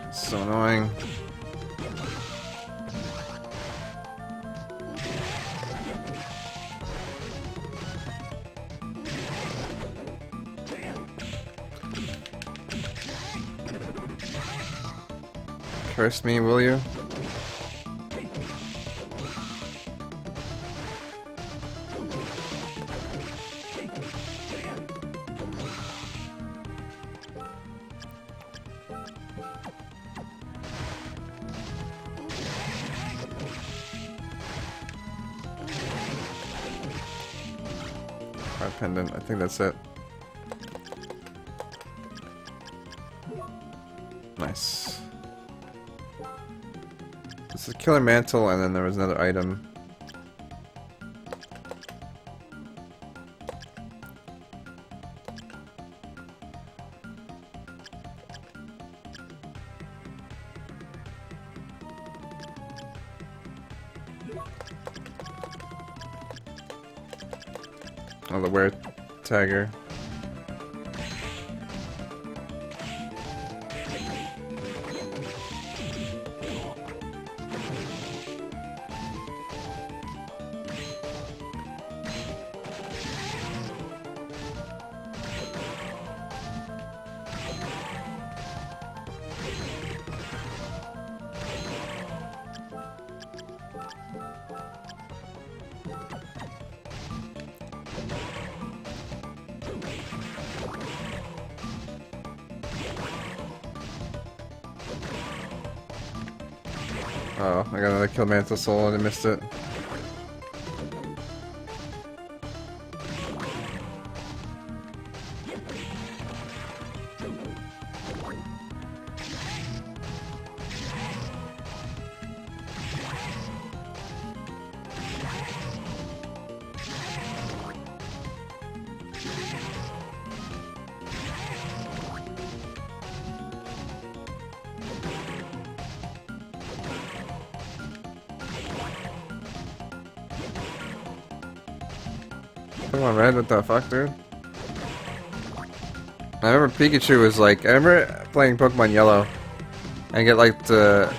It's so annoying. Curse me, will you? Heart pendant, I think that's it. Nice. This is Killer Mantle, and then there was another item. Oh, the Were Tiger. Oh, I got another Kill Mantle soul and I missed it. Come on, Red, what the fuck, dude? I remember Pikachu was like, I remember playing Pokemon Yellow and get like the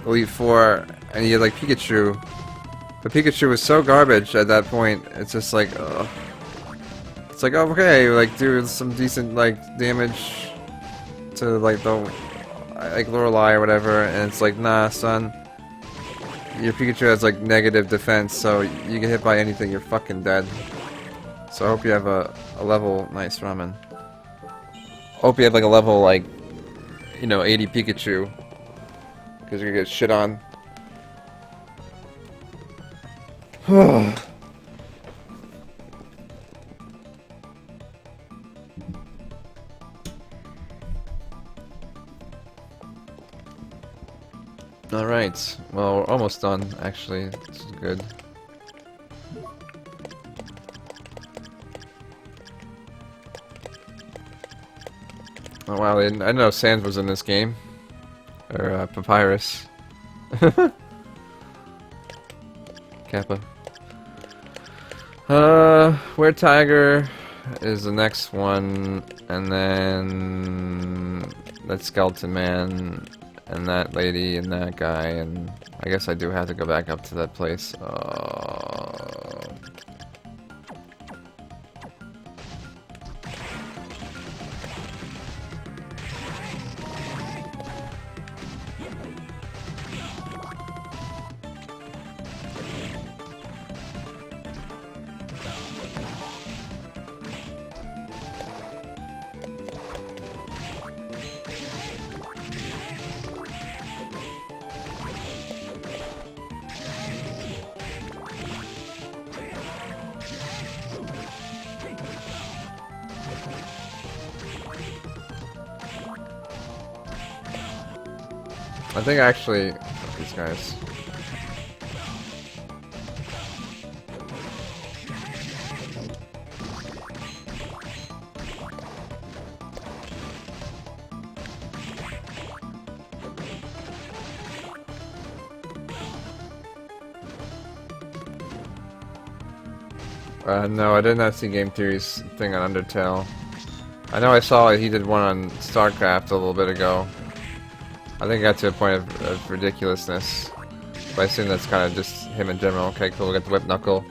Elite Four and you get like Pikachu. But Pikachu was so garbage at that point, it's just like, ugh. It's like, okay, like do some decent like damage to like the like Lorelei or whatever, and it's like, nah, son. Your Pikachu has like negative defense, so you get hit by anything, you're fucking dead. So I hope you have a level, nice ramen. Hope you have like a level like, you know, 80 Pikachu. Because you're gonna get shit on. Alright, well we're almost done actually, this is good. Oh wow, I didn't know Sans was in this game. Or Papyrus. Kappa. Were Tiger is the next one, and then that Skeleton Man, and that lady, and that guy, and I guess I do have to go back up to that place. I think actually these guys. No, I did not see Game Theory's thing on Undertale. I know I saw he did one on StarCraft a little bit ago. I think it got to a point of ridiculousness. But I assume that's kind of just him in general. Okay, cool, we got the Whip Knuckle.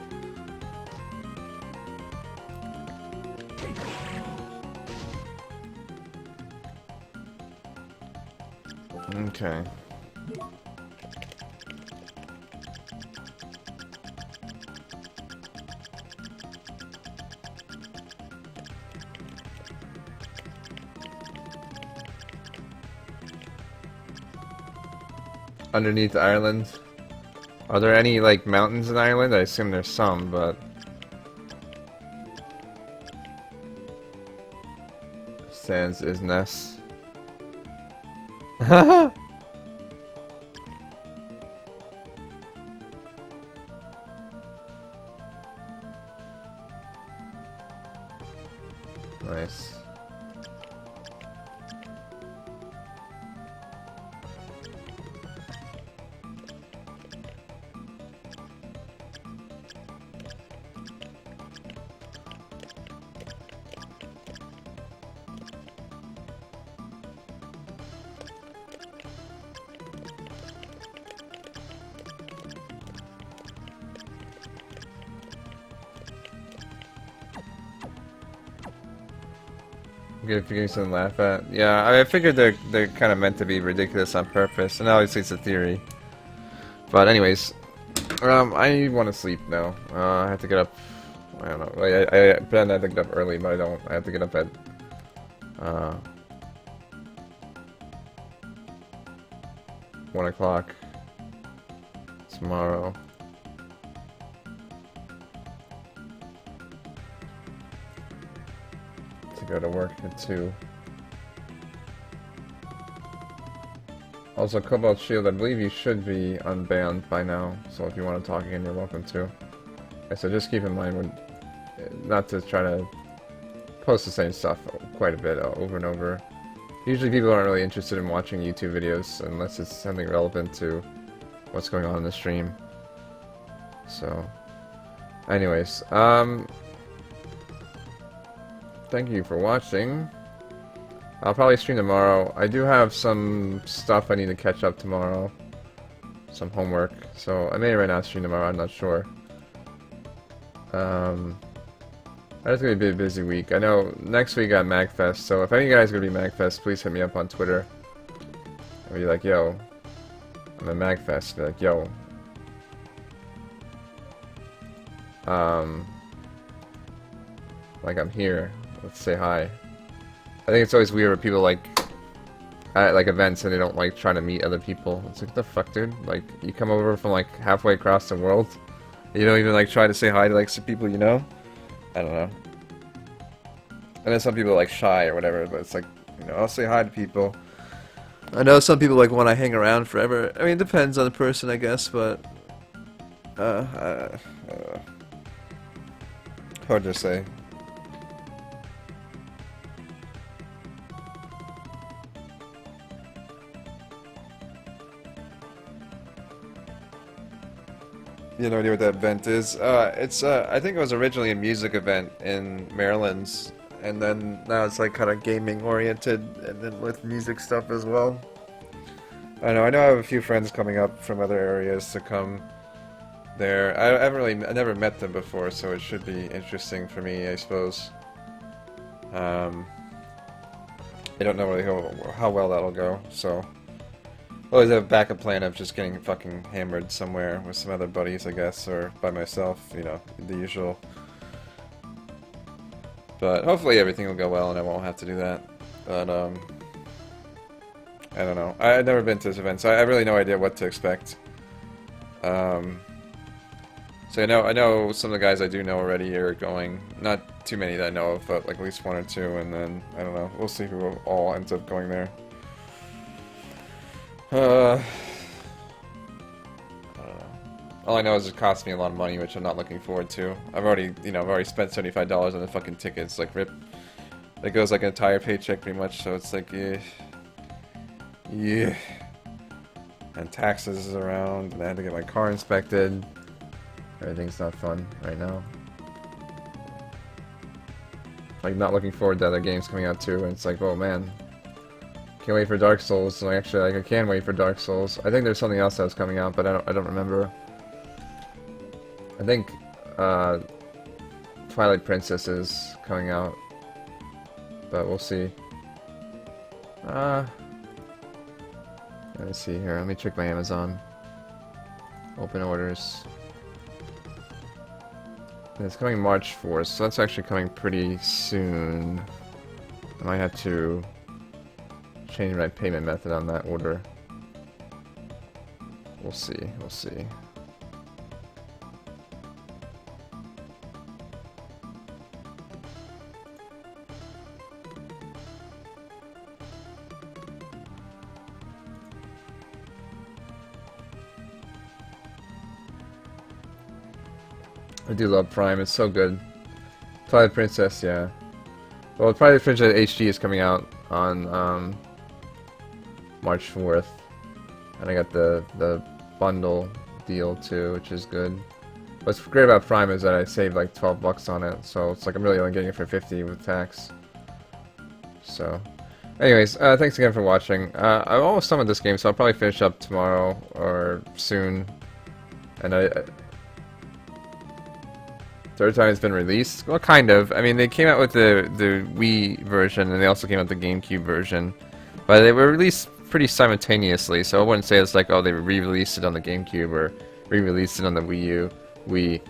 Okay. Underneath Ireland. Are there any, like, mountains in Ireland? I assume there's some, but... Sans Isness. Nice. Good for getting something to laugh at. Yeah, I figured they're kind of meant to be ridiculous on purpose, and obviously it's a theory. But anyways, I want to sleep now. I have to get up. I don't know. I pretend I have to get up early, but I don't. I have to get up at 1 o'clock tomorrow. Go to work at 2. Also, Cobalt Shield, I believe you should be unbanned by now, so if you want to talk again, you're welcome to. Okay, so just keep in mind when, not to try to post the same stuff quite a bit over and over. Usually people aren't really interested in watching YouTube videos unless it's something relevant to what's going on in the stream. So, anyways, thank you for watching. I'll probably stream tomorrow. I do have some stuff I need to catch up tomorrow. Some homework. So I may or may not stream tomorrow, I'm not sure. It's gonna be a busy week. I know next week I'm MagFest, so if any guys are gonna be MagFest, please hit me up on Twitter. I'll be like, yo, I'm at MagFest. Be like, yo. Like I'm here. Let's say hi. I think it's always weird when people like at like events and they don't like trying to meet other people. It's like, what the fuck, dude? Like, you come over from like halfway across the world, you don't even like try to say hi to like some people you know. I don't know. And then some people are like shy or whatever, but it's like, you know, I'll say hi to people. I know some people like want to hang around forever. I mean, it depends on the person, I guess, but hard to say. You no idea what that event is? It's I think it was originally a music event in Maryland's, and then now it's like kind of gaming oriented, and then with music stuff as well. I know I have a few friends coming up from other areas to come there. I never met them before, so it should be interesting for me, I suppose. I don't know really how well that'll go, so. Always have a backup plan of just getting fucking hammered somewhere with some other buddies, I guess, or by myself, you know, the usual. But hopefully everything will go well and I won't have to do that. But, I don't know. I've never been to this event, so I have really no idea what to expect. So I know some of the guys I do know already are going. Not too many that I know of, but like at least 1 or 2, and then, I don't know, we'll see who all ends up going there. I don't know. All I know is it costs me a lot of money, which I'm not looking forward to. I've already spent $75 on the fucking tickets. Like, rip. That goes like an entire paycheck, pretty much. So it's like, yeah, yeah. And taxes around, and I had to get my car inspected. Everything's not fun right now. Like, not looking forward to other games coming out too. And it's like, oh man, can't wait for Dark Souls. And actually, like, I can wait for Dark Souls. I think there's something else that was coming out, but I don't remember. I think Twilight Princess is coming out, but we'll see. Let me see here. Let me check my Amazon. Open orders. And it's coming March 4th, so that's actually coming pretty soon. I might have to change my payment method on that order. We'll see, we'll see. I do love Prime, it's so good. Twilight Princess, yeah. Well, Twilight Princess HD is coming out on March 4th. And I got the bundle deal too, which is good. What's great about Prime is that I saved like 12 bucks on it, so it's like I'm really only getting it for 50 with tax. So, anyways, thanks again for watching. I'm almost done with this game, so I'll probably finish up tomorrow or soon. And third time it's been released? Well, kind of. I mean, they came out with the Wii version, and they also came out with the GameCube version. But they were released pretty simultaneously, so I wouldn't say it's like, oh, they re-released it on the GameCube or re-released it on the Wii.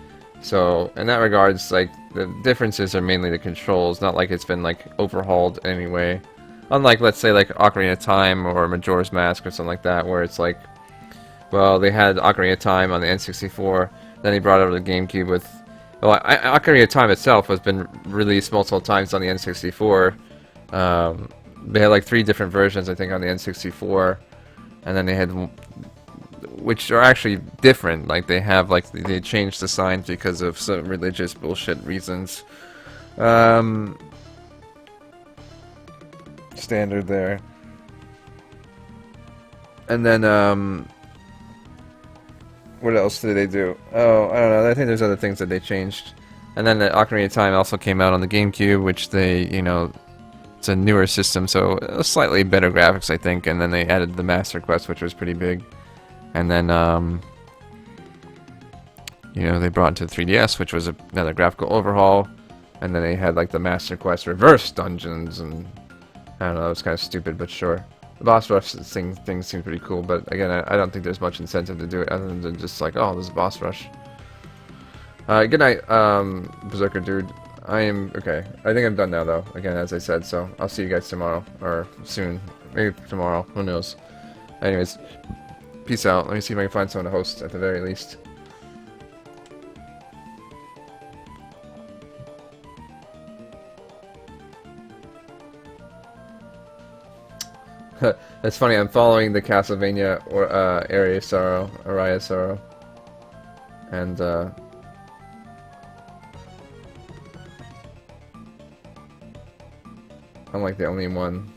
So, in that regards, like, the differences are mainly the controls, not like it's been, like, overhauled anyway. Unlike, let's say, like, Ocarina of Time or Majora's Mask or something like that, where it's like, well, they had Ocarina of Time on the N64, then they brought it over to the GameCube with... Well, Ocarina of Time itself has been released multiple times on the N64. They had like 3 different versions, I think, on the N64, and then they had, which are actually different. Like they have, like they changed the signs because of some religious bullshit reasons. Standard there, and then what else did they do? Oh, I don't know. I think there's other things that they changed. And then the Ocarina of Time also came out on the GameCube, which they, you know, it's a newer system, so slightly better graphics, I think. And then they added the Master Quest, which was pretty big. And then, you know, they brought it to the 3DS, which was another graphical overhaul. And then they had, like, the Master Quest reverse dungeons, and I don't know, it was kind of stupid, but sure. The boss rush thing seems pretty cool, but again, I don't think there's much incentive to do it other than just like, oh, there's a boss rush. Good night, Berserker dude. I am okay. I think I'm done now, though. Again, as I said, so I'll see you guys tomorrow or soon, maybe tomorrow. Who knows? Anyways, peace out. Let me see if I can find someone to host at the very least. That's funny, I'm following the Castlevania or Aria Sorrow. And I'm like the only one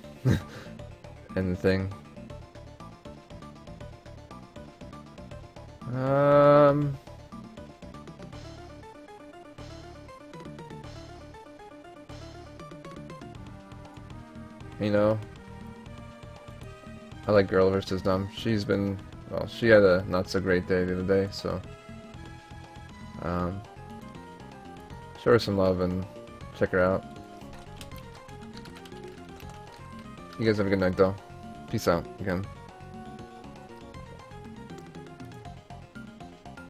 in the thing. You know, I like Girl vs. Dumb. She's been, well, she had a not so great day the other day, so show her some love and check her out. You guys have a good night though. Peace out again.